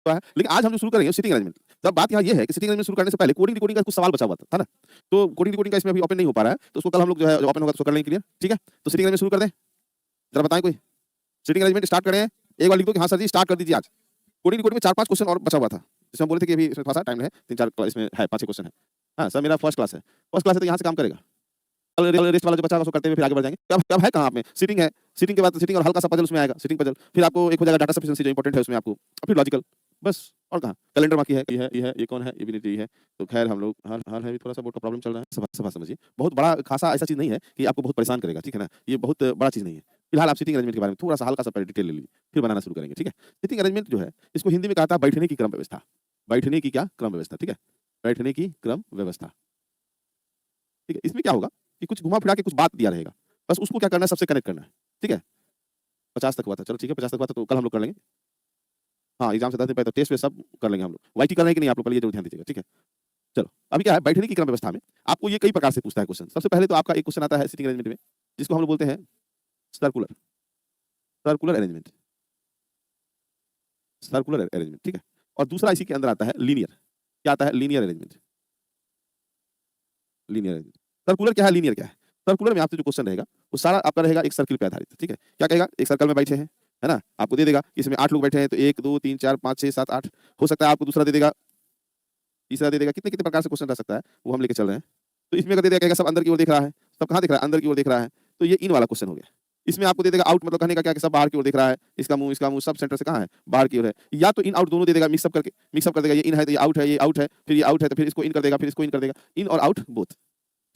है। लेकिन आज हम जो शुरू करेंगे सिटिंग अरेंजमेंट। तो अब बात यहाँ ये है कि सिटिंग अरेंजमेंट शुरू करने से पहले कोडिंग डिकोडिंग का कुछ सवाल बचा हुआ था ना? तो कोडिंग डिकोडिंग का इसमें अभी ओपन नहीं हो पा रहा है, तो उसको कल हम लोग जो है ओपन होगा तो उसको कर लेंगे क्लियर, ठीक है? तो सिटिंग अरेंजमेंट शुरू कर दें? ज़रा बताएँ कोई? सिटिंग अरेंजमेंट स्टार्ट करें? एक बार लिख दो कि हाँ सर जी स्टार्ट कर दीजिए आज। कोडिंग डिकोडिंग में 4-5 क्वेश्चन और बचा हुआ था। जैसे हम बोले थे कि अभी इसमें थोड़ा-सा टाइम है, 3-4 इसमें है 5-6 क्वेश्चन है। हाँ, सर मेरा फर्स्ट क्लास है। फर्स्ट क्लास है तो यहाँ से काम करेगा। रेस्ट वाला जो बचा होगा उसको करते हुए फिर आगे बढ़ जाएँगे। कब कब है कहाँ आप में? सिटिंग है, सिटिंग के बाद सिटिंग और हल्का-सा पज़ल उसमें आएगा, सिटिंग पज़ल। फिर आपको एक हो जाएगा डाटा सफिशिएंसी जो इंपॉर्टेंट है उसमें आपको, और फिर लॉजिकल, बस और कहाँ? कैलेंडर बाकी है, ये कौन है? ये भी नहीं है। तो खैर हम लोग हाल है थोड़ा-सा बोर्ड का प्रॉब्लम चल रहा है, सफा समझिए। बहुत बड़ा खासा ऐसा चीज़ नहीं है कि आपको बहुत परेशान करेगा, ठीक है ना? ये बहुत बड़ा चीज़ नहीं है। फिलहाल आप सिटिंग अरेंजमेंट के बारे में थोड़ा-सा हल्का-सा पहले डिटेल ले लीजिए, फिर बनाना शुरू करेंगे, ठीक है? सिटिंग अरेंजमेंट जो है, इसको हिंदी में कहा था बैठने की क्रम व्यवस्था। बैठने की क्या? क्रम व्यवस्था, ठीक है? बैठने की क्रम व्यवस्था, ठीक है? इसमें क्या होगा कि कुछ घुमा-फिरा के कुछ बात दिया रहेगा। बस उसको क्या करना है सबसे कनेक्ट करना है, ठीक है? 50 तक हुआ था, चलो ठीक है 50 तक हुआ था तो कल हम लोग कर लेंगे। हाँ, एग्ज़ाम से 10 दिन पहले तो टेस्ट वेस्ट सब कर लेंगे हम लोग। वाईटी कर रहे हैं कि नहीं आप लोग पहले ये ज़रूर ध्यान दीजिएगा, ठीक है? चलो, अभी क्या है बैठने की क्रम व्यवस्था में आपको ये कई प्रकार से पूछता है क्वेश्चन। सबसे पहले तो आपका एक क्वेश्चन आता है सिटिंग अरेंजमेंट में, जिसको हम लोग बोलते हैं circular, circular arrangement, circular arrangement, ठीक है? और दूसरा इसी के अंदर आता है लीनियर। क्या आता है? Linear arrangement, linear arrangement. Circular क्या है, लीनियर क्या है? सर्कुलर में आपसे जो क्वेश्चन रहेगा, वो सारा आपका रहेगा एक सर्किल पे आधारित, ठीक है? क्या कहेगा? एक सर्कल में बैठे हैं, है ना? आपको दे देगा कि इसमें 8 लोग बैठे हैं तो 1, 2, 3, 4, 5, 6, 7, 8 हो सकता है आपको दूसरा दे देगा, तीसरा दे देगा, कितने-कितने प्रकार से क्वेश्चन रह सकता है, वो हम लेके चल रहे हैं। तो इसमें अगर दे देगा कहेगा सब अंदर की ओर देख रहा है, सब कहाँ देख रहा है? अंदर की ओर देख रहा है, तो ये इन वाला क्वेश्चन हो गया। इसमें आपको दे देगा आउट मतलब कहने का क्या कि सब बाहर की ओर देख रहा है, इसका मुँह सब सेंटर से कहाँ है? बाहर की ओर है। या तो इन आउट दोनों दे देगा मिक्स अप कर देगा, ये इन है तो ये आउट है, फिर ये आउट है तो फिर इसको इन कर देगा, फिर इसको इन कर देगा। इन और आउट बोथ।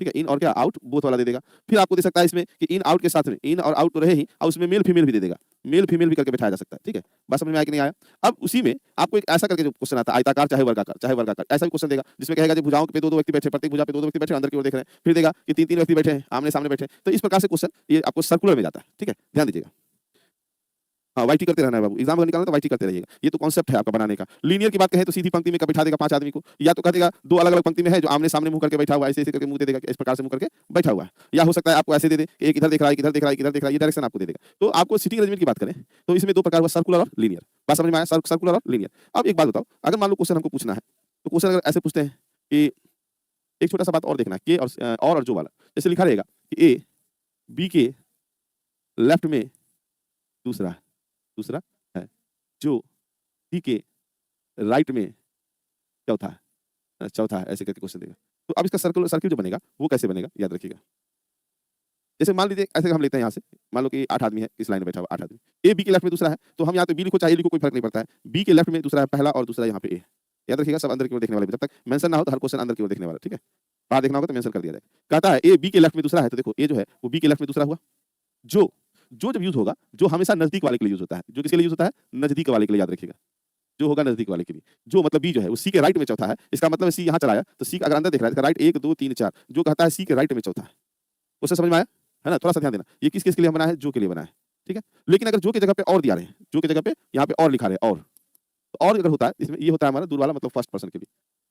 ठीक है? इन और क्या आउट बोथ वाला दे देगा। फिर आपको दे सकता है इसमें कि इन आउट के साथ में इन और आउट तो रहे ही और उसमें मेल फीमेल भी दे देगा। मेल फीमेल भी करके बिठाया जा सकता है, ठीक है? बात समझ में आया कि नहीं आया? अब उसी में आपको एक ऐसा करके जो क्वेश्चन आता है आयताकार चाहे वर्गाकार ऐसा भी क्वेश्चन देगा जिसमें कहेगा जी भुजाओं पे 2-2 व्यक्ति बैठे, प्रत्येक भुजा पे 2-2 व्यक्ति बैठे अंदर की ओर देख रहे हैं। फिर देगा कि 3-3 व्यक्ति बैठे हैं, आमने-सामने बैठे हैं। तो इस प्रकार से क्वेश्चन ये आपको सर्कुलर में जाता है, ठीक है? ध्यान दीजिएगा। हाँ, वाईटी करते रहना है बाबू। एग्ज़ाम अगर निकालना है तो वाईटी करते रहिएगा। ये तो कॉन्सेप्ट है आपका बनाने का। लीनियर की बात कहें तो सीधी पंक्ति में बिठा देगा 5 आदमी को, या तो कह देगा 2 अलग-अलग पंक्ति में है जो आमने-सामने मुँह करके बैठा हुआ है, ऐसे-ऐसे करके मुँह दे देगा कि इस प्रकार से मुँह करके बैठा हुआ है। या हो सकता है आपको ऐसे दे दे कि एक इधर देख रहा है, एक इधर देख रहा है, एक इधर देख रहा है, ये डायरेक्शन आपको दे देगा। तो आपको सिटिंग अरेंजमेंट की बात करें, तो इसमें 2 प्रकार हुआ सर्कुलर और लीनियर। बात समझ में आया? सर्कुलर और लीनियर। अब एक बात बताओ, अगर मान लो क्वेश्चन हमको पूछना है, तो क्वेश्चन अगर ऐसे पूछते हैं कि एक छोटा-सा बात और देखना है, के और जो वाला। जैसे लिखा रहेगा कि ए, बी के लेफ्ट में दूसरा दूसरा है, जो सी के राइट में चौथा है। चौथा है, ऐसे करके क्वेश्चन देगा। तो अब इसका सर्किल सर्किल जो बनेगा, वो कैसे बनेगा? याद रखिएगा। जैसे मान लीजिए ऐसे हम लेते हैं यहाँ से, मान लो कि 8 आदमी है, इस लाइन में बैठा हुआ 8 आदमी। ए बी के लेफ्ट में दूसरा है, तो हम यहाँ पे बी लिखो चाहे ए लिखो कोई फ़र्क नहीं पड़ता है। बी के लेफ्ट में दूसरा है पहला और दूसरा यहाँ पे ए। याद रखिएगा सब अंदर की ओर देखने वाले, जब तक मेंशन ना हो तो हर क्वेश्चन अंदर की ओर देखने वाला, ठीक है? बाहर देखना होगा तो मेंशन कर दिया जाएगा। कहता है ए बी के लेफ्ट में दूसरा है, तो देखो ए जो है वो बी के लेफ्ट में दूसरा हुआ। जो जो जब यूज़ होगा, जो हमेशा नज़दीक वाले के लिए यूज़ होता है। जो किसके लिए यूज़ होता है? नज़दीक वाले के लिए याद रखिएगा। जो होगा नज़दीक वाले के लिए। जो मतलब बी जो है वो सी के राइट में चौथा है। इसका मतलब सी यहाँ चला आया, तो सी अगर अंदर देख रहा है, इसका राइट 1, 2, 3, 4 जो कहता है सी के राइट में चौथा है। उसे समझ में आया? है ना? थोड़ा-सा ध्यान देना। ये किस-किस के लिए बना है? जो के लिए बना है। ठीक है? लेकिन अगर जो की जगह पे और दिया रहे, जो की जगह पे यहाँ पे और लिखा रहे और। तो और अगर होता है, इसमें ये होता है हमारा दूर वाला मतलब फर्स्ट पर्सन के लिए।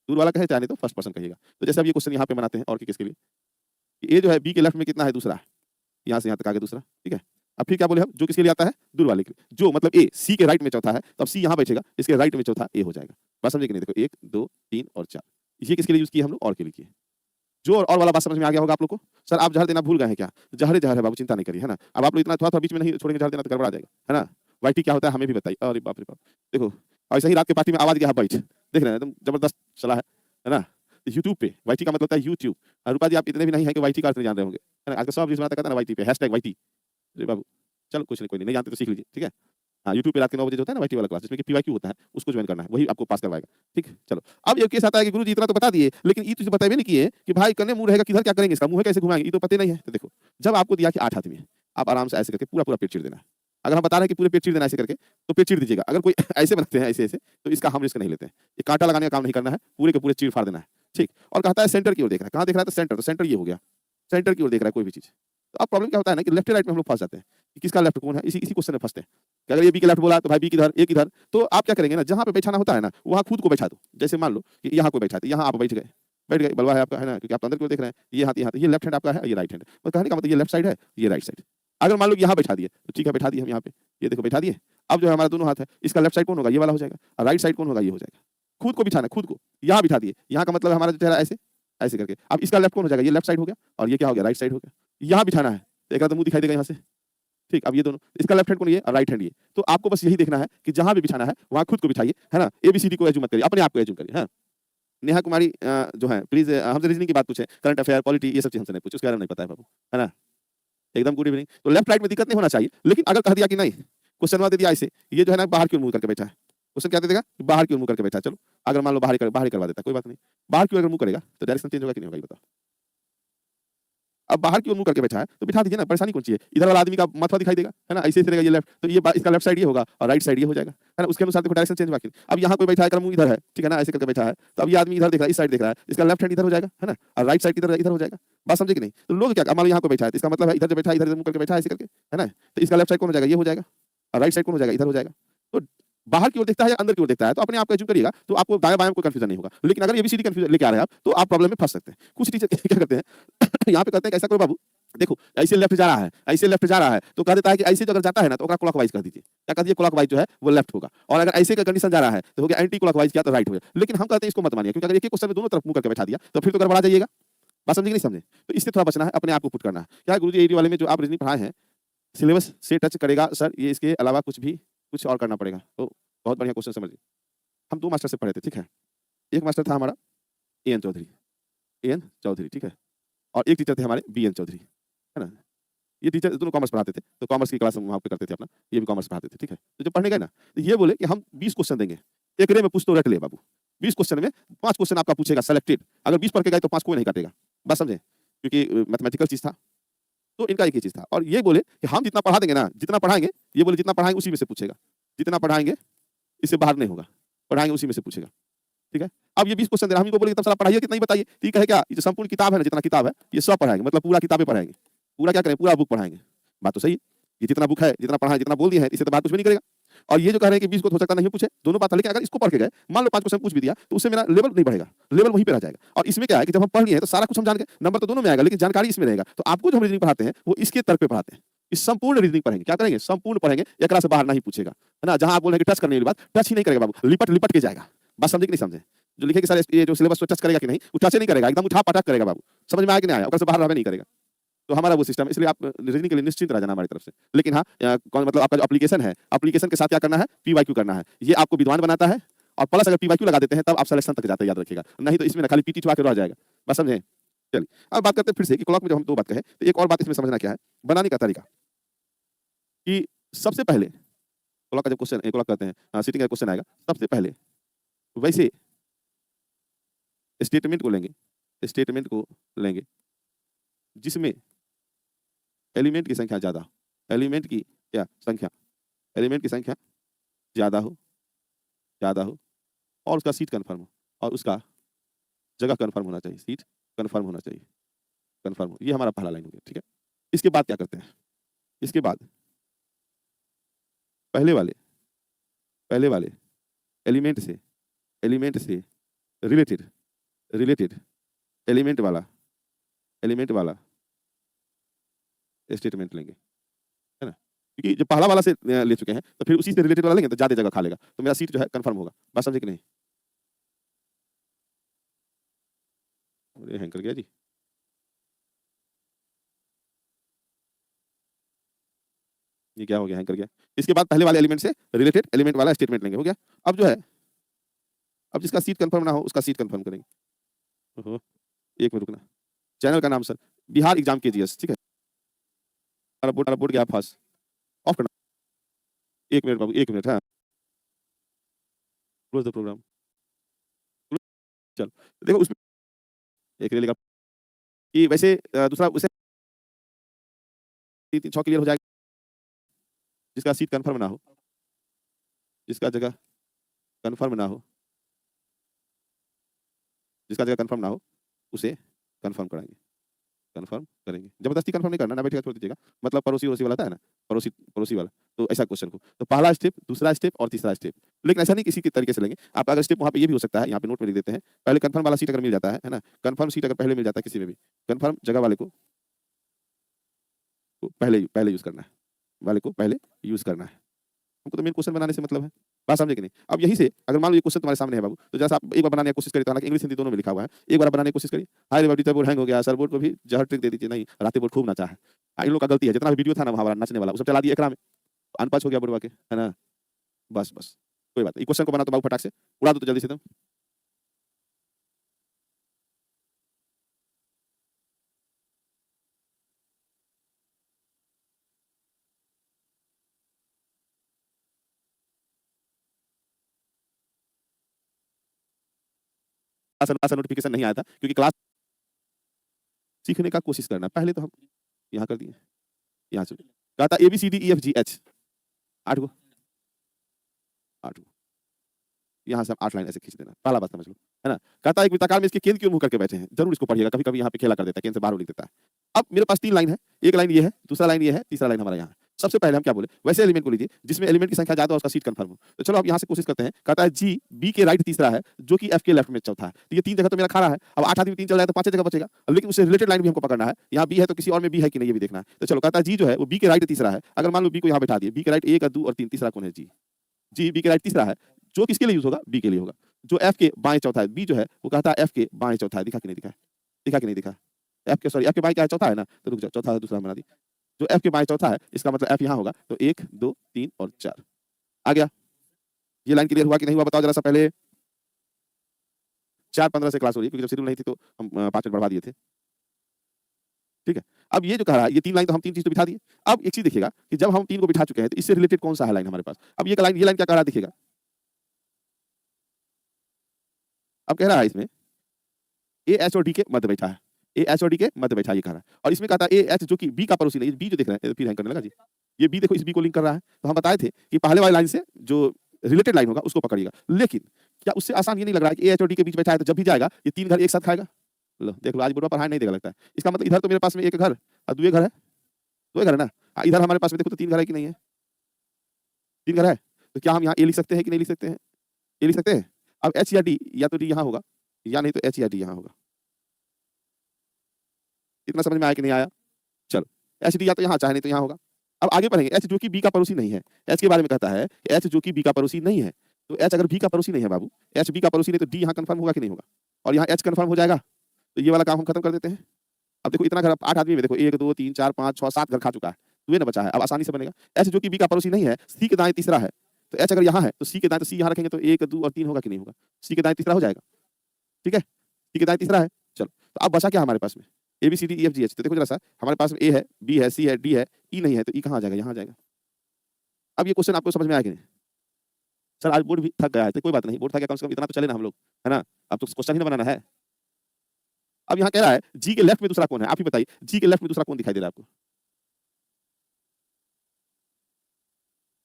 दूर वाला कहे चाहे नहीं तो फर्स्ट पर्सन कहिएगा। तो जैसे अब ये क्वेश्चन यहाँ पे बनाते हैं और किसके लिए? कि ए जो है बी के लेफ्ट में कितना है? दूसरा। यहाँ से यहाँ तक आ गया दूसरा, ठीक है? अब फिर क्या बोले हम? जो किसके लिए आता है? दूर वाले के लिए। जो मतलब ए, सी के राइट में चौथा है, तो अब सी यहाँ बैठेगा, इसके राइट में चौथा ए हो जाएगा। बात समझे कि नहीं? देखो 1, 2, 3 और 4 ये किसके लिए यूज़ किए हम लोग? और के लिए किए। जो और वाला बात समझ में आ गया होगा आप लोग को? सर आप ज़हर देना भूल गए हैं क्या? ज़हर ही ज़हर है बाबू चिंता नहीं करिए, है ना? अब आप लोग इतना थोड़ा-थोड़ा बीच में नहीं छोड़ेंगे ज़हर देना तो गड़बड़ा जाएगा, है ना? वाईटी क्या होता है हमें भी बताइए। अरे बाप रे बाप! देखो ऐसे ही रात के पार्टी में आवाज़ गया है बैठ, देख रहे हैं एकदम ज़बरदस्त चला है ना? यूट्यूब पे वाईटी का मतलब होता है यूट्यूब। रूपा जी आप इतने भी नहीं हैं कि वाईटी का अर्थ नहीं जान रहे होंगे, है ना? आजकल सब रील्स बनाता कहता है ना वाईटी पे #वाईटी। अरे बाबू! चलो कुछ नहीं, कोई नहीं, नहीं जानते तो सीख लीजिए, ठीक है? हाँ, यूट्यूब पे रात के 9 बजे जो होता है ना वाईटी वाला क्लास जिसमें कि पीवाईक्यू होता है, उसको जॉइन करना है, वही आपको पास करवाएगा, ठीक? चलो, अब ये केस आता है कि गुरुजी इतना तो बता दिए, लेकिन ये चीज़ बताइए नहीं किए कि भाई कन्ने मुँह रहेगा किधर क्या करेंगे इसका, मुँह कैसे घुमाएँगे, ये तो पता ही नहीं है। तो देखो, जब आपको दिया कि 8 आदमी है, आप आराम से ऐसे करके पूरा-पूरा पेट चीर देना है। अगर हम बता रहे हैं कि पूरे पेट चीर देना है ऐसे करके, तो पेट चीर दीजिएगा। अगर कोई ऐसे बनाते हैं ऐसे-ऐसे, तो इसका हम रिस्क नहीं लेते हैं। ये काँटा लगाने का काम नहीं करना है, पूरे के पूरे चीर-फाड़ देना है, ठीक? और कहता है सेंटर की ओर देख रहा है, कहाँ देख रहा है? तो सेंटर ये हो गया, सेंटर की ओर देख रहा है कोई भी चीज़। तो अब प्रॉब्लम क्या होता है ना कि लेफ्ट राइट में हम लोग फँस जाते हैं, कि किसका लेफ्ट कौन है? इसी इसी क्वेश्चन में फँसते हैं। कि अगर ये बी के लेफ्ट बोला तो भाई बी किधर, ए किधर? तो आप क्या करेंगे ना जहाँ पे बैठाना होता है ना, वहाँ खुद को बैठा दो। जैसे मान लो कि यहाँ कोई बैठा है, तो यहाँ आप बैठ गए, बलवा है आपका, है ना? क्योंकि आप तो अंदर की ओर देख रहे हैं, ये हाथ यहाँ, तो ये लेफ्ट हैंड आपका है, ये राइट हैंड। तो कहने का मतलब ये लेफ्ट साइड है, ये राइट साइड। अगर मान लो यहाँ बैठा दिए, तो ठीक है बैठा दिए हम यहाँ पे, ये देखो बैठा दिए। अब जो है हमारा दोनों हाथ है, इसका लेफ्ट साइड कौन होगा? ये वाला हो जाएगा, और राइट साइड कौन होगा? ये हो जाएगा। खुद को बिठाना, खुद को यहाँ बिठा दिए। यहाँ का मतलब हमारा जो चेहरा ऐसे ऐसे करके। अब इसका लेफ्ट कौन हो जाएगा? ये लेफ्ट साइड हो गया, और ये क्या हो गया? राइट साइड हो गया। यहाँ बिठाना है, तो एक तो मुंह दिखाई देगा यहाँ से। ठीक, अब ये दोनों, इसका लेफ्ट हैंड कौन? ये, और राइट हैंड ये। तो आपको बस यही देखना है कि जहाँ भी बिछाना है वहाँ खुद को बिठाइए, है ना? एबीसीडी को एज्यूम मत करिए, अपने आप को एज्यूम करिए। हाँ, नेहा कुमारी जो है प्लीज हमसे रीजनिंग की बात पूछे, करंट अफेयर, पॉलिटी, ये सब चीज हमसे नहीं पूछे, उसके बारे में नहीं पता है बाबू, है ना? एकदम गुड इवनिंग। तो लेफ्ट राइट में दिक्कत नहीं होना चाहिए, लेकिन अगर कह दिया कि नहीं, क्वेश्चन दे दिया ऐसे, ये जो है ना बाहर की ओर मुंह करके बैठा है, क्वेश्चन क्या दे देगा? बाहर की ओर मुंह करके बैठा है। चलो अगर मान लो बाहर ही करवा देता है, कोई बात नहीं। बाहर की ओर अगर मुंह करेगा तो डायरेक्शन चेंज होगा कि नहीं होगा, ये बताओ। अब बाहर की ओर मुंह करके बैठा है तो बिठा दीजिए ना, परेशानी कौन सी है? इधर वाला आदमी का माथा दिखाई देगा, है ना? ऐसे रहेगा ये लेफ्ट, तो ये इसका लेफ्ट साइड ये होगा और राइट साइड ये हो जाएगा, है ना? उसके अनुसार देखो डायरेक्शन चेंज होगा। अब यहाँ कोई बैठा है, मुंह इधर है, ठीक है ना, ऐसे करके बैठा है, तो अब ये आदमी इधर देख रहा है, इस साइड देख रहा है, इसका लेफ्ट हैंड इधर हो जाएगा, है ना, और राइट साइड इधर इधर हो जाएगा। बात समझे कि नहीं? तो लोग क्या, मान लो यहाँ को बैठा है, इसका मतलब है इधर जो बैठा है, इधर मुंह करके बैठा है ऐसे करके, है ना? तो इसका लेफ्ट साइड कौन हो जाएगा? ये हो जाएगा, और राइट साइड कौन हो जाएगा? इधर हो जाएगा। तो बाहर की ओर देखता है या अंदर की ओर देखता है, तो अपने आप को एज्यूम करिएगा, तो आपको दाएं बाएं कोई कंफ्यूजन नहीं होगा। लेकिन अगर एबीसीडी कंफ्यूजन लेके आ रहे हैं आप, तो आप प्रॉब्लम में फंस सकते हैं। कुछ टीचर क्या करते हैं यहाँ पे कहते हैं कि ऐसा करो बाबू, देखो ऐसे लेफ्ट जा रहा है, ऐसे लेफ्ट जा रहा है, तो कह देता है कि ऐसे जो अगर जाता है ना तो क्लॉकवाइज कर दीजिए। क्या कर दीजिए? क्लॉकवाइज जो है वो लेफ्ट होगा, और अगर ऐसे का कंडीशन जा रहा है तो हो गया एंटी क्लॉकवाइज, किया तो राइट हो गया। लेकिन हम कहते हैं इसको मत मानिए, क्योंकि अगर एक ही क्वेश्चन में दोनों तरफ मुंह करके बैठा दिया तो फिर तो गड़बड़ा जाइएगा। बात समझे कि नहीं समझे? तो इससे थोड़ा बचना है, अपने आप को पुट करना है। क्या गुरुजी एडी वाले में जो आप रीजनिंग पढ़ाए हैं सिलेबस से टच करेगा सर, ये इसके अलावा कुछ और करना पड़ेगा? तो बहुत बढ़िया क्वेश्चन समझिए। हम 2 मास्टर से पढ़े थे, ठीक है। एक मास्टर था हमारा एएन चौधरी, ठीक है, और एक टीचर थे हमारे बीएन चौधरी, है ना। ये टीचर दोनों कॉमर्स पढ़ाते थे, तो कॉमर्स की क्लास हम वहाँ पे करते थे अपना, ये भी कॉमर्स पढ़ाते थे, ठीक है। तो जब पढ़ने गए ना, तो ये बोले कि हम 20 क्वेश्चन देंगे, एक रे में पूछ तो रट ले बाबू। 20 क्वेश्चन में 5 क्वेश्चन आपका पूछेगा सिलेक्टेड, अगर 20 पढ़ के गए तो 5 कोई नहीं काटेगा। बात समझे? क्योंकि मैथमेटिकल चीज था, तो इनका एक ही चीज था। और ये बोले कि हम जितना पढ़ा देंगे ना, जितना पढ़ाएंगे, ये बोले जितना पढ़ाएंगे उसी में से पूछेगा, जितना पढ़ाएंगे इससे बाहर नहीं होगा, पढ़ाएंगे उसी में से पूछेगा, ठीक है। अब ये 20 क्वेश्चन दे रहा है, हम इनको बोले तब सारा पढ़ाइए, कितना ही बताइए। ठीक है, क्या ये जो संपूर्ण किताब है ना, जितना किताब है ये सब पढ़ाएंगे, मतलब पूरा किताबें पढ़ाएंगे, पूरा क्या करें, पूरा बुक पढ़ाएंगे। बात तो सही है, ये जितना बुक है, जितना पढ़ा है, जितना बोल दिया है, इससे तो बात कुछ भी नहीं करेगा। और ये जो कह रहे हैं कि 20 को हो सकता नहीं पूछे, दोनों बात है। लेकिन अगर इसको पढ़ के गए, मान लो 5 क्वेश्चन पूछ भी दिया, तो उससे मेरा लेवल नहीं बढ़ेगा, लेवल वहीं पे रह जाएगा। और इसमें क्या है कि जब हम पढ़ लिए तो सारा कुछ हम जान गए, नंबर तो दोनों में आएगा, लेकिन जानकारी इसमें रहेगा। तो आपको जो हम रीजनिंग पढ़ाते हैं वो इसके तर्क पे पढ़ाते हैं, इस संपूर्ण रीजनिंग पढ़ेंगे। क्या करेंगे? संपूर्ण पढ़ेंगे, एकरा से बाहर नहीं पूछेगा, है ना। जहां आप बोल रहे हैं कि टच करने वाली बात, टच ही नहीं करेगा बाबू, लिपट लिपट के जाएगा। बात समझे कि नहीं समझे? जो लिखेगा सर ये जो सिलेबस को टच करेगा कि नहीं, वो टच नहीं करेगा, एकदम उठा पटक करेगा बाबू। समझ में आया कि नहीं आया? ऊपर से बाहर रहने नहीं करेगा। तो हमारा वो सिस्टम, इसलिए आप रीजनिंग के लिए निश्चिंत रह जाना हमारी तरफ से। लेकिन हाँ, कौन मतलब आपका जो एप्लीकेशन है, एप्लीकेशन के साथ क्या करना है? पीवाईक्यू करना है। ये आपको विद्वान बनाता है, और प्लस अगर पीवाईक्यू लगा देते हैं तब आप सिलेक्शन तक जाते हैं, याद रखिएगा। नहीं तो इसमें ना खाली पीटी छुआ के रह जाएगा। बस समझे? चलिए अब बात करते हैं फिर से कि क्लॉक में जब हम 2 बात कहें, तो एक और बात इसमें समझना क्या है, बनाने का तरीका। कि सबसे पहले क्लॉक का जब क्वेश्चन क्लॉक करते हैं, सिटिंग का क्वेश्चन आएगा, सबसे पहले वैसे स्टेटमेंट को लेंगे जिसमें एलिमेंट की संख्या ज्यादा, एलिमेंट की क्या संख्या, एलिमेंट की संख्या ज्यादा हो और उसका सीट कंफर्म हो, और उसका जगह कंफर्म होना चाहिए, सीट कंफर्म होना चाहिए, कंफर्म हो। ये हमारा पहला लाइन हो गया, ठीक है। इसके बाद क्या करते हैं? इसके बाद पहले वाले एलिमेंट से रिलेटेड एलिमेंट वाला स्टेटमेंट लेंगे, है ना। क्योंकि जब पहला वाला से ले चुके हैं तो फिर उसी से रिलेटेड वाला लेंगे तो ज्यादा जगह खा लेगा, तो मेरा सीट जो है कंफर्म होगा। बात समझे कि नहीं? हैंग कर गया जी। ये क्या हो गया? हैंग कर गया। इसके बाद पहले वाले एलिमेंट से रिलेटेड एलिमेंट वाला स्टेटमेंट लेंगे, हो गया। अब जो है, अब जिसका सीट कंफर्म ना हो उसका सीट कंफर्म करेंगे। ओहो, एक मिनट रुकना। चैनल का नाम सर बिहार एग्जाम केजीएस, ठीक है। हमारा बोर्ड गया फास्ट, ऑफ करना। 1 मिनट बाबू, 1 मिनट। हाँ, क्लोज द प्रोग्राम। चलो देखो उसमें एक रेलेगा कि वैसे दूसरा उसे 3-6 क्लियर हो जाएगा। जिसका सीट कंफर्म ना हो, जिसका जगह कंफर्म ना हो, उसे कंफर्म कराएंगे, कंफर्म करेंगे। जबरदस्ती कंफर्म नहीं करना, ना बैठेगा छोड़ दीजिएगा। मतलब पड़ोसी वाला था ना, पड़ोसी वाला, तो ऐसा क्वेश्चन को तो पहला स्टेप, दूसरा स्टेप और तीसरा स्टेप। लेकिन ऐसा नहीं किसी के तरीके से लेंगे आप। अगर स्टेप वहाँ पे ये भी हो सकता है, यहाँ पे नोट में लिख देते हैं, पहले कंफर्म वाला सीट अगर मिल जाता है ना, कंफर्म सीट अगर पहले मिल जाता है किसी में भी, कंफर्म जगह वाले को पहले यूज करना है, वाले को पहले यूज करना है। हमको तो मेन क्वेश्चन बनाने से मतलब है। बात समझे कि नहीं? अब यही से अगर मान लो ये क्वेश्चन तुम्हारे सामने है बाबू, तो जैसा आप एक बार बनाने की कोशिश करिए, तो हालाँकि इंग्लिश हिंदी दोनों में लिखा हुआ है। एक बार बनाने की कोशिश करिए। हाय रे टीचर बोर्ड हैंग हो गया, सर बोर्ड को भी जहर ट्रिक दे दीजिए। नहीं, राते बोर्ड खूब नाचा है। इन लोग का गलती है, जितना भी वीडियो था ना वहाँ वाला नाचने वाला, वो सब चला दिए एकरा में। अनपढ़ हो गया बुड़वा के, है ना? बस। कोई बात नहीं। क्वेश्चन को बना तो बाबू फटाक से, उड़ा दो तो जल्दी से तुम। ऐसा नोटिफिकेशन नहीं आया था क्योंकि क्लास सीखने का कोशिश करना। पहले तो हम यहाँ कर दिए, यहाँ से कहा था ABCDEFGH 8 गो, 8 गो। यहाँ से हम 8 लाइन ऐसे खींच देना, पहला बात समझ लो, है ना? कहता है एक वृत्ताकार में इसके केंद्र की ओर मुँह करके बैठे हैं, जरूर इसको पढ़िएगा, कभी-कभी यहाँ पे खेला कर देता है, केंद्र से बाहर लिख देता है। अब मेरे पास 3 लाइन है, एक लाइन ये है, दूसरा लाइन ये है, तीसरा लाइन हमारा यहाँ है। सबसे पहले हम क्या बोले, वैसे एलिमेंट को लीजिए जिसमें एलिमेंट की संख्या ज्यादा हो उसका सीट कंफर्म हो। तो चलो अब यहाँ से कोशिश करते हैं। कहता है G B के राइट तीसरा है, जो कि F के लेफ्ट में चौथा है। तो ये 3 जगह तो मेरा खड़ा है। अब 8 आदमी 3 चल रहा है तो 5 जगह बचेगा। लेकिन उससे रिलेटेड लाइन भी हमको पकड़ना है। यहाँ B है तो किसी और में B है कि नहीं ये भी देखना है। तो चलो कहता है G जो है वो B के राइट तीसरा है। अगर मान लो B को यहाँ बैठा दिए, B के राइट 1 2 और 3, तीसरा कौन है? G B के राइट तीसरा है, जो किसके लिए यूज होगा? B के लिए होगा। जो F के बाएं चौथा है, B जो है वो कहता है F के बाएं चौथा है। दिखा कि नहीं दिखा? दिखा कि नहीं दिखा? F के बाएं क्या है? चौथा है ना? तो रुक जाओ, चौथा है, दूसरा बना दी। जो F के बाएं चौथा है, इसका मतलब F यहाँ होगा। तो 1 2 3 और 4 आ गया। ये लाइन क्लियर हुआ कि नहीं हुआ बताओ जरा सा पहले। 4:15 से क्लास हो रही है क्योंकि जब शेड्यूल नहीं थी तो हम 5 मिनट बढ़वा दिए थे। ठीक है। अब ये जो कह रहा है, ये 3 लाइन तो हम 3 चीज तो बिठा दिए। अब एक चीज देखिएगा कि जब हम 3 को बिठा चुके हैं तो इससे रिलेटेड कौन सा है लाइन हमारे पास? अब ये लाइन क्या कह रहा है देखिएगा। अब कह रहा है इसमें ए एच और डी के मध्य बैठा है। ए एच और डी के मध्य बैठा ये कह रहा है। और इसमें कहता है ए एच जो कि बी का पड़ोसी नहीं, बी जो देख रहे हैं फिर हैंग करने लगा जी। ये बी देखो, इस बी को लिंक कर रहा है। तो हम बताए थे कि पहले वाली लाइन से जो रिलेटेड लाइन होगा उसको पकड़िएगा। लेकिन क्या उससे आसान ये नहीं लग रहा है कि ए एच और डी के बीच बैठा है तो जब भी जाएगा ये 3 घर एक साथ खाएगा? लो देख लो, आज बुढ़वा पढ़ाई नहीं देगा लगता है। इसका मतलब इधर तो मेरे पास में एक घर और 2 घर है, 2 घर है ना? इधर हमारे पास में देखो तो 3 घर है कि नहीं है? 3 घर है। तो क्या हम यहाँ ए लिख सकते हैं कि नहीं लिख सकते हैं? ए लिख सकते हैं। अब एच या डी, या तो डी यहाँ होगा या नहीं तो एच या डी यहाँ होगा। इतना समझ में आया कि नहीं आया? चलो, एच डी या तो यहाँ चाहे नहीं तो यहाँ होगा। अब आगे बढ़ेंगे। एच जो कि बी का पड़ोसी नहीं है, एच के बारे में कहता है कि एच जो कि बी का पड़ोसी नहीं है। तो एच अगर बी का पड़ोसी नहीं है बाबू, एच बी का पड़ोसी नहीं तो डी यहाँ कंफर्म होगा कि नहीं होगा? और यहाँ एच कंफर्म हो जाएगा तो ये वाला काम हम खत्म कर देते हैं। अब देखो इतना घर, 8 आदमी में देखो 1 2 3 4 5 6 7 घर खा चुका है, 2 ना बचा है। अब आसानी से बनेगा। एच जो कि बी का पड़ोसी नहीं है, सी के दाएं तीसरा है। तो एच अगर यहाँ है तो सी के दाएं, तो सी यहाँ रखेंगे तो 1 2 और 3 होगा कि नहीं होगा? सी के दाएं तीसरा हो जाएगा। ठीक है, सी के दाएं तीसरा है। चलो, तो अब बचा क्या हमारे पास में? A B C D E F G H. तो देखो जरा सा, हमारे पास में ए है, बी है, सी है, डी है, ई नहीं है। तो ई कहाँ आ जाएगा? यहाँ आ जाएगा। अब ये क्वेश्चन आपको समझ में आया कि नहीं? सर आज बोर्ड भी थक गया है। तो कोई बात नहीं, बोर्ड थक गया, कम से कम इतना तो चले ना हम लोग, है ना? अब तो क्वेश्चन ही ना बनाना है। अब यहाँ कह रहा है जी के लेफ्ट में दूसरा कौन है? आप ही बताइए, जी के लेफ्ट में दूसरा कौन दिखाई दे रहा है आपको?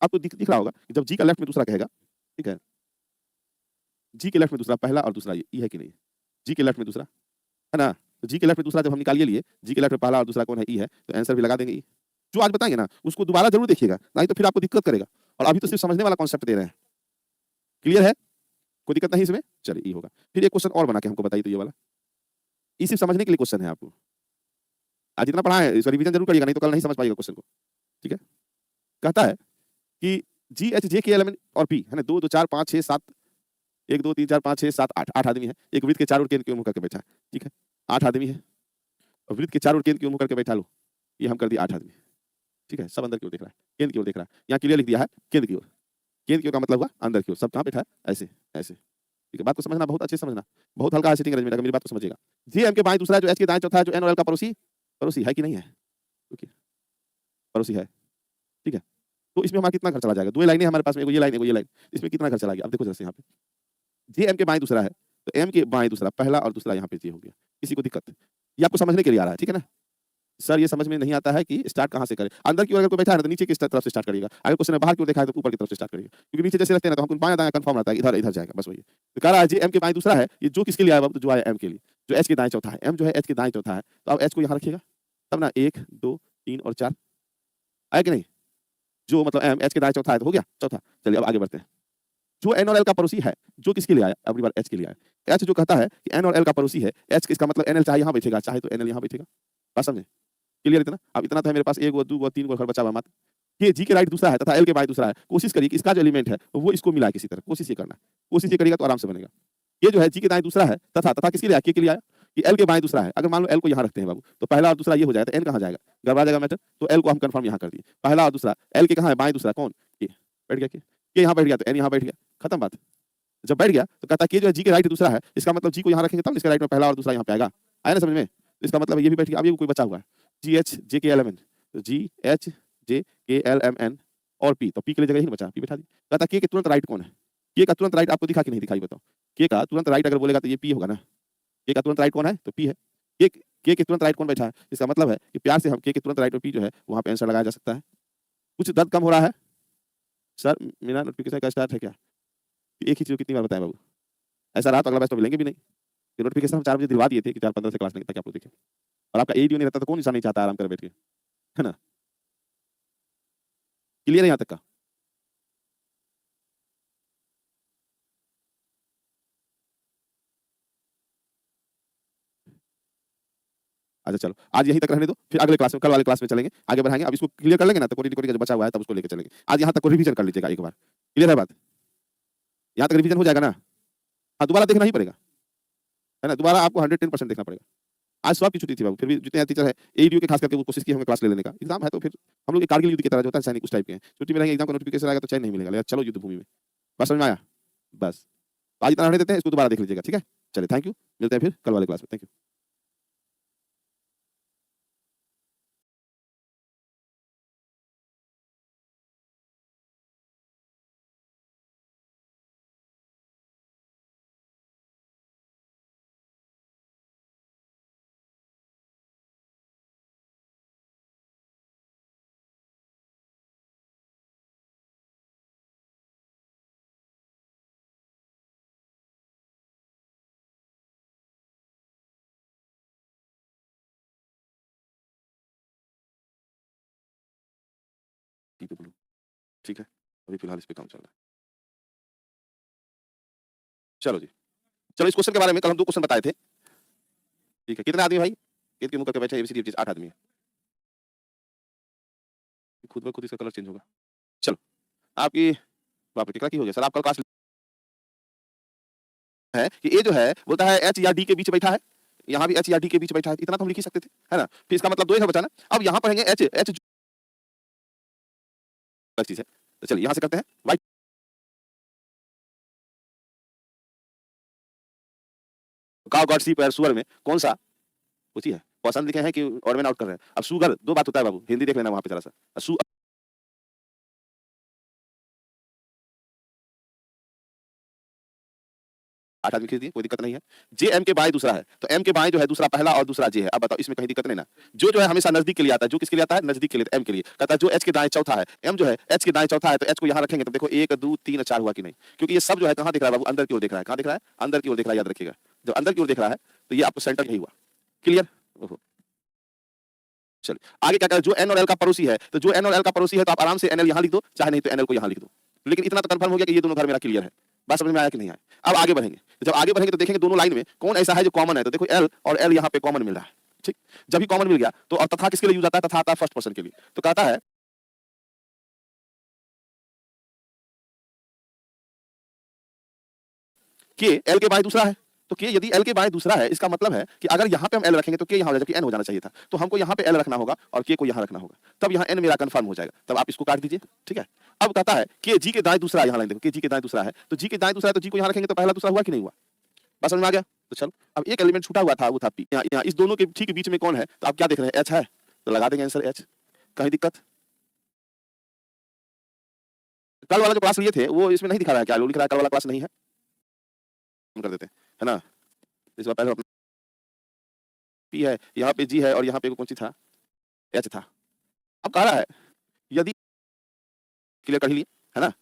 आपको दिख रहा होगा कि जब जी का लेफ्ट में दूसरा कहेगा, ठीक है, जी के लेफ्ट में दूसरा, पहला और दूसरा ये है कि नहीं? जी के लेफ्ट में दूसरा, है ना? तो जी के लेफ्ट में दूसरा जब हम निकाल लिए, जी के लेफ्ट में पहला और दूसरा कौन है? ई है। तो आंसर भी लगा देंगे ई। जो आज बताएंगे ना उसको दोबारा जरूर देखिएगा, नहीं तो फिर आपको दिक्कत करेगा। और अभी तो सिर्फ समझने वाला कॉन्सेप्ट दे रहे हैं। क्लियर है? कोई दिक्कत नहीं इसमें? चलिए ई होगा। फिर एक क्वेश्चन और बना के हमको बताइए तो ये वाला। ई सिर्फ समझने के लिए क्वेश्चन है आपको। आज जितना पढ़ा है इसका रिवीजन जरूर करिएगा, नहीं तो कल नहीं समझ पाइएगा क्वेश्चन को। ठीक है? कहता है कि जी एच जे के एलिमेंट और पी, है ना? 2 2 4 5 6 7, 1 2 3 4 5 6 7 8 आदमी है। एक वृत्त के चारों ओर केंद्र की ओर मुंह करके बैठा है। ठीक है, 8 आदमी है और वृत्त के चारों ओर केंद्र की ओर मुंह करके बैठा लो। ये हम कर दिए 8 आदमी। ठीक है, सब अंदर की ओर देख रहा है, केंद्र की ओर देख रहा है। यहाँ क्लियर लिख दिया है केंद्र की ओर। केंद्र की ओर का मतलब हुआ अंदर की ओर। सब कहाँ बैठा है? ऐसे ऐसे। ठीक है, बात को समझना, बहुत अच्छे से समझना, बहुत हल्का है सिटिंग अरेंजमेंट। अगर मेरी बात को समझिएगा, जी एम के बाएं दूसरा है, जो एच के दाएं चौथा है, जो एन और एल का पड़ोसी है कि नहीं है? ओके, पड़ोसी है। ठीक है, तो इसमें हमारा कितना घर चला जाएगा? 2 लाइनें हमारे पास में, एगो ये लाइन, एगो ये लाइन। इसमें कितना घर चला गया? अब देखो जैसे यहाँ पे जे एम के बाएं दूसरा है, तो एम के बाएं दूसरा, पहला और दूसरा यहाँ पे जे हो गया। किसी को दिक्कत? ये आपको समझने के लिए आ रहा है, ठीक है ना? सर ये समझ में नहीं आता है कि स्टार्ट कहाँ से करें। अंदर की ओर अगर कोई बैठा है तो नीचे की तरफ से स्टार्ट करिएगा। अगर क्वेश्चन बाहर की ओर देखा है तो ऊपर की तरफ से स्टार्ट करिएगा, क्योंकि नीचे जैसे रखते हैं ना तो हमको बायां दायां कंफर्म रहता है, इधर इधर जाएगा, बस वही। तो कह रहा है जे एम के बाएं दूसरा है, ये जो किसके लिए आया? तो जो आया एम के लिए, जो एच के दाएं चौथा है। एम जो है एच के दाएं चौथा है, तो अब एच को यहाँ रखिएगा तब ना। 1 2 3 और 4 आया कि नहीं? जो मतलब एम एच के दाएं चौथा है तो हो गया चौथा। चलिए अब आगे बढ़ते हैं। जो एन और एल का पड़ोसी है, जो किसके लिए आया? अगली बार एच के लिए आया। एच जो कहता है कि एन और एल का पड़ोसी है, एच इसका मतलब एन एल चाहे यहाँ बैठेगा, चाहे तो एन एल यहाँ बैठेगा। बात समझे? क्लियर इतना? अब इतना था मेरे पास 1 2 3 घर बचा हुआ मात्र। कि जी के राइट दूसरा है तथा एल के बाएं दूसरा है, कोशिश करिए कि इसका जो एलिमेंट है वो इसको मिलाए किसी तरह, कोशिश ये करना है। कोशिश ये करिएगा तो आराम से बनेगा। ये जो है जी के दाएं दूसरा है तथा तथा किसके लिए आया, के लिए आया, कि एल के बाएं दूसरा है। अगर मान लो एल को यहाँ रखते हैं बाबू, तो पहला और दूसरा ये हो जाएगा, तो एन कहाँ जाएगा, गड़बड़ा जाएगा मैटर। तो एल को हम कंफर्म यहाँ कर दिए, पहला और दूसरा, एल के कहाँ है, बाएं दूसरा कौन, के बैठ गया, के यहाँ बैठ गया तो एन यहाँ बैठ गया, खत्म बात। जब बैठ गया तो कहता है कि जो है जी के राइट दूसरा है, इसका मतलब जी को यहाँ रखेंगे तब इसके राइट में पहला और दूसरा यहाँ पे आएगा। आया ना समझ में? इसका मतलब ये भी बैठ गया। अब ये कोई बचा हुआ है, जी एच जे के एल एम एन, तो जी एच जे के एल एम एन और पी, तो पी के लिए जगह ही बचा, पी बैठा दी। कहता के तुरंत राइट कौन है, के का तुरंत राइट आपको दिखा कि नहीं दिखाई, बताओ। के का तुरंत राइट अगर बोलेगा तो ये पी होगा ना, के का तुरंत राइट कौन है तो पी है। के तुरंत राइट कौन बैठा है, इसका मतलब है कि प्यार से हम के तुरंत राइट और पी जो है वहां पे आंसर लगाया जा सकता है। कुछ दर्द कम हो रहा है सर, मेरा नोटिफिकेशन का स्टार्ट है क्या, एक ही चीज कितनी बार बताएं बाबू, ऐसा रहा तो अगला बैच तो मिलेंगे भी नहीं। ये नोटिफिकेशन हम 4 बजे दिलवा दिए थे कि 4:15 से क्लास नहीं, ताकि आप लोग देखें। और आपका एडीओ नहीं रहता तो कौन इंसान नहीं चाहता आराम कर बैठ के, है ना? क्लियर है यहाँ तक का? अच्छा चलो आज यहीं तक रहने दो, फिर अगले क्लास में, कल वाले क्लास में चलेंगे, आगे बढ़ाएंगे। अब इसको क्लियर कर लेंगे ना, तो कोडी का जो बचा हुआ है तब उसको लेके चलेंगे। आज यहाँ तक को रिवीजन कर लीजिएगा एक बार, क्लियर है बात? यहाँ तक रिवीजन हो जाएगा ना? हाँ दोबारा देखना ही पड़ेगा, है ना? दोबारा आपको 110% देखना पड़ेगा। आज सब की छुट्टी थी बाबू, फिर भी जितने टीचर है एडीओ के खास करके वो कोशिश की हमें क्लास ले लेने का। एग्जाम है तो फिर हम लोग कारगिल युद्ध की तरह जो होता है सैनिक उस टाइप के हैं, छुट्टी में रहेंगे, एग्जाम का नोटिफिकेशन आएगा तो चैन नहीं मिलेगा। चलो युद्ध भूमि में, बस समझ में आया? बस आज इतना रहने देते हैं, इसको दोबारा देख लीजिएगा, ठीक है? चलिए थैंक यू, मिलते हैं फिर कल वाले क्लास में, थैंक यू। ठीक है, अभी फिलहाल इस पे काम चल रहा है। चलो जी, चलो इस क्वेश्चन के बारे में कल हम 2 क्वेश्चन बताए थे, ठीक है? कितने आदमी भाई ईद के मुंह करके बैठे, एबीसीडी 8 आदमी है, खुद ब खुद इसका कलर चेंज होगा। चलो आपकी बाप रे, क्या की हो गया सर, आप कल क्लास है कि ए जो है बोलता है एच या डी के बीच बैठा है, यहाँ भी एच या डी के बीच बैठा है, इतना तो हम लिख ही सकते थे, है ना? फिर इसका मतलब 2 ही बचा ना। अब यहाँ पढ़ेंगे एच, एच चीज है, तो चलिए यहाँ से करते हैं वाइट। काउ गॉड सी पैर सुअर में कौन सा पूछी है, पसंद लिखे हैं कि ऑर्डर आउट कर रहे हैं। अब सुगर 2 बात होता है बाबू, हिंदी देख लेना वहां पे जरा सा। सु 8 आदमी खींच दिए, कोई दिक्कत नहीं है। जे एम के बाएं दूसरा है, तो एम के बाएं जो है दूसरा पहला और दूसरा जे है। अब बताओ इसमें कहीं दिक्कत नहीं ना? जो है हमेशा नजदीक के लिए आता है, जो किसके लिए आता है, नजदीक के लिए, एम के लिए। कहता है जो एच के दाएं चौथा है, एम जो है एच के दाएं चौथा है, तो एच को यहाँ रखेंगे तो देखो 1 2 3 4 हुआ कि नहीं, क्योंकि ये सब जो है कहाँ दिख रहा है बाबू, अंदर की ओर दिख रहा है। कहाँ दिख रहा है, अंदर की ओर दिख रहा है, याद रखिएगा। जब अंदर की ओर दिख रहा है तो ये आपको सेंटर यही हुआ, क्लियर? चलिए आगे क्या करें, जो एन और एल का पड़ोसी है, तो जो एन और एल का पड़ोसी है तो आप आराम से एनएल यहाँ लिख दो, चाहे नहीं तो एनएल को यहाँ लिख दो। लेकिन इतना तो कंफर्म हो गया कि ये दोनों घर मेरा क्लियर है। बात समझ में आया कि नहीं आया? अब आगे बढ़ेंगे, तो जब आगे बढ़ेंगे तो देखेंगे दोनों लाइन में कौन ऐसा है जो कॉमन है, तो देखो एल और एल यहाँ पे कॉमन मिल रहा है, ठीक? जब भी कॉमन मिल गया तो और तथा किसके लिए यूज आता है, तथा आता है फर्स्ट पर्सन के लिए। तो कहता है कि एल के बाएं दूसरा है, तो के यदि एल के बाएं दूसरा है, इसका मतलब है कि अगर यहाँ पे हम एल रखेंगे तो के यहाँ हो जाएगा, जबकि एन हो जाना चाहिए था। तो हमको यहाँ पे एल रखना होगा और के को यहाँ रखना होगा, तब यहाँ एन मेरा कंफर्म हो जाएगा। तब आप इसको काट दीजिए, ठीक है? अब कहता है कि जी के दाएं दूसरा, यहाँ लाइन देखो, के जी के दाएं दूसरा है, तो जी के दाएं दूसरा है तो जी को यहाँ रखेंगे तो पहला दूसरा हुआ कि नहीं हुआ? बात समझ में आ गया? तो चलो अब एक एलिमेंट छूटा हुआ था, वो था पी। यहाँ इस दोनों के ठीक बीच में कौन है, तो आप क्या देख रहे हैं, एच है, तो लगा देंगे आंसर एच। कहीं दिक्कत? कल वाला जो क्लास लिए थे वो इसमें नहीं दिखा रहा है क्या, लिख रहा है कल वाला क्लास नहीं है, कर देते हैं, है ना? इस बार पहले पी है, यहाँ पे जी है और यहाँ पे कौन सी था, एच था। अब कह रहा है यदि क्लियर कर ही लिए, है ना?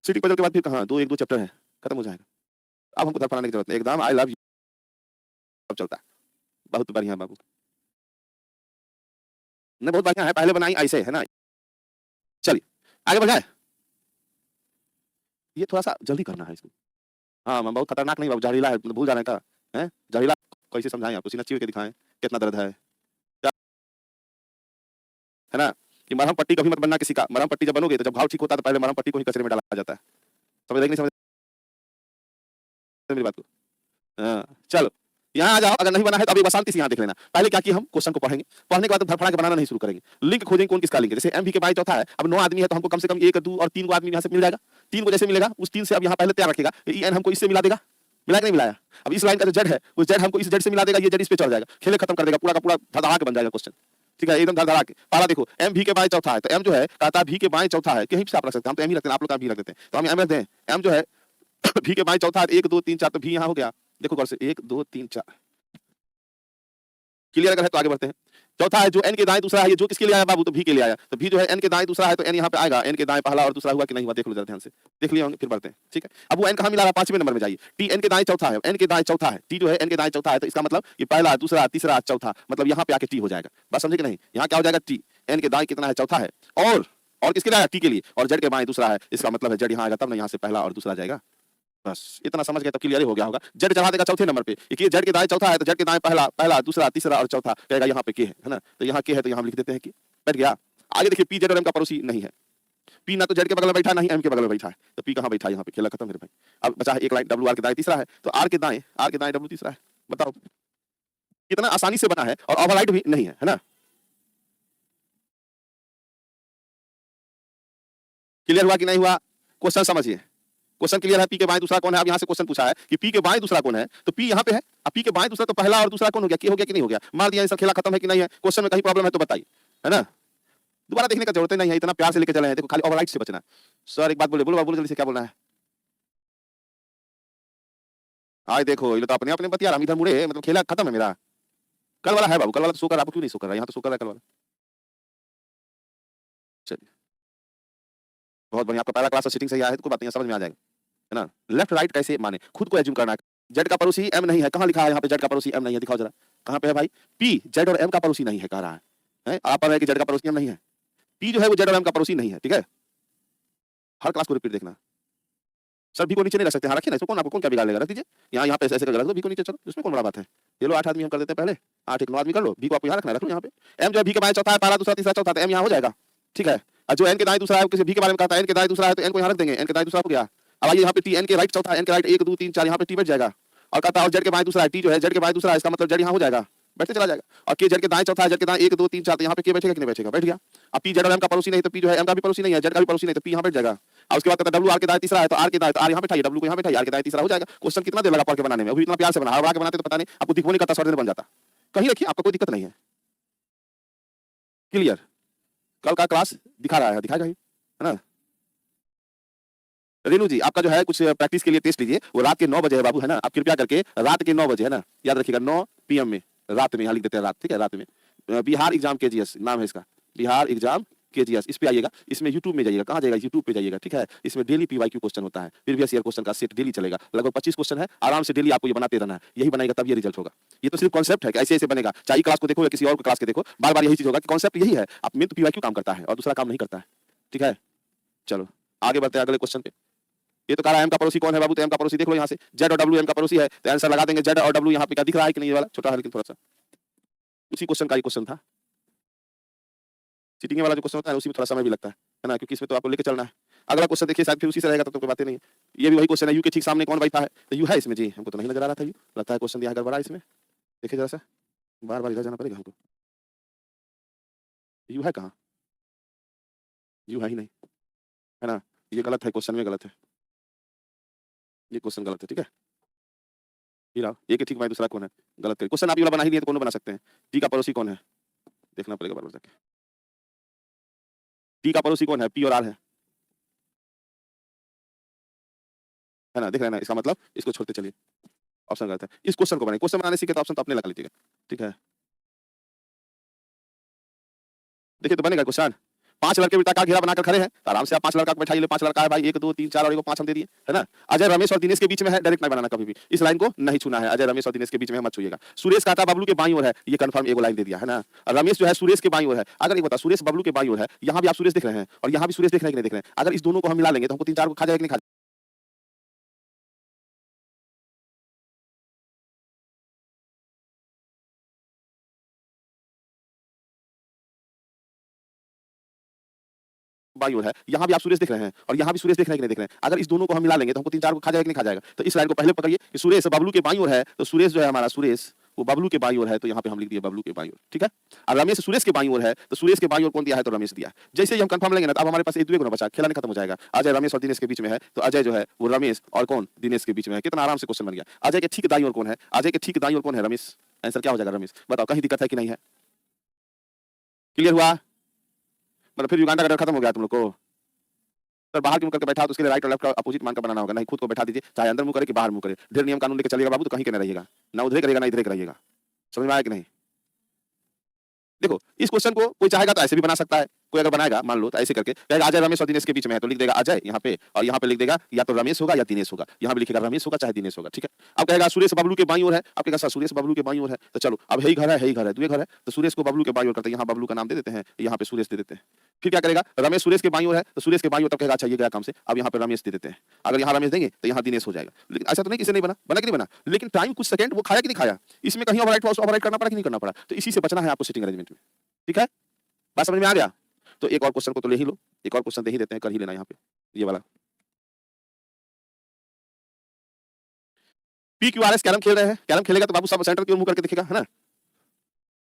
सिटी पजल के बाद फिर कहाँ 2 चैप्टर है, खत्म हो जाएगा। अब हमको तड़फड़ाने की जरूरत नहीं, एकदम आई लव यू अब चलता है। बहुत बढ़िया बाबू, नहीं बहुत बढ़िया है, पहले बनाई ऐसे, है ना? चलिए आगे बढ़ जाए, ये थोड़ा सा जल्दी करना है इसको। हाँ मैं बहुत खतरनाक नहीं बाबू, जहरीला है, भूल जा रहे हैं का है जहरीला? कैसे समझाएं आपको, सीना चीर के दिखाएं कितना दर्द है, क्या है ना? कि मरहम पट्टी कभी मत बनना किसी का। मरहम पट्टी जब बनोगे तो जब घाव ठीक होता है तो पहले मरहम पट्टी को ही कचरे में डाला जाता है। समझ रहे कि नहीं समझ मेरी बात को? हाँ, चलो यहाँ आ जाओ। अगर नहीं बना है तो अभी शांति से यहाँ देख लेना। पहले क्या किया, हम क्वेश्चन को पढ़ेंगे, पढ़ने के बाद धड़फड़ा के बनाना नहीं शुरू करेंगे। लिंक खोजेंगे कौन किसका लिंक है। जैसे एमवी के बाई चौथा है, अब 9 आदमी है तो हमको कम से कम 1 2 और 3 को आदमी यहाँ से मिल जाएगा। 3 को जैसे मिलेगा उस 3 से अब यहाँ पहले तैयार रखेगा, एन हमको इससे मिला देगा। मिला कि नहीं मिलाया? अब इस लाइन का जो जेड है वो जेड हमको इस जेड से मिला देगा, ये जेड इस पे चढ़ जाएगा, खेले खत्म कर देगा, पूरा का पूरा धड़ाधड़ा के बन जाएगा क्वेश्चन। ठीक है, एकदम धड़ाधड़ा के। पहला देखो एम भी के बाएं चौथा है, तो एम जो है कहता है भी के बाएं चौथा है, कहीं से आप रख सकते हैं, हम तो एम ही रखते हैं, आप लोग का भी रख देते हैं, तो हम एम रखते हैं। एम जो है भी के बाएं चौथा है, 1 2 3 4, तो भी यहाँ हो गया। देखो गौर से 1 2 3 4 क्लियर अगर है तो आगे बढ़ते हैं। चौथा है जो एन के दाएं दूसरा है, ये जो किसके लिए आया बाबू, तो भी के लिए आया, तो भी जो है एन के दाएं दूसरा है, तो एन यहाँ पे आएगा। एन के दाएं पहला और दूसरा हुआ कि नहीं हुआ देख लो जरा ध्यान से, देख लिया होंगे, फिर बढ़ते हैं। ठीक है, अब वो एन कहाँ मिला रहा है, 5वें नंबर में जाइए। टी एन के दाएं चौथा है, एन के दाएं चौथा है, टी जो है एन के दाएं चौथा है, तो इसका मतलब ये पहला दूसरा तीसरा चौथा, मतलब यहाँ पे आके टी हो जाएगा। बात समझे कि नहीं? यहाँ क्या हो जाएगा, टी एन के दाएं कितना है, चौथा है, और किसके लिए आया, टी के लिए, और जेड के बाएं दूसरा है, इसका मतलब है जेड यहाँ आएगा, तब ना यहाँ से पहला और दूसरा जाएगा। बस इतना समझ गए तो क्लियर हो गया होगा। जेड चढ़ा देगा चौथे नंबर पे, ये जेड के दाएं चौथा है, तो जेड के दाएं पहला दूसरा तीसरा और चौथा कहेगा यहाँ पे के है ना, तो यहाँ के है, तो यहाँ लिख देते हैं कि बैठ गया। आगे देखिए पी जेड और एम का पड़ोसी नहीं है। पी ना तो जेड के बगल में बैठा, नहीं एम के बगल में बैठा है, तो पी कहाँ बैठा है, यहाँ पे, खेला खत्म मेरे भाई। अब बचा है एक लाइन, डब्ल्यू आर के दाएं तीसरा है, तो आर के दाएं डब्ल्यू तीसरा है। बताओ कितना आसानी से बना है, और ओवरराइड भी नहीं है ना। क्लियर हुआ कि नहीं हुआ? क्वेश्चन समझिए, क्वेश्चन क्लियर है। पी के बाएं दूसरा कौन है? अब यहाँ से क्वेश्चन पूछा है कि पी के बाएं दूसरा कौन है, तो पी यहाँ पे है। अब पी के बाएं दूसरा तो पहला और दूसरा कौन हो गया, के हो गया कि नहीं हो गया? मार दिया, सब खेला खत्म है कि नहीं है? क्वेश्चन में कहीं प्रॉब्लम है तो बताइए, है ना। दोबारा देखने का जरूरत नहीं है, इतना प्यार से लेके चले हैं। देखो खाली ओवरराइट से बचना। सर एक बात बोले, बोलो जल्दी से, क्या बोलना है? आज देखो ये तो अपने अपने बतिया, हम इधर मुड़े, मतलब खेला खत्म है मेरा। कल वाला है बाबू, कल वाला तो शो कर, आपको क्यों नहीं शो कर रहा? यहाँ तो शो कर रहा है कल वाला। चलिए बहुत बढ़िया, आपका पहला क्लास सेटिंग सही आया है तो कोई बात नहीं, समझ में आ जाएगा, है ना। लेफ्ट राइट कैसे माने, खुद को एज्यूम करना है। जेड का पड़ोसी एम नहीं है, कहाँ लिखा है यहाँ पे जेड का पड़ोसी एम नहीं है, दिखाओ जरा कहाँ पे है भाई। पी जेड और एम का पड़ोसी नहीं है कह रहा है, आप पर है कि जेड का पड़ोसी एम नहीं है। पी जो है वो जेड और एम का पड़ोसी नहीं है, ठीक है। हर क्लास को रिपीट देखना। सर भी को नीचे नहीं रख सकते, हाँ रखिए ना, इसको कौन आपको कौन क्या बिगाड़ लेगा, रख दीजिए यहाँ पे ऐसे रख दो भी को नीचे, चलो इसमें कौन बड़ा बात है। ये लो 8 आदमी हम कर देते हैं पहले, 8 1 9 आदमी कर लो, भी को आपको यहाँ रखना है, रख लो यहाँ पे। एम जो है भी के बाएं चौथा है, पहला दूसरा तीसरा चौथा, तो एम यहाँ हो जाएगा, ठीक है। और जो एन के दाएं दूसरा है, किसी भी के बारे में कहता है एन के दाएं दूसरा है, तो एन को यहाँ रख देंगे, एन के दाएं दूसरा हो गया। अब आइए यहाँ पे टी एन के राइट चौथा, एन के राइट 1 2 3 4, यहाँ पे टी बैठ जाएगा। और कहता है और जेड के बाएं दूसरा है, टी जो है जेड के बाएं दूसरा है, इसका मतलब जेड यहाँ हो जाएगा, बैठते चला जाएगा। और के जेड के दाएं चौथा है, जेड के दाएं 1 2 3 4, तो यहाँ पे के बैठेगा कि नहीं बैठेगा, बैठ गया। अब पी जेड और एम का पड़ोसी नहीं, तो पी जो है एम का भी पड़ोसी नहीं है, जेड का भी पड़ोसी नहीं, तो पी यहाँ बैठ जाएगा। और उसके बाद कहता है डब्ल्यू आर के दाएं तीसरा है, तो आर के दाएं, तो आर यहाँ बैठाइए, डब्ल्यू को यहाँ बैठाइए, आर के दाएं तीसरा हो जाएगा। क्वेश्चन कितना देर लगा पढ़ के बनाने में, अभी इतना प्यार से बना, हड़बड़ा के बनाते तो पता नहीं, आपको दिखो नहीं करता, सर बन जाता। कहीं रखिए, आपको कोई दिक्कत नहीं है। क्लियर, कल का क्लास दिखा रहा है, दिखाएगा ही, है ना। रेनू जी आपका जो है कुछ प्रैक्टिस के लिए टेस्ट लीजिए, वो रात के 9 बजे है बाबू, है ना। आप कृपया करके रात के 9 बजे, है ना, याद रखिएगा 9 PM में, रात में, यहाँ लिख देते हैं रात, ठीक है, रात में। बिहार एग्जाम KGS नाम है इसका, बिहार एग्जाम KGS, इस पे आइएगा, इसमें यूट्यूब में जाइएगा, कहाँ जाएगा, यूट्यूब पे जाइएगा, ठीक है। इसमें डेली PYQ क्वेश्चन होता है, प्रीवियस ईयर क्वेश्चन का सेट डेली चलेगा, लगभग 25 क्वेश्चन है, आराम से डेली आपको ये बनाते रहना है, यही बनाएगा तब ये रिजल्ट होगा। ये तो सिर्फ कॉन्सेप्ट है कि ऐसे ऐसे बनेगा, चाहे क्लास को देखो या किसी और क्लास के देखो, बार बार यही चीज होगा कि कॉन्सेप्ट यही है। आप मेन तो PYQ काम करता है और दूसरा काम नहीं करता है, ठीक है। चलो आगे बढ़ते हैं अगले क्वेश्चन पे। ये तो कह रहा है एम का पड़ोसी कौन है बाबू, तो एम का पड़ोसी देख लो यहाँ से, जेड और डब्ल्यू एम का पड़ोसी है, तो आंसर लगा देंगे जेड और डब्ल्यू। यहाँ पे क्या दिख रहा है कि नहीं, ये वाला छोटा है लेकिन थोड़ा सा उसी क्वेश्चन का ही क्वेश्चन था। चीटिंग वाला जो क्वेश्चन होता है उसी में थोड़ा समय भी लगता है ना, क्योंकि इसमें तो आपको लेके चलना है। अगला क्वेश्चन देखिए, शायद फिर उसी से रहेगा, तो कोई बातें नहीं। ये भी वही क्वेश्चन है, यू के ठीक सामने कौन बैठा है, तो यू है इसमें जी, हमको तो नहीं नजर आ रहा था यू, लगता है क्वेश्चन दिया गड़बड़ा इसमें। देखिए जरा सा, बार बार इधर जाना पड़ेगा हमको, यू है कहाँ, यू है ही नहीं, है ना। ये गलत है, क्वेश्चन में गलत है, ये क्वेश्चन गलत है, ठीक है। ये रहा, एक ठीक भाई, दूसरा कौन है, गलत कर क्वेश्चन। आप ये वाला बना ही दिए तो कौन बना सकते हैं। टी का पड़ोसी कौन है, देखना पड़ेगा बार बार जाके। टी का पड़ोसी कौन है, पी और आर है ना, देख रहे हैं ना, इसका मतलब इसको छोड़ते चलिए, ऑप्शन गलत है। इस क्वेश्चन को बनाइए, क्वेश्चन बनाने सीखे तो ऑप्शन तो अपने लगा लीजिएगा, ठीक है। देखिए तो बनेगा क्वेश्चन, 5 लड़के वृत्ताकार घेरा बनाकर खड़े हैं, तो आराम से आप 5 लड़का को बैठाइए, 5 लड़का है भाई, 1 2 3 4 और 5 हम दे दिए, है ना। अजय रमेश और दिनेश के बीच में है, डायरेक्ट नहीं बनाना कभी भी, इस लाइन को नहीं छूना है, अजय रमेश और दिनेश के बीच में मत छूइएगा। सुरेश कहता बबलू के बाईं ओर है, ये कंफर्म एगो लाइन दे दिया, है ना। रमेश जो है सुरेश के बाईं ओर है, अगर एक बता सुरेश बबलू के बाईं ओर है, यहाँ भी आप सुरेश देख रहे हैं और यहाँ भी सुरेश देख रहे हैं कि नहीं देख रहे हैं, अगर इस दोनों को हम मिला लेंगे तो हमको 3 4 को खा जाएगा कि नहीं खा बाईं ओर है, यहाँ भी आप सुरेश देख रहे हैं और यहाँ भी सुरेश देख रहे हैं कि नहीं देख रहे हैं। अगर इस दोनों को हम मिला लेंगे तो हमको 3-4 को खा जाएगा कि नहीं खा जाएगा। तो इस लाइन को पहले पकड़िए कि सुरेश बबलू के बाईं ओर है, तो सुरेश जो है हमारा सुरेश वो बबलू के बाईं ओर है, तो यहाँ पे हम लिख दिए बबलू के बाईं ओर, ठीक है। और रमेश सुरेश के बाईं ओर है, तो सुरेश के बाईं ओर कौन दिया है, तो रमेश दिया। जैसे ही हम कंफर्म लेंगे ना, तो अब हमारे पास एक दूसरे गुना बचा, खेला नहीं खत्म हो जाएगा। अजय रमेश और दिनेश के बीच में है, तो अजय जो है वो रमेश और कौन दिनेश के बीच में है। कितना आराम से क्वेश्चन बन गया। अजय के ठीक दाईं ओर कौन है, अजय के ठीक दाईं ओर कौन है, रमेश। आंसर क्या हो जाएगा, रमेश। बताओ कहीं दिक्कत है कि नहीं है, क्लियर हुआ। मतलब फिर युगांडा का डर खत्म हो गया तुम लोग को। सर बाहर की मुंह करके बैठा तो उसके लिए राइट और लेफ्ट का अपोजिट मान का बनाना होगा, नहीं खुद को बैठा दीजिए, चाहे अंदर मुंह करे कि बाहर मुंह करे। ढेर नियम कानून लेके चलिएगा बाबू तो कहीं के नहीं रहिएगा, ना उधर करेगा ना इधर करिएगा। समझ में आया कि नहीं। देखो इस क्वेश्चन को कोई चाहेगा तो ऐसे भी बना सकता है, कोई अगर बनाएगा मान लो तो ऐसे करके कहेगा अजय रमेश और दिनेश के बीच में है, तो लिख देगा अजय यहाँ पे और यहाँ पे लिख देगा या तो रमेश होगा या दिनेश होगा, यहाँ पे लिखेगा रमेश होगा चाहे दिनेश होगा, ठीक है। अब कहेगा सुरेश बबलू के बाईं ओर है, अब कहेगा सर सुरेश बबलू के बाईं ओर है, तो चलो अब है ही घर है दुए घर है, तो सुरेश को बबलू के बाईं ओर करते हैं, यहाँ बबलू का नाम दे देते हैं, यहाँ पे सुरेश दे देते हैं। फिर क्या करेगा, रमेश सुरेश के बाईं ओर है तो सुरेश के बाईं ओर, तब कहेगा अच्छा ये गया काम से, अब यहाँ पे रमेश दे देते हैं। अगर यहाँ रमेश देंगे तो यहाँ दिनेश हो जाएगा। लेकिन ऐसा तो नहीं किसी नहीं बना, बना कि नहीं बना, लेकिन टाइम कुछ सेकंड वो खाया कि नहीं खाया, इसमें कहीं ओवरराइट करना पड़ा कि नहीं करना पड़ा, तो इसी से बचना है आपको सिटिंग अरेंजमेंट में, ठीक है। बात समझ में आ गया। तो एक और क्वेश्चन को तो ले ही लो, एक और क्वेश्चन दे ही देते हैं, कर ही लेना यहाँ पे ये वाला। P Q R S carrom खेल रहे हैं, कैरम खेलेगा तो बाबू सब सेंटर की ओर मुंह करके दिखेगा, है ना।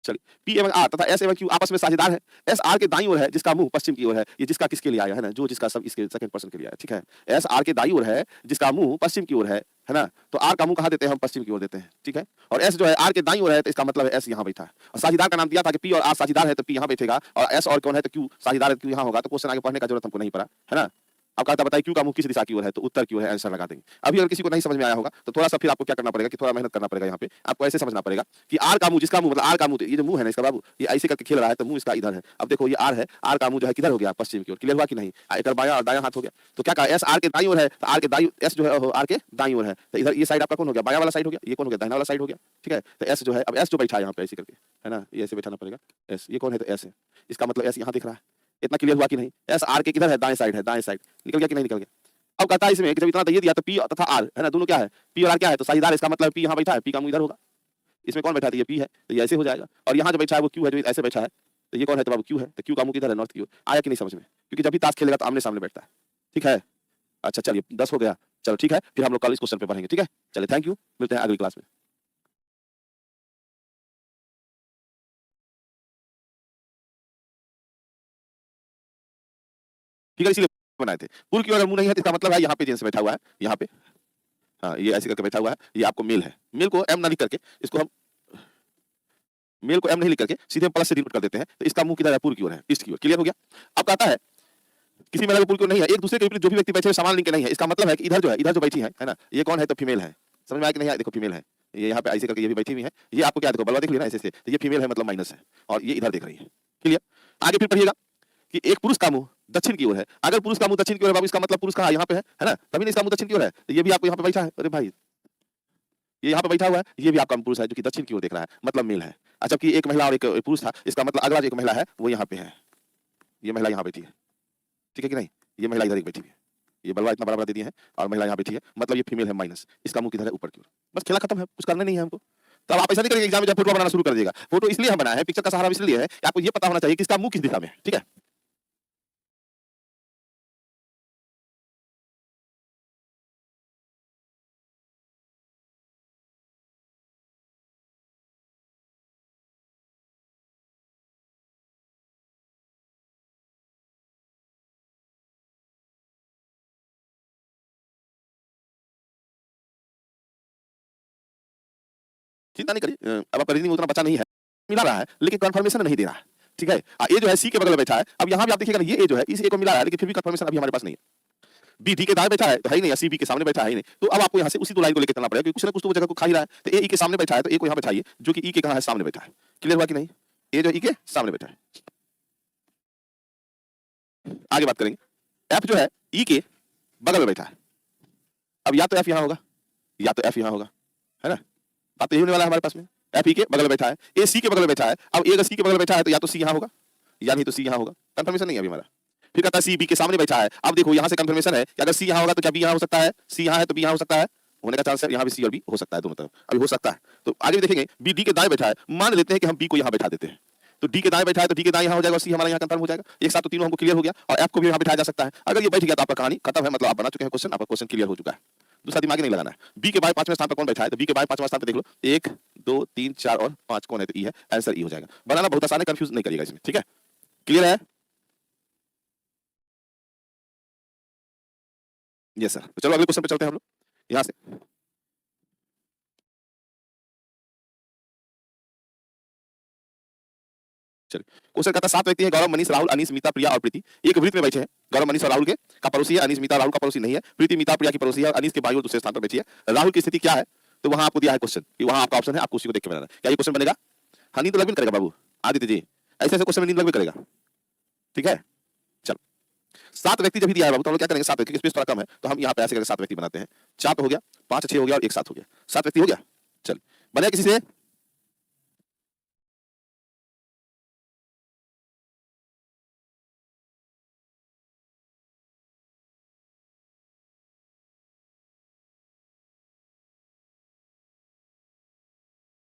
चलिए पी एवं आर तथा एस एवं क्यू आपस में साझेदार है। एस आर के दाईं ओर है जिसका मुंह पश्चिम की ओर है, ये जिसका किसके लिए आया है ना, जो जिसका सब इसके सेकंड पर्सन के लिए आया, ठीक है। एस आर के दाईं ओर है जिसका मुंह पश्चिम की ओर है ना, तो आर का मुंह कहाँ देते हैं हम, पश्चिम की ओर देते हैं, ठीक है। और एस जो है आर के दाईं ओर है, तो इसका मतलब है एस यहाँ बैठा है। और साझेदार का नाम दिया था कि पी और आर साझेदार है, तो पी यहाँ बैठेगा, और एस और कौन है तो क्यू साझेदार है, क्यू यहाँ होगा। तो क्वेश्चन आगे पढ़ने का जरूरत हमको नहीं पड़ा, है ना। अब कहता बताइए क्यू का मुंह किस दिशा की ओर है, तो उत्तर की ओर है, आंसर लगा देंगे। अभी अगर किसी को नहीं समझ में आया होगा तो थोड़ा सा फिर आपको क्या करना पड़ेगा कि थोड़ा मेहनत करना पड़ेगा। यहाँ पे आपको ऐसे समझना पड़ेगा कि आर का मुंह, जिसका मुंह मतलब आर का मुंह, ये जो मुंह है ना इसका बाबू, ये ऐसे करके खेल रहा है, तो मुंह इसका इधर है। अब देखो ये आर है, आर का मुंह जो है किधर हो गया, पश्चिम की ओर। क्लियर हुआ कि नहीं, एक बायां और दायां हाथ हो गया। तो क्या कहा, एस आर के दाईं ओर है, तो आर के दाईं, एस जो है आर के दाईं ओर है, तो इधर ये साइड आपका कौन हो गया, बायां वाला साइड हो गया, ये कौन हो गया, दाहिना वाला साइड हो गया, ठीक है। तो एस जो है, अब एस जो बैठा है यहाँ पे ऐसे करके, है ना, ये ऐसे बैठाना पड़ेगा एस, ये कौन है तो एस है, इसका मतलब एस यहाँ दिख रहा है। इतना क्लियर हुआ कि नहीं। एस आर के किधर है, दाएं साइड है, दाएं साइड। निकल गया कि नहीं निकल गया। अब कहता है इसमें कि जब इतना ये दिया तो पी तथा आर है ना, दोनों क्या है, पी और आर क्या है, तो साझेदार, इसका मतलब पी यहाँ बैठा है, पी का मुंह इधर होगा। इसमें कौन बैठा है, ये पी है, तो ये ऐसे हो जाएगा। और यहाँ जो बैठा है वो क्यू है, जो ऐसे बैठा है, तो ये कौन है तो बाबू क्यू है, तो क्यू का मुंह किधर है, नॉर्थ की ओर। आया कि नहीं समझ में, क्योंकि जब भी ताश खेलेगा तो आमने सामने बैठता है, ठीक है। अच्छा चलिए 10 हो गया, चलो ठीक है, फिर हम लोग कल इस क्वेश्चन पे पढ़ेंगे, ठीक है। चलिए थैंक यू, मिलते हैं अगली क्लास में। ठीक है, इसीलिए बनाए थे। पूर्व की ओर अगर मुंह नहीं है तो इसका मतलब है यहाँ पे जेंट्स बैठा हुआ है, यहाँ पे, हाँ ये ऐसे करके बैठा हुआ है, ये आपको मेल है। मेल को एम ना लिख करके, इसको हम मेल को एम नहीं लिख करके सीधे हम प्लस से डिनोट कर देते हैं, तो इसका मुंह किधर है, पूर्व की ओर है, ईस्ट की ओर। क्लियर हो गया। अब कहता है किसी महिला को पूर्व की ओर नहीं है, एक दूसरे के विपरीत जो भी व्यक्ति बैठे समान लिंग के नहीं है, इसका मतलब है कि इधर जो है, इधर जो बैठी है ना, ये कौन है तो फीमेल है। समझ में आया कि नहीं आया, देखो फीमेल है, ये यहाँ पे ऐसे करके ये भी बैठी हुई है, ये आपको क्या देखो बलवा देख लिया ना ऐसे से, तो ये फीमेल है मतलब माइनस है, और ये इधर देख रही है। क्लियर। आगे फिर पढ़िएगा कि एक पुरुष का मुंह दक्षिण की ओर है। अगर पुरुष का मुंह दक्षिण की ओर है बाबू, इसका मतलब पुरुष कहाँ यहाँ पे है ना, तभी नहीं इसका मुंह दक्षिण की ओर है, तो ये भी आपको यहाँ पे बैठा है। अरे भाई ये यहाँ पे बैठा हुआ है, ये भी आपका पुरुष है जो कि दक्षिण की ओर देख रहा है, मतलब मेल है। अच्छा जबकि एक महिला और एक पुरुष था, इसका मतलब अगला जो एक महिला है वो यहाँ पे है, ये महिला यहाँ बैठी है, ठीक है कि नहीं, ये महिला इधर एक बैठी है, ये बलवा इतना बड़ा बड़ा दे दिए हैं, और महिला यहाँ बैठी है, मतलब ये फीमेल है माइनस, इसका मुंह किधर है, ऊपर की ओर। बस खेला खत्म है, कुछ करना नहीं है हमको। तो आप ऐसा नहीं करेंगे एग्जाम में जब फोटो बनाना शुरू कर दिएगा। फोटो इसलिए हम बनाया है, पिक्चर का सहारा इसलिए है कि आपको ये पता होना चाहिए कि इसका मुंह किस दिशा में है, ठीक है। चिंता नहीं करिए, अब आप रीजनिंग उतना बचा नहीं है, मिला रहा है लेकिन कंफर्मेशन नहीं दे रहा है, ठीक है। ये जो है सी के बगल में बैठा है, अब यहाँ भी आप देखिएगा ना, ये ए जो है इस ए को मिला रहा है, लेकिन फिर भी कंफर्मेशन अभी हमारे पास नहीं है। बी डी के दाएं बैठा है तो है ही नहीं, सी बी के सामने बैठा है ही नहीं, तो अब आपको यहाँ से उसी दो लाइन को लेकर चलना पड़ेगा, क्योंकि कुछ ना कुछ तो वो जगह को खा ही रहा है। तो ए ई के सामने बैठा है, तो ए को यहाँ बैठाइए जो कि ई के कहाँ है, सामने बैठा है। क्लियर हुआ कि नहीं, ए जो ई के सामने बैठा है। आगे बात करेंगे, एफ जो है ई के बगल में बैठा है। अब या तो एफ यहाँ होगा या तो एफ यहाँ होगा, है ना, बात तो यही होने वाला है हमारे पास में। एफ ई के बगल में बैठा है, ए सी के बगल में बैठा है। अब ए अगर सी के बगल में बैठा है तो या तो सी यहाँ होगा या नहीं तो सी यहाँ होगा, कंफर्मेशन नहीं है अभी हमारा। फिर कहता है सी बी के सामने बैठा है। अब देखो यहाँ से कंफर्मेशन है कि अगर सी यहाँ होगा तो क्या बी यहाँ हो सकता है, सी यहाँ है तो बी यहाँ हो सकता है, होने का चांस है, यहाँ भी सी और बी हो सकता है, दोनों तरफ अभी हो सकता है। तो आगे भी देखेंगे बी डी के दाएं बैठा है, मान लेते हैं कि हम बी को यहाँ बैठा देते हैं, तो डी के दाएं बैठा है तो डी के दाएं यहाँ हो जाएगा और सी हमारा यहाँ कंफर्म हो जाएगा। एक साथ तो तीनों हमको क्लियर हो गया और एफ को भी यहाँ बिठाया जा सकता है। अगर ये बैठ गया तो आपका कहानी खत्म है, मतलब आप बना चुके हैं क्वेश्चन, आपका क्वेश्चन क्लियर हो चुका है। दूसरा दिमाग नहीं लगाना है। बी के बाएं पांचवें स्थान पर कौन बैठा है, तो बी के बाएं पांचवें स्थान पर देख लो 1 2 3 4 और 5 कौन है, तो ई है। आंसर ई हो जाएगा। बनाना बहुत आसान है, कंफ्यूज नहीं करिएगा इसमें, ठीक है? क्लियर है? Yes sir. तो चलो अगले क्वेश्चन पे चलते हैं हम लोग यहाँ से। चलिए क्वेश्चन कहता है 7 व्यक्ति हैं, गौरव, मनीष, राहुल, अनीस, मीता, प्रिया और प्रीति एक वृत्त में बैठे हैं। गौरव मनीष और राहुल के का पड़ोसी है, अनीस मीता राहुल का पड़ोसी नहीं है, प्रीति मीता प्रिया की पड़ोसी है और अनीस के बाईं ओर दूसरे स्थान पर बैठी है। राहुल की स्थिति क्या है, तो वहां आपको दिया है क्वेश्चन कि वहां आपका ऑप्शन है, आपको उसी को देख के बनाना है। क्या ये क्वेश्चन बनेगा? हाँ, नींद लगन करेगा बाबू आदित्य जी, ऐसे ऐसे क्वेश्चन में नींद लगन करेगा, ठीक है? चलो 7 व्यक्ति जब भी दिया है बाबू तो हम लोग क्या करेंगे, 7 व्यक्ति स्पेस थोड़ा कम है तो हम यहाँ पे ऐसे करके 7 व्यक्ति बनाते हैं। 4 तो हो गया, 5 6 हो गया और 1 7 हो गया, 7 व्यक्ति हो गया। चल बने किसी से?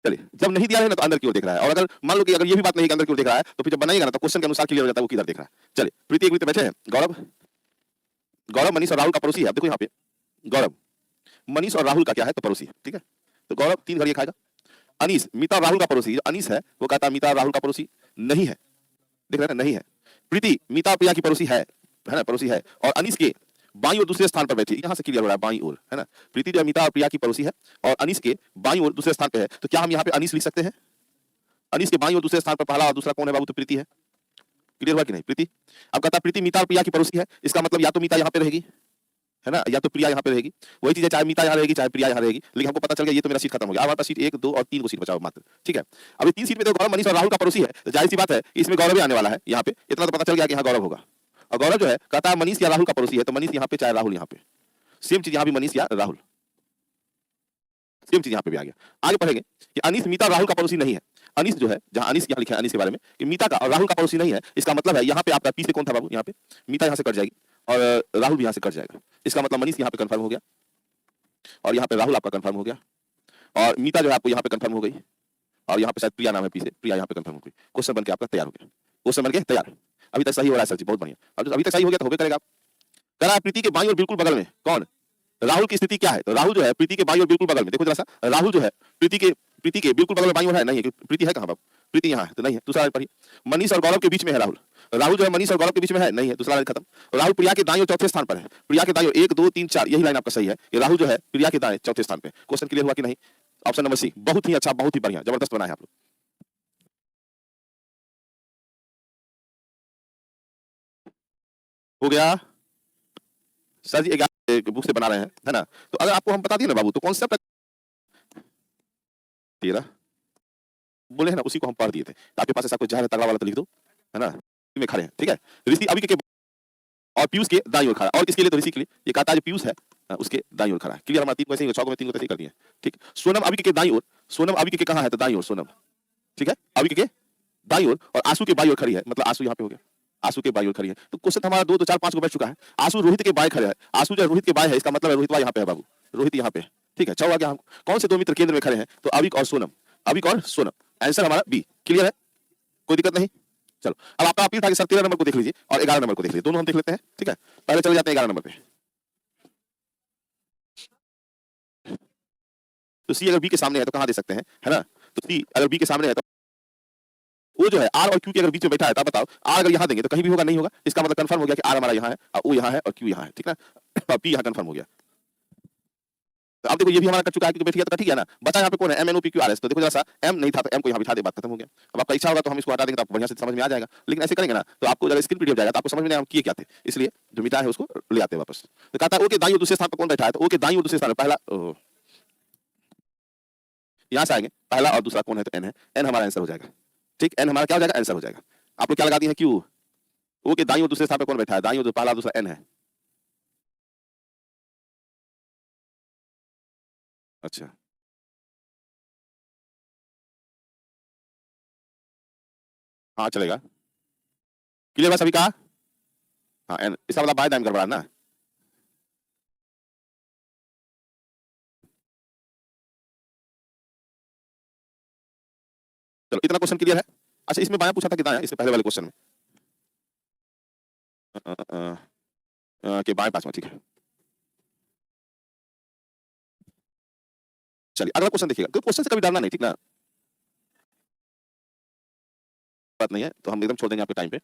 चलिए जब नहीं दिया है ना तो अंदर की ओर देख रहा है, और अगर मान लो कि अगर ये भी बात नहीं कि अंदर की ओर देख रहा है तो फिर जब बनाएगा ना तो क्वेश्चन के अनुसार क्लियर हो जाता है वो किधर देख रहा है। चलिए प्रीति एक वृत्त में बैठे हैं, गौरव गौरव मनीष और राहुल का पड़ोसी है। अब देखो यहाँ पे गौरव मनीष और राहुल का क्या है, तो पड़ोसी है, ठीक है? तो गौरव 3 घड़ियां खाएगा। अनीस मीता और राहुल का पड़ोसी, जो अनीस है वो कहता है मीता और राहुल का पड़ोसी नहीं है, देख रहे हैं ना, नहीं है। प्रीति मीता और प्रिया की पड़ोसी है ना, पड़ोसी है, और अनीस के बाईं ओर दूसरे स्थान पर बैठी, यहां से क्लियर हो रहा है बाईं ओर, है ना? प्रीति जो मीता और प्रिया की पड़ोसी है और अनीस के बाईं ओर दूसरे स्थान पर है, तो क्या हम यहाँ पे अनीस लिख सकते हैं? अनीस के बाईं ओर दूसरे स्थान पर पहला और दूसरा कौन है बाबू, तो प्रीति है। क्लियर हुआ कि नहीं? प्रीति। अब कहता प्रीति मीता और प्रिया की पड़ोसी है, इसका मतलब या तो मीता यहाँ पे रहेगी, है ना, या तो प्रिया यहाँ पे रहेगी। वही चीज है, चाहे मीता यहाँ रहेगी चाहे प्रिया यहाँ रहेगी, लेकिन हमको पता चल गया ये तो मेरा सीट खत्म हो गया। अब हमारे पास सीट 1 2 और 3 को सीट बचाओ मात्र, ठीक है? अभी 3 सीट में तो गौरव मनीष और राहुल का पड़ोसी है, तो जाहिर सी बात है इसमें गौरव भी आने वाला है। यहाँ पे इतना तो पता चल गया कि यहाँ गौरव होगा, और गौरव जो है कहता है मनीष या राहुल का पड़ोसी है, तो मनीष यहाँ पे चाहे राहुल यहाँ पे, सेम चीज यहाँ भी मनीष या राहुल, सेम चीज यहाँ पे भी आ गया। आगे पढ़ेंगे कि अनीस मीता राहुल का पड़ोसी नहीं है। अनीस जो है, जहां अनीस यहाँ लिखा है अनीस के बारे में कि मीता का और राहुल का पड़ोसी नहीं है, इसका मतलब है यहाँ पे आपका पी से कौन था बाबू, यहाँ पे मीता यहाँ से कट जाएगी और राहुल भी यहाँ से कट जाएगा। इसका मतलब मनीष यहाँ पे कंफर्म हो गया और यहाँ पे राहुल आपका कंफर्म हो गया, और मीता जो है आपको यहाँ पे कंफर्म हो गई, और यहाँ पे शायद प्रिया नाम है पी से, प्रिया यहाँ पे कंफर्म हो गई। क्वेश्चन बन के आपका तैयार हो गया, क्वेश्चन बन के तैयार। अभी तक सही हो रहा है सर जी, बहुत बढ़िया। अब अभी तक सही हो गया तो होबे करेगा। करा प्रीति के बाईं और बिल्कुल बगल में कौन, राहुल की स्थिति क्या है, तो राहुल जो है प्रीति के बाईं और बिल्कुल बगल में, देखो जरा सा, राहुल जो है प्रीति के बिल्कुल बगल में बाईं ओर है, नहीं है, प्रीति है कहां बाबू, प्रीति यहाँ है तो नहीं है, दूसरा पढ़िए। मनीष और गौरव के बीच में है राहुल, राहुल जो है मनीष और गौरव के बीच में है, नहीं है, दूसरा खत्म। राहुल प्रिया के दाईं और चौथे स्थान पर है, प्रिया के दाईं ओर 1 2 3 4, यही लाइन आपका सही है कि राहुल जो है प्रिया के दाएं चौथे स्थान पे। क्वेश्चन क्लियर हुआ कि नहीं? ऑप्शन नंबर सी बहुत ही अच्छा, बहुत ही बढ़िया, जबरदस्त बना है आप लोग। हो गया सर जी, 11 बुक से बना रहे हैं, है ना? तो अगर आपको हम बता दिए ना बाबू, तो कॉन्सेप्ट 13 बोले हैं ना, उसी को हम पढ़ दिए थे। तो आपके पास ऐसा कोई जहर है तगड़ा वाला तो लिख दो, है ना? में खड़े हैं, ठीक है? ऋषि अभी के और पीयूष के दाईं ओर खड़ा, और किसके लिए, तो ऋषि के लिए। ये कहता है जो पीयूष है उसके दाईं ओर खड़ा है। क्लियर? हमारा 3 वैसे ही 6 में 3 को तैसे कर दिए, ठीक। सोनम अभी के दाईं ओर, सोनम अभी के कहां है, तो दाईं ओर सोनम, ठीक है? अभी के दाईं ओर, और आंसू के बाईं ओर खड़ी है, मतलब आंसू यहाँ पे हो गया, आंसू के बाईं ओर खड़ी है। तो क्वेश्चन हमारा 2 4 5 को बैठ चुका है। आंसू रोहित के बाएं खड़े है, आंसू जो रोहित के बाएं है, इसका मतलब है रोहित यहाँ पे है बाबू, रोहित यहाँ पे, ठीक है? 6 आ गया। हम कौन से 2 मित्र केंद्र में खड़े हैं, तो अविक और सोनम, अविक और सोनम। आंसर हमारा बी। क्लियर है? कोई दिक्कत नहीं? चलो अब आपका अपील था कि सर 13 नंबर को देख लीजिए और 11 नंबर को देख लीजिए, दोनों हम देख लेते हैं, ठीक है? पहले चले जाते हैं 11 नंबर पे। तो सी अगर बी के सामने है तो कहां दे सकते हैं, है ना? तो सी अगर बी के सामने है तो वो जो है आर और क्यू के अगर बीच में बैठा है तो आप बताओ, आर अगर यहां देंगे तो कहीं भी होगा, नहीं होगा। इसका मतलब कंफर्म हो गया कि आर हमारा यहां है और ओ यहां है और क्यू यहां है, ठीक ना? पी यहां कंफर्म हो गया। तो अब देखो ये भी हमारा कट चुका है, क्योंकि बैठ गया तो ठीक है ना? बचा यहाँ पे कौन है, M N O P Q R S. तो देखो जरा सा, एम नहीं था तो एम को यहाँ बिठा दे, बात खत्म हो गया। अब आपका इच्छा होगा तो हम इसको हटा देंगे तो आपको बढ़िया से समझ में आ जाएगा, लेकिन ऐसे करेंगे ना तो आपको जब स्क्रीन पीडीएफ जाएगा तो आपको समझ में नहीं हम किए क्या थे, इसलिए जो मिटा है उसको ले आते हैं वापस। तो कहता है ओ के दाईं ओर दूसरे स्थान पर कौन बैठा है, तो ओ के दाईं ओर दूसरे स्थान पर पहला, यहाँ से आएंगे, पहला और दूसरा कौन है, तो एन है, एन हमारा आंसर हो जाएगा, ठीक। एन हमारा क्या हो जाएगा, आंसर हो जाएगा। आप लोग क्या लगा दिए हैं, क्यू। ओ के दाईं ओर दूसरे स्थान पर कौन बैठा है, दाईं ओर पहला दूसरा एन है। अच्छा हाँ चलेगा। क्लियर बस अभी कहा, हाँ एन, इसका मतलब बाय दाईं गड़बड़ा ना। चलो इतना क्वेश्चन क्लियर है। अच्छा इसमें बायां पूछा था कि दायां, इससे पहले वाले क्वेश्चन में कि बाएं पांचवा, ठीक है। चलिए अगला क्वेश्चन देखिएगा, तो क्वेश्चन से कभी डरना नहीं, ठीक ना, बात नहीं है, तो हम एकदम छोड़ देंगे आपके टाइम पे।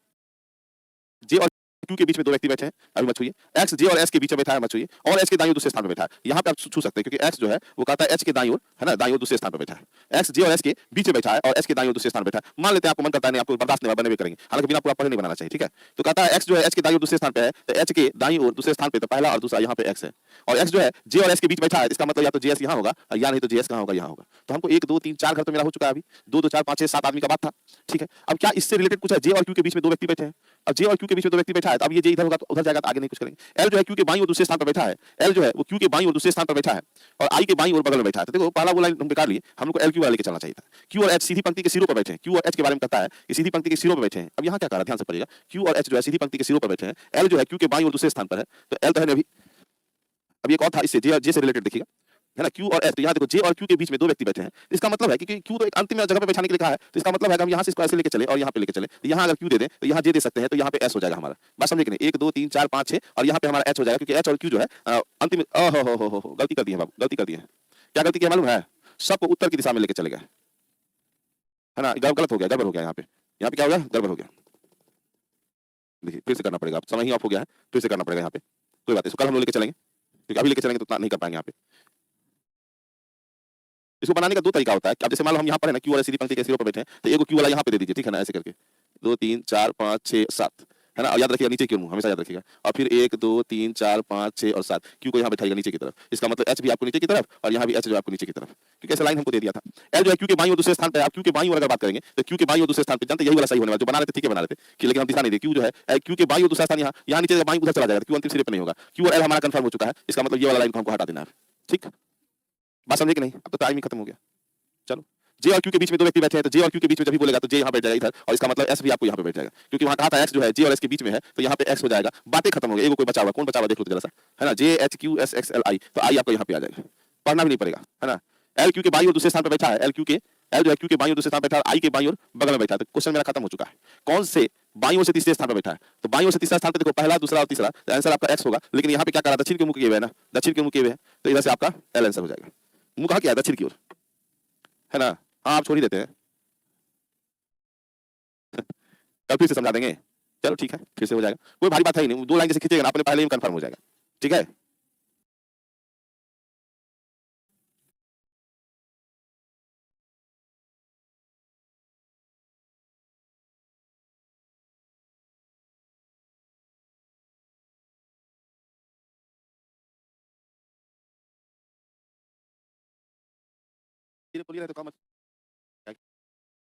जे और क्यू के बीच में दो व्यक्ति बैठे हैं, अभी मत छूइए। एक्स जे और एस के बीच में बैठा है, मत छूइए। और एच के दाईं ओर दूसरे स्थान पे बैठा है, यहाँ पे आप छू सकते हैं क्योंकि एक्स जो है वो कहता है एच के दाईं ओर, है ना, दाईं ओर दूसरे स्थान पे बैठा है। एक्स जे और एस के बीच में बैठा है और एच के दाईं ओर दूसरे स्थान पे बैठा है। मान लेते हैं आपको मन करता है नहीं, आपको बर्दाश्त नहीं, बने भी करेंगे, हालांकि बिना पूरा पढ़े नहीं बनाना चाहिए, ठीक है। तो कहता है एक्स जो है एच के दाईं ओर दूसरे स्थान पे है, तो एच के दाईं ओर दूसरे स्थान पे तो पहला और दूसरा यहाँ पे एक्स है, और एक्स जो है जे और एस के बीच बैठा है, इसका मतलब या तो जे एस यहाँ होगा या नहीं तो जे एस कहाँ होगा, यहाँ होगा। तो हमको 1 2 3 4 घर तो मेरा हो चुका है, अभी 2 2 4 5 6 7 आदमी का बात था, ठीक है। अब क्या इससे रिलेटेड कुछ है, जे और क्यू के बीच में दो व्यक्ति बैठे हैं, अब जे और क्यू के बीच में दो व्यक्ति बैठा है, तो अब ये जे इधर होगा तो उधर जाएगा, तो आगे नहीं कुछ करेंगे। एल जो है क्यू के बाईं ओर दूसरे स्थान पर बैठा है, एल जो है वो क्यू के बाईं ओर दूसरे स्थान पर बैठा है और आई के बाईं ओर बगल में बैठा है। तो देखो पहला वो लाइन हम बेकार लिए, हम लोग को एल क्यू वाला लेके चलना चाहिए था। क्यू और एच सीधी पंक्ति के सिरों पर बैठे हैं, क्यू और एच के बारे में कहता है कि सीधी पंक्ति के सिरों पर बैठे हैं। अब यहाँ क्या कर रहा है, ध्यान से पढ़िएगा, क्यू और एच जो है सीधी पंक्ति के सिरों पर बैठे हैं, एल जो है क्यू के बाईं ओर दूसरे स्थान पर है, तो एल तो है अभी, अब एक और था इससे जे से रिलेटेड देखिएगा, है ना, क्यू और एस। तो यहाँ देखो जे और क्यू के बीच में दो व्यक्ति बैठे हैं, इसका मतलब है कि क्यू तो एक अंतिम जगह पे बैठाने के लिए कहा है, तो इसका मतलब है कि हम यहाँ से इसको ऐसे लेके चले और यहाँ पे लेके चले, तो यहाँ अगर क्यू दे दें तो यहाँ जे दे सकते हैं, तो यहाँ पे एस हो जाएगा हमारा। बात समझे कि नहीं, 1 2 3 4 5 6 और यहाँ पे हमारा एच हो जाएगा, क्योंकि एच और क्यू जो है अंतिम, हो गलती कर दी है बाबू, गलती कर दी है। क्या गलती की मालूम है, सबको उत्तर की दिशा में लेके चले गए, है ना, गलत हो गया, गड़बड़ हो गया, यहाँ पे क्या हो गया, गड़बड़ हो गया। देखिए फिर से करना पड़ेगा, समय ही ऑफ हो गया है, फिर से करना पड़ेगा यहाँ पे, कोई बात नहीं, कल हम लोग लेके चलेंगे, क्योंकि अभी लेके चलेंगे तो उतना नहीं कर पाएंगे यहाँ पे। इसको बनाने का दो तरीका होता है, अब जैसे मान लो हम यहाँ पर है ना, क्यू वाला सीधी पंक्ति के सिरों पर बैठे हैं, तो एक क्यू वाला यहाँ पे दे दीजिए, ठीक है ना, ऐसे करके 2 3 4 5 6 7, है ना, और याद रखिएगा नीचे क्यों हमेशा याद रखिएगा, और फिर 1 2 3 4 5 6 और 7 क्यू को यहाँ बैठाइएगा नीचे की तरफ, इसका मतलब एच भी आपको नीचे की तरफ और यहाँ भी एच जो आपको नीचे की तरफ, क्योंकि ऐसा लाइन हमको दे दिया था। एल जो है क्यू के बाईं ओर दूसरे स्थान पे, आप क्यू के बाईं ओर अगर बात करेंगे तो क्यू के बाईं ओर दूसरे स्थान पे, जानते यही वाला सही होने वाला, जो बना रहे थे ठीक है बना रहे थे कि, लेकिन हम दिशा नहीं दे, क्यू जो है क्यू के बाईं ओर दूसरा स्थान यहाँ नीचे बाईं उधर चला जाएगा, क्यू अंतिम सिरे पे नहीं होगा, क्यू और एल हमारा कंफर्म हो चुका है, इसका मतलब ये वाला लाइन को हमको हटा देना है, ठीक, बात समझे कि नहीं, अब तो टाइम ही खत्म हो गया। चलो जे और क्यू के बीच में दो व्यक्ति बैठे हैं, तो जे और क्यू के बीच में जब भी बोलेगा तो जे यहाँ बैठ जाएगा इधर, और इसका मतलब एस भी आपको यहाँ पे बैठ जाएगा, क्योंकि वहाँ कहा था एक्स जो है जे और एस के बीच में है, तो यहाँ पे एक्स हो जाएगा, बातें खत्म हो गई, एगो कोई बचा हुआ, कौन बचा हुआ देख लो जरा सा, है ना, जे H Q S x L I, तो आई आपको यहाँ पे आ जाएगा, पढ़ना भी नहीं पड़ेगा, है ना। एल क्यू के बाईं ओर दूसरे स्थान पर बैठा है, एल जो है क्यू के बाईं ओर दूसरे स्थान पर बैठा है, आई के बाईं ओर बगल में बैठा है, तो क्वेश्चन मेरा खत्म हो चुका है। कौन से बाईं ओर से तीसरे स्थान पर बैठा है, तो बाईं ओर से तीसरा स्थान पे देखो, पहला दूसरा और तीसरा, तो आंसर आपका एक्स होगा, लेकिन यहाँ पे क्या करा, दक्षिण के मुख किए हुए है ना, दक्षिण के मुख किए हुए हैं, तो इधर से आपका एल आंसर हो जाएगा। मुंह कहाँ किया है, दक्षिण की ओर, है ना, हाँ आप छोड़ ही देते हैं, कल फिर से समझा देंगे, चलो ठीक है फिर से हो जाएगा, कोई भारी बात है ही नहीं, 2 लाइन जैसे खींचेगा ना आपने पहले ही कंफर्म हो जाएगा, ठीक है। ये बोलिए तो काम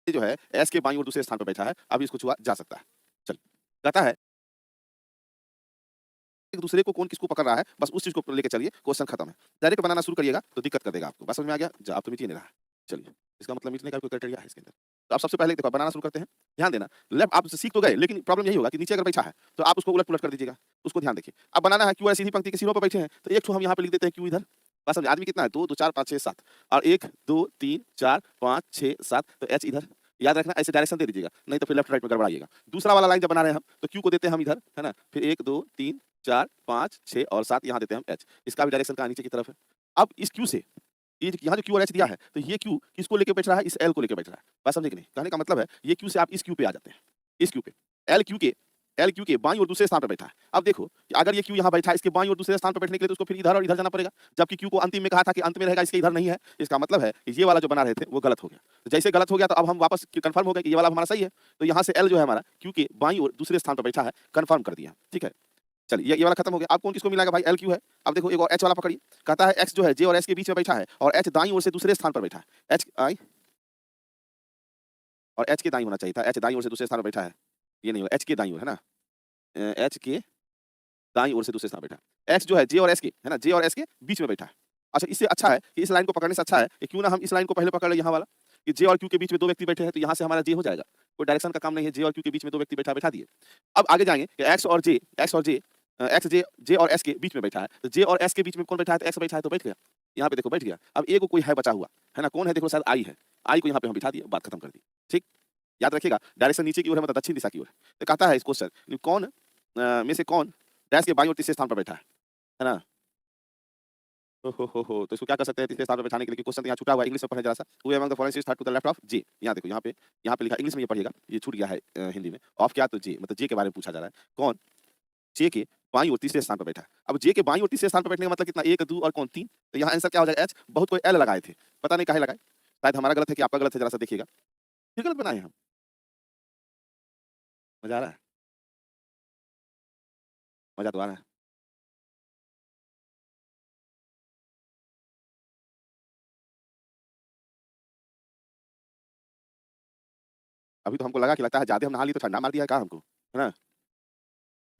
जो है एस के बाईं ओर दूसरे स्थान पर बैठा है, अब इसको छुआ जा सकता है। चल कहता है एक दूसरे को कौन किसको पकड़ रहा है, बस उस चीज को लेके चलिए, क्वेश्चन खत्म है। डायरेक्ट बनाना शुरू करिएगा तो दिक्कत कर देगा आपको, बात समझ में आ गया, जवाब तो मिट ही नहीं रहा। चलिए इसका मतलब मिटने का कोई क्राइटेरिया है इसके अंदर, तो आप सबसे पहले देखो बनाना शुरू करते हैं, ध्यान देना, लेफ्ट आप सीख तो गए, लेकिन प्रॉब्लम यही होगा कि नीचे अगर बैठा है तो आप उसको उलट पुलट कर दीजिएगा, उसको ध्यान देखिए। अब बनाना है क्यू सीधी पंक्ति के सिरों पर बैठे हैं, तो एक ठो हम यहाँ पे लिख देते हैं क्यू इधर, बस समझ, आदमी कितना है 2 2 4 5 6 7, और 1 2 3 4 5 6 7, तो एच इधर, याद रखना ऐसे डायरेक्शन दे दीजिएगा, नहीं तो फिर लेफ्ट राइट में गड़बड़ाइएगा। दूसरा वाला लाइन जब बना रहे हैं हम, तो क्यू को देते हैं हम इधर, है ना, फिर 1 2 3 4 5 6 और 7 यहाँ देते हैं हम एच, इसका भी डायरेक्शन कहाँ नीचे की तरफ है। अब इस क्यू से ये यहाँ जो क्यू और एच दिया है, तो ये क्यू किसको लेके बैठ रहा है, इस एल को लेके बैठ रहा है, बात समझे कि नहीं, कहने का मतलब है ये क्यू से आप इस क्यू पे आ जाते हैं, इस क्यू पे, एल क्यू के बाईं और दूसरे स्थान पर बैठा है। अब देखो कि अगर ये क्यू यहाँ बैठा है, इसके बाईं और दूसरे स्थान पर बैठने के लिए तो उसको फिर इधर और इधर जाना पड़ेगा, जबकि क्यू को अंतिम में कहा था कि अंत में रहेगा, इसके इधर नहीं है, इसका मतलब है कि ये वाला जो बना रहे थे वो गलत हो गया। तो जैसे गलत हो गया तो अब हम वापस कंफर्म हो गया कि ये वाला हमारा सही है, तो यहाँ से एल जो है हमारा क्यू के बाईं और दूसरे स्थान पर बैठा है, कंफर्म कर दिया, ठीक है। चलिए ये वाला खत्म हो गया, आप कौन किसको मिलाएगा भाई, एल क्यू है। अब देखो एक और एच वाला पकड़िए, कहता है एक्स जो है जे और एस के बीच में बैठा है और एच दाईं ओर से दूसरे स्थान पर बैठा है, एच आई और एच के दाईं होना चाहिए था, एच दाईं ओर से दूसरे स्थान पर बैठा है, ये नहीं हो, एच के दाईं ओर है ना, एच के दाईं ओर से दूसरे स्थान बैठा है, एक्स जो है जे और एस के, है ना, जे और एस के बीच में बैठा है। अच्छा इससे अच्छा है कि इस लाइन को पकड़ने से अच्छा है कि क्यों ना हम इस लाइन को पहले पकड़ ले, यहाँ वाला कि जे और क्यू के बीच में दो व्यक्ति बैठे हैं, तो यहाँ से हमारा जे हो जाएगा, कोई डायरेक्शन का काम नहीं है, जे और क्यू के बीच में दो व्यक्ति बैठा दिए। अब आगे जाएंगे कि एक्स और जे एक्स जे और एस के बीच में बैठा है, तो जे और एस के बीच में कौन बैठा है, तो एक्स बैठा है, तो बैठ गया, यहाँ पे देखो बैठ गया। अब एक कोई है बचा हुआ, है ना, कौन है देखो शायद आई है, आई को यहाँ पे हम बिठा दिए, बात खत्म कर दी, ठीक। याद रखिएगा डायरेक्शन नीचे की ओर है मतलब दक्षिण दिशा की ओर। तो कहता है इस क्वेश्चन कौन में से कौन डैश के बाईं ओर तीसरे स्थान पर बैठा है ना? हो! तो इसको क्या कर सकते हैं तीसरे स्थान पे बैठाने के लिए? क्वेश्चन तो यहाँ छूटा हुआ है, इंग्लिश में पढ़ें जरा-सा। Who among the following sits third to the left of J. यहाँ देखो यहाँ पे लिखा इंग्लिश में ये पढ़िएगा, ये छूट गया है हिंदी में। ऑफ क्या तो जे मतलब जे के बारे में पूछा जा रहा है। कौन जे के बाईं ओर तीसरे स्थान पर बैठा है। अब जे के बाईं ओर तीसरे स्थान पर बैठने का मतलब कितना 1, 2 और कौन 3? तो यहाँ आंसर क्या हो जाएगा एच। बहुत कोई एल लगाए थे, पता नहीं काहे लगाए? शायद हमारा गलत है कि आपका गलत है, जरा-सा देखिएगा। फिर गलत बनाए हम। मज़ा आ रहा है? मज़ा तो आ रहा है। अभी तो हमको लगा कि लगता है ज़्यादा हम नहा लिए तो ठंडा मार दिया है क्या हमको? है ना?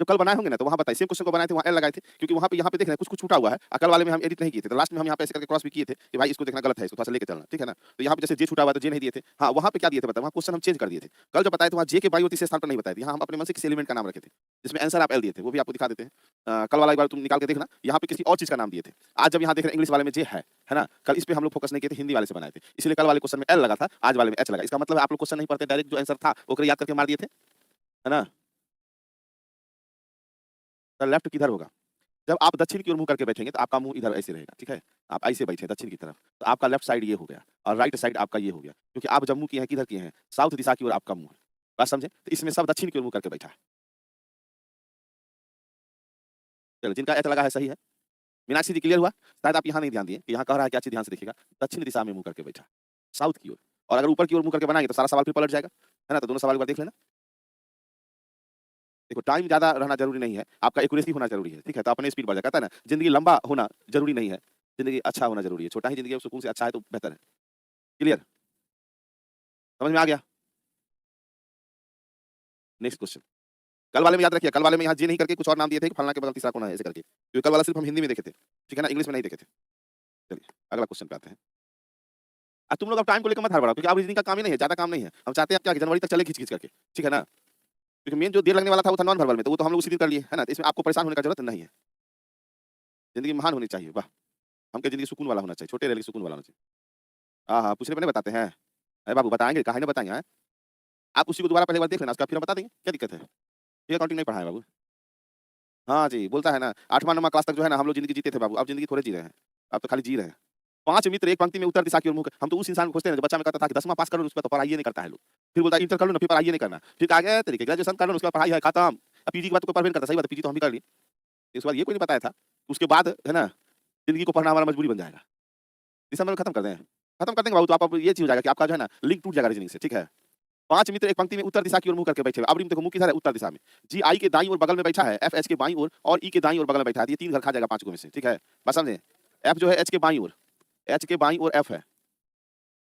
जो कल बनाए होंगे ना तो वहाँ बताइए सेम क्वेश्चन को बनाए थे वहाँ एल लगाए थे क्योंकि वहाँ पे यहाँ पे देख रहे हैं कुछ-कुछ छूटा हुआ है। कल वाले में हम एडिट नहीं किए थे। तो लास्ट में हम यहाँ पे ऐसे करके क्रॉस भी किए थे कि भाई इसको देखना गलत है, इसको थोड़ा-सा लेके चलना, ठीक है ना? तो यहाँ पे जैसे जे छूटा हुआ है तो जे नहीं दिए थे। हाँ, वहाँ पे क्या दिए थे बताओ? वहाँ क्वेश्चन हम चेंज कर दिए थे। कल जो बताए थे वहाँ जे के बाईं ओर तीसरे स्थान पर नहीं बताए थे। यहाँ हम अपने मन से किसी एलिमेंट का नाम रखे थे। जिसमें आंसर आप एल दिए थे, वो भी आपको दिखा देते हैं। कल वाला एक बार तुम निकाल के देखना, यहाँ पे किसी और चीज़ का नाम दिए थे। आज जब यहाँ देख रहे हैं इंग्लिश वाले में जे है ना? कल इस पे हम लोग फोकस नहीं किए थे, हिंदी वाले से बनाए थे। इसलिए कल वाले क्वेश्चन में एल लगा था, आज वाले में एच लगा। इसका मतलब है आप लोग क्वेश्चन नहीं पढ़ते, डायरेक्ट जो आंसर था ओकरे याद करके मार दिए थे, है ना? तो लेफ्ट किधर होगा? जब आप दक्षिण की ओर मुँह करके बैठेंगे तो आपका मुँह इधर ऐसे रहेगा, ठीक है? आप ऐसे बैठे दक्षिण की तरफ, तो आपका लेफ्ट साइड ये हो गया और राइट साइड आपका ये हो गया। क्योंकि आप जब मुँह किए हैं किधर किए हैं? साउथ दिशा की ओर आपका मुँह है। बात समझे? तो इसमें सब दक्षिण की ओर मुँह करके बैठा है। चलो जिनका एच लगा है सही है। मीनाक्षी जी क्लियर हुआ? शायद आप यहाँ नहीं ध्यान दिए कि यहाँ कह रहा है क्या चीज़ ध्यान से देखिएगा। दक्षिण दिशा में मुँह करके बैठा है, साउथ की ओर। और अगर ऊपर की ओर मुँह करके बनाएँगे तो सारा सवाल फिर पलट जाएगा। है ना? तो दोनों सवाल एक बार देख लेना। देखो टाइम ज़्यादा रहना ज़रूरी नहीं है, आपका एक्यूरेसी होना ज़रूरी है, ठीक है? तो अपने स्पीड बढ़ जाए कहता है ना ज़िंदगी लंबा होना ज़रूरी नहीं है, ज़िंदगी अच्छा होना ज़रूरी है। छोटा ही ज़िंदगी है सुकून से अच्छा है तो बेहतर है। क्लियर? समझ में आ गया? Next question. कल वाले में याद रखिए, कल वाले में यहाँ जी नहीं करके कुछ और नाम दिए थे कि फलाना के बगल तीसरा कौन है ऐसे करके। क्योंकि कल वाला सिर्फ हम हिंदी में देखे थे, ठीक है ना? इंग्लिश में नहीं देखे थे। चलिए, अगला क्वेश्चन पे आते हैं। तुम लोग अब टाइम को लेकर मत हड़बड़ाओ क्योंकि अब रीजनिंग का काम ही नहीं है, ज़्यादा काम नहीं है। हम चाहते हैं आप क्या कि जनवरी तक चले खींच-खींच करके, ठीक है ना? क्योंकि मेन जो देर लगने वाला था वो था नॉन वर्बल में, तो वो तो हम लोग उसी दिन कर लिए, है ना? तो इसमें आपको परेशान होने का ज़रूरत नहीं है। ज़िंदगी महान होनी चाहिए, वाह! हम क्या ज़िंदगी सुकून वाला होना चाहिए, छोटे रह लेकिन सुकून वाला होना चाहिए। हाँ, हाँ, पूछने पे नहीं बताते हैं। अरे बाबू बताएँगे, काहे नहीं बताएँगे, हैं? आप उसी को दोबारा पहली बार देख लेना, उसके बाद फिर हम बता देंगे, क्या दिक्कत है? ये अकाउंटिंग नहीं पढ़ा है बाबू। हाँ जी, बोलता है ना 8वाँ-9वाँ क्लास तक जो है ना हम लोग ज़िंदगी जीते थे बाबू, अब ज़िंदगी थोड़े जी रहे हैं। अब तो खाली जी रहे हैं। 5 मित्र एक पंक्ति में उत्तर दिशा की ओर मुँह हम तो उस इंसान को खोजते हैं जो बच्चा में कहता था कि 10वाँ पास कर लो उसके बाद तो पढ़ाई ही नहीं करता है लोग। फिर बोलता है इंटर कर लो ना फिर पढ़ाई ही नहीं करना। फिर कहा गया तरीके ग्रेजुएशन कर लो उसके बाद पढ़ाई है खत्म। अब पीजी के बाद तो कोई पढ़ भी नहीं करता, सही बात है पीजी तो हम भी कर लिए। इसके बाद ये कोई नहीं बताया था, उसके बाद है ना ज़िंदगी को पढ़ना हमारा मजबूरी बन जाएगा। दिसंबर में खत्म कर दें। खत्म कर देंगे बाबू तो आप अब ये चीज़ हो जाएगा कि आपका जो है ना लिंक टूट जाएगा रीजनिंग से, ठीक है? 5 मित्र एक पंक्ति में उत्तर दिशा की ओर मुँह करके बैठे हुए। अब देखो मुँह किधर है? उत्तर दिशा में। जी आई के दाईं ओर बगल में बैठा है, एफ एच के बाईं ओर और ई के दाईं ओर बगल में बैठा है। तो ये 3 घर खा जाएगा 5 को में से, ठीक है? बात समझे? एफ जो है एच के बाईं ओर, एच के बाईं ओर एफ है।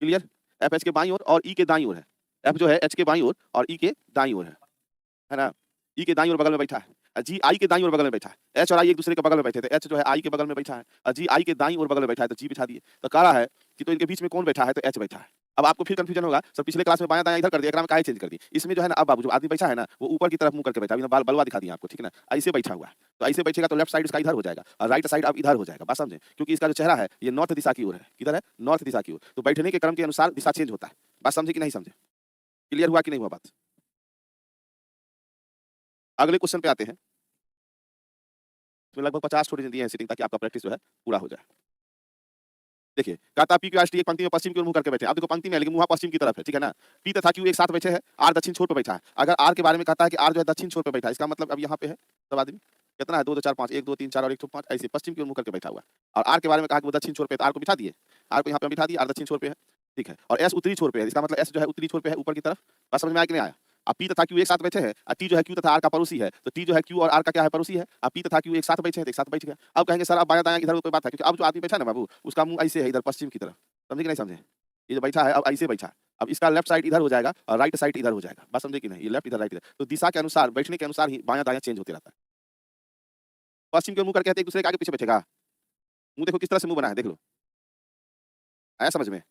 क्लियर? एफ एच के बाईं ओर और ई के दाईं ओर है। एफ जो है एच के बाईं ओर और ई के दाईं ओर है ना? ई के दाईं ओर बगल में बैठा है। जी आई के दाईं ओर बगल में बैठा है। एच और आई एक दूसरे के बगल में बैठे थे। एच जो है आई के बगल में बैठा है और जी आई के दाईं ओर बगल में बैठा है तो जी बिठा दिए। तो कह रहा है कि तो इनके बीच में कौन बैठा है? तो एच बैठा है। अब आपको फिर कन्फ्यूजन होगा, सर पिछले क्लास में बायाँ-दायाँ इधर कर दिया, एकरा में काहे चेंज कर दी? इसमें जो है ना अब बाबू जो आदमी बैठा है ना, वो ऊपर की तरफ मुँह करके बैठा है। अभी मैं बलवा दिखा दिया आपको, ठीक है ना? ऐसे बैठा हुआ है। तो ऐसे बैठेगा तो लेफ्ट साइड इसका इधर हो जाएगा और राइट साइड अब इधर हो जाएगा। बात समझे? क्योंकि इसका जो चेहरा है ये नॉर्थ दिशा की ओर है। किधर है? नॉर्थ दिशा की ओर। तो बैठने के क्रम के अनुसार दिशा चेंज होता है। बात समझे कि नहीं समझे? क्लियर हुआ कि नहीं हुआ बात? अगले क्वेश्चन पे आते हैं। इसमें लगभग 50 छोटी दिए हैं सीटिंग ताकि आपका प्रैक्टिस जो है पूरा हो जाए। देखिए, कहता P Q R S T एक पंक्ति में पश्चिम की ओर मुँह करके बैठे हैं। अब देखो पंक्ति में है लेकिन मुँह पश्चिम की तरफ है, ठीक है ना? पी तथा क्यू एक साथ बैठे हैं, आर दक्षिण छोर पे बैठा है। अगर आर के बारे में कहता है कि आर जो है दक्षिण छोर पे बैठा है, इसका मतलब अब यहाँ पे है सब आदमी। कितना है 2, 2, 4, 5 1, 2, 3, 4 और 1, 2, 5 ऐसे पश्चिम की ओर मुँह करके बैठा हुआ है। और आर के बारे में कहा कि वो दक्षिण छोर पे है, तो आर को बिठा दिए। आर को यहाँ पे बिठा दिए, आर दक्षिण छोर पे है, ठीक है? और एस उत्तरी छोर पे है, इसका मतलब एस जो है उत्तरी छोर पे है ऊपर की तरफ। बात समझ में आया कि नहीं आया? अब पी तथा क्यू एक साथ बैठे हैं, टी जो है क्यू तथा आर का पड़ोसी है, तो टी जो है क्यू और आर का क्या है? पड़ोसी है। अब पी तथा क्यू एक साथ बैठे हैं, तो एक साथ बैठ गया। अब कहेंगे सर अब बायाँ-दायाँ इधर कोई बात है, क्योंकि अब जो आदमी बैठा है ना बाबू, उसका मुँह ऐसे है इधर पश्चिम की तरफ। समझे कि नहीं समझे? ये जो बैठा है अब ऐसे बैठा है। अब इसका लेफ्ट साइड इधर हो जाएगा और राइट साइड इधर हो जाएगा। बात समझे कि नहीं? ये लेफ्ट इधर राइट इधर। तो दिशा के अनुसार बैठने के अनुसार ही बायाँ-दायाँ चेंज होते रहता है। पश्चिम की ओर मुँह करके एक दूसरे के आगे-पीछे बैठेगा। मुँह देखो किस तरह से मुँह बना है, देख लो। आया समझ में?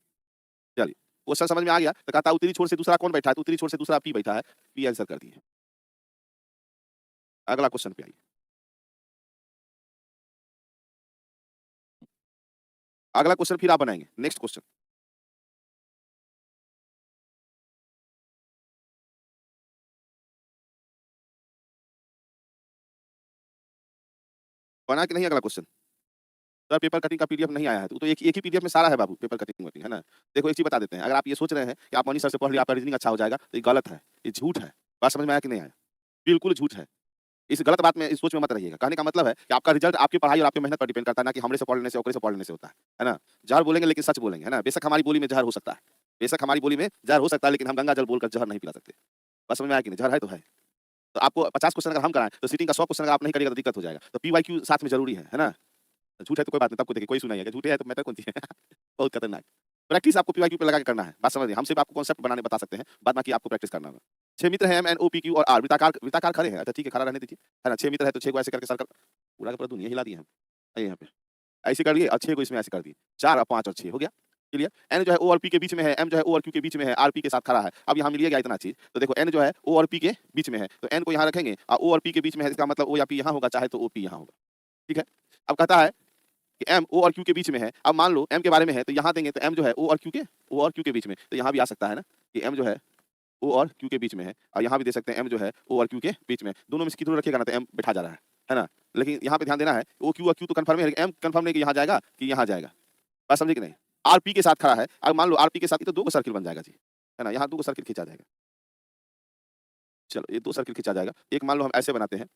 चलिए, क्वेश्चन समझ में आ गया तो कहता है उत्तरी छोर से दूसरा कौन बैठा है? तो उत्तरी छोर से दूसरा पी बैठा है। पी आंसर कर दिए। अगला क्वेश्चन पे आइए। अगला क्वेश्चन फिर आप बनाएँगे। Next question. बना कि नहीं अगला क्वेश्चन? सर पेपर कटिंग का पीडीएफ नहीं आया है, तो एक ही पीडीएफ में सारा है बाबू पेपर कटिंग वटिंग, है ना? देखो एक चीज़ बता देते हैं, अगर आप ये सोच रहे हैं कि आप मनीष सर से पढ़ लिया, आपका रीजनिंग अच्छा हो जाएगा, तो ये गलत है, ये झूठ है। बात समझ में आया कि नहीं आया? बिल्कुल झूठ है। इस गलत बात में, इस सोच में मत रहिएगा। कहने का मतलब है कि आपका रिजल्ट आपकी पढ़ाई और आपकी मेहनत पर डिपेंड करता है, ना कि हमरे से पढ़ लेने से, ओकरे से पढ़ लेने से होता है ना? जहर बोलेंगे लेकिन सच बोलेंगे, है ना? बेशक हमारी बोली में जहर हो सकता है, बेशक हमारी बोली में जहर हो सकता है, लेकिन हम गंगा जल बोलकर जहर नहीं पिला सकते। बात समझ में आया कि नहीं? जहर है तो है। तो आपको 50 क्वेश्चन अगर हम कराएँ, तो सिटिंग का 100 क्वेश्चन अगर आप नहीं करिएगा तो दिक्कत हो जाएगा। तो पीवाईक्यू साथ में ज़रूरी है ना? झूठ है तो कोई बात नहीं, तब को देखिए कोई सुनाई है, झूठे है तो मैटर कौन सी है? बहुत खतरनाक। प्रैक्टिस आपको पीवाईक्यू पे लगा के करना है, बात समझ रहे हैं? हम सिर्फ आपको कॉन्सेप्ट बनाने बता सकते हैं, बाद बाकी आपको प्रैक्टिस करना होगा। 6 मित्र हैं, M, N, O, P, Q और आर। वृत्ताकार खड़े हैं, अच्छा ठीक है, खड़ा रहने दीजिए, है ना? 6 मित्र है तो 6 को ऐसे करके सर्कल, पूरा का पूरा दुनिया हिला दिए हम। आइए यहाँ पे, ऐसे कर दिए और 6 को इसमें ऐसे कर दिए, 4 और 5 और 6 हो गया, क्लियर? एन जो है ओ और पी के बीच में है, एम जो है ओ और क्यू के बीच में है, आर पी के साथ खड़ा है। अब यहाँ मिलिएगा इतना चीज़, तो देखो एन जो है ओ और पी के बीच में है, तो एन को यहाँ रखेंगे और ओ और पी के बीच में है, इसका मतलब ओ या पी यहाँ होगा, चाहे तो ओ पी यहाँ होगा, ठीक है? अब कहता है कि एम ओ और क्यू के बीच में है। अब मान लो एम के बारे में है, तो यहाँ देंगे तो एम जो है ओ और क्यू के बीच में, तो यहाँ भी आ सकता है ना कि एम जो है ओ और क्यू के बीच में है, और यहाँ भी दे सकते हैं एम जो है ओ और क्यू के बीच में। दोनों में से किधर रखिएगा ना तो एम बैठा जा रहा है ना? लेकिन यहाँ पे ध्यान देना है, ओ क्यू और क्यू तो कन्फर्म है, लेकिन एम कन्फर्म नहीं कि यहाँ जाएगा कि यहाँ जाएगा। बात समझे कि नहीं? आर पी के साथ खड़ा है, अब मान लो आर पी के साथ, ये तो 2 सर्किल बन जाएगा जी, है ना? यहाँ 2 सर्किल खींचा जाएगा। चलो ये 2 सर्किल खींचा जाएगा। एक मान लो हम ऐसे बनाते हैं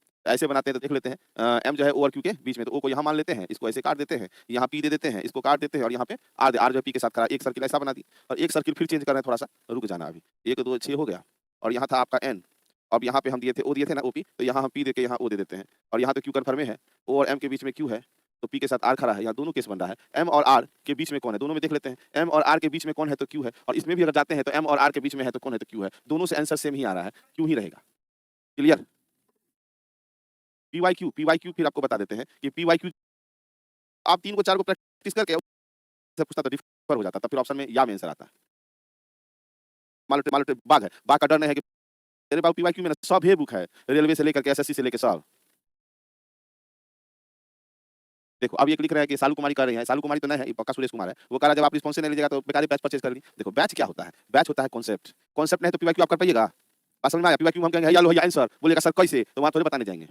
तो देख लेते हैं, एम जो है ओ और क्यू के बीच में, तो ओ को यहाँ मान लेते हैं, इसको ऐसे काट देते हैं, यहाँ पी दे देते हैं, इसको काट देते हैं और यहाँ पे आर जो है पी के साथ खड़ा, एक सर्किल ऐसा बना दी और एक सर्किल फिर चेंज कर रहे हैं, थोड़ा-सा रुक जाना अभी। 1 2 6 हो गया और यहाँ था आपका एन, अब यहाँ पे हम दिए थे ओ दिए थे ना ओपी, तो यहाँ हम पी दे के यहाँ ओ दे देते हैं और यहाँ तो क्यू कन्फर्म है, ओ और एम के बीच में क्यू है, तो पी के साथ आर खड़ा है, यहाँ दोनों केस बन रहा है। एम और आर के बीच में कौन है? दोनों में देख लेते हैं। एम और आर के बीच में कौन है? तो क्यू है, और इसमें भी अगर जाते हैं तो एम और आर के बीच में है तो कौन है? तो क्यू है। दोनों से आंसर सेम ही आ रहा है, क्यू ही रहेगा। क्लियर? पीवाईक्यू फिर आपको बता देते हैं कि पीवाईक्यू आप 3 को 4 को प्रैक्टिस करके से पूछता तो डिफर हो जाता, तब फिर ऑप्शन में या में आंसर आता है। मान लो बाघ है, बाघ का डर नहीं है कि अरे बाबू पीवाईक्यू में ना सब है बुक है, रेलवे से लेकर के एसएससी से लेकर सब। देखो अब ये लिख रहा है कि सालू कुमारी कर रही है, सालू कुमारी तो नहीं है, ये पक्का सुरेश कुमार है। वो कह रहा है जब आप रिस्पॉन्स नहीं लीजिएगा तो बेकार बैच परचेज कर ली। देखो बैच क्या होता है? बैच होता है कॉन्सेप्ट, कॉन्सेप्ट नहीं तो पीवाईक्यू आप कर पाइएगा? बात समझ में आया? पीवाईक्यू हम कहेंगे भैया लो भैया आंसर, बोलेगा सर कैसे, तो वहाँ थोड़ी बताने जाएंगे,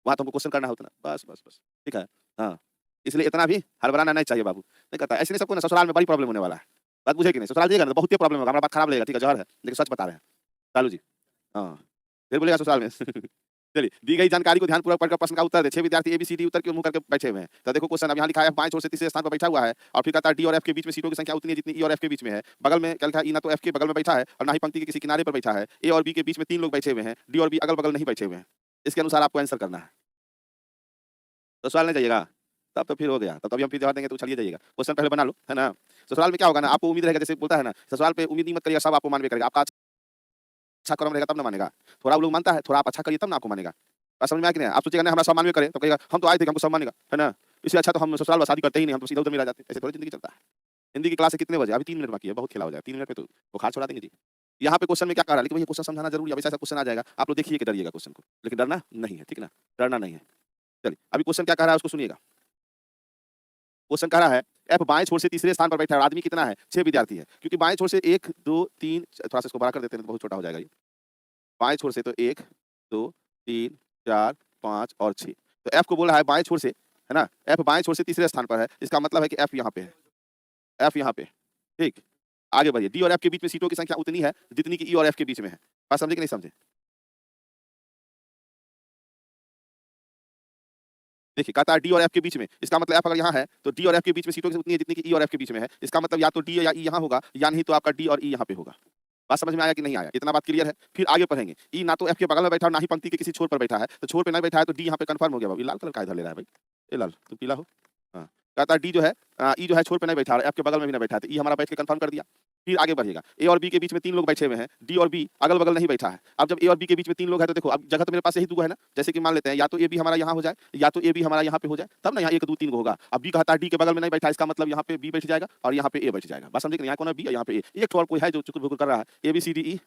वहाँ तुमको क्वेश्चन करना होता है, बस ठीक है। हाँ, इसलिए इतना भी हड़बड़ाना नहीं चाहिए बाबू। नहीं कहता ऐसे नहीं, सबको ना ससुराल में बड़ी प्रॉब्लम होने वाला है, बात बुझे कि नहीं? ससुराल जाइएगा ना तो बहुत ही प्रॉब्लम होगा, हमारा बात खराब लगेगा, ठीक है जहर है, लेकिन सच बता रहे हैं सालू जी। हाँ, फिर बोलेगा ससुराल में चलिए, दी गई जानकारी को ध्यानपूर्वक पढ़कर प्रश्न का उत्तर दे। 6 विद्यार्थी एबीसीडी उत्तर के मुंह करके बैठे हुए हैं। तो देखो क्वेश्चन अब यहाँ लिखा है, बाएं छोर से तीसरे स्थान पर बैठा हुआ है और फिर कहता है डी और एफ के बीच में सीटों की संख्या उतनी है जितनी ई और एफ के बीच में है। बगल में क्या लिखा है, ई ना तो एफ के बगल में बैठा है और ना ही पंक्ति के किसी किनारे पर बैठा है। ए और बी के बीच में 3 लोग बैठे हुए हैं, डी और बी अगल बगल नहीं बैठे हुए हैं। इसके अनुसार आपको आंसर करना है। तो सवाल नहीं जाइएगा, तब तो फिर हो गया, तब तो अभी हम फिर जवाब देंगे तो चलिए जाइएगा। क्वेश्चन पहले बना लो, है ना? ससुराल में क्या होगा ना, आपको उम्मीद रहेगा, जैसे बोलता है ना ससुराल पे उम्मीद नहीं मत करिएगा, सब आपको मानवे करेगा। आपका अच्छा कर्म रहेगा तब ना मानेगा, थोड़ा वो लोग मानता है, थोड़ा आप अच्छा करिए तब ना आपको मानेगा। बात समझ में आया कि नहीं? आप सोचिएगा नहीं हमारा सब मानवे करे, तो कहेगा हम तो आए थे कि हमको सब मानेगा, है ना? इससे अच्छा तो हम ससुराल में शादी करते ही नहीं, हम तो सीधा उधर में रह जाते। ऐसे थोड़ी जिंदगी चलता है। हिंदी की क्लास से कितने बजे? अभी 3 मिनट बाकी है, बहुत खेला हो जाएगा, 3 मिनट में तो बुखार छोड़ा देंगे जी। यहाँ पे क्वेश्चन में क्या कह रहा है, लेकिन भैया क्वेश्चन समझाना जरूरी है, वैसा ऐसा क्वेश्चन आ जाएगा, आप लोग देखिए कि डरिएगा क्वेश्चन को, लेकिन डरना नहीं है, ठीक है ना? डरना नहीं है। चलिए अभी क्वेश्चन क्या कह रहा है उसको सुनिएगा। क्वेश्चन कह रहा है एफ बाएं छोर से तीसरे स्थान पर बैठा है, आदमी कितना है? 6 विद्यार्थी है, क्योंकि बाएं छोर से 1 2 3, थोड़ा सा इसको बड़ा कर देते हैं तो बहुत छोटा हो जाएगा ये। बाएं छोर से तो 1 2 3 4 5 और 6, तो एफ को बोला है बाएं छोर से, है ना? एफ बाएं छोर से तीसरे स्थान पर है, इसका मतलब है कि एफ यहाँ पे है, एफ यहाँ पे, ठीक। आगे बढ़िए, डी और एफ के बीच में सीटों की संख्या उतनी है जितनी कि ई और एफ के बीच में है। बात समझे कि नहीं समझे? देखिए कहता है डी और एफ के बीच में, इसका मतलब एफ अगर यहाँ है तो डी और एफ के बीच में सीटों की उतनी है जितनी कि ई और एफ के बीच में है। इसका मतलब या तो डी या ई यहाँ होगा, या नहीं तो आपका डी और ई यहाँ पे होगा। बात समझ में आया कि नहीं आया? इतना बात क्लियर है? फिर आगे पढ़ेंगे। ई ना तो एफ के बगल में बैठा और ना ही पंक्ति के किसी छोर पर बैठा है, तो छोर पे नहीं बैठा है तो डी यहाँ पे कंफर्म हो गया। बाबू ये लाल कलर का इधर ले रहा है भाई, ये लाल तो पीला हो। हाँ, कहता है डी जो है, ई जो है छोर पे नहीं बैठा और एफ के बगल में भी नहीं बैठा है, तो ई हमारा बैठ के कंफर्म कर दिया। फिर आगे बढ़िएगा, ए और बी के बीच में 3 लोग बैठे हुए हैं, डी और बी अगल बगल नहीं बैठा है। अब जब ए और बी के बीच में 3 लोग हैं तो देखो अब जगह तो मेरे पास यही 2 है ना, जैसे कि मान लेते हैं या तो ए बी हमारा यहाँ हो जाए या तो ए बी हमारा यहाँ पे हो जाए, तब ना यहाँ 1 2 3 होगा। अब बी कहता है डी के बगल में नहीं बैठा, इसका मतलब यहाँ पे बी बैठ जाएगा और यहाँ पे ए बैठ जाएगा। बस समझे कि यहाँ कौन है? बी, यहाँ पे ए। एक और कोई है जो चुकुर भुकुर कर रहा है, ए बी सी डी ई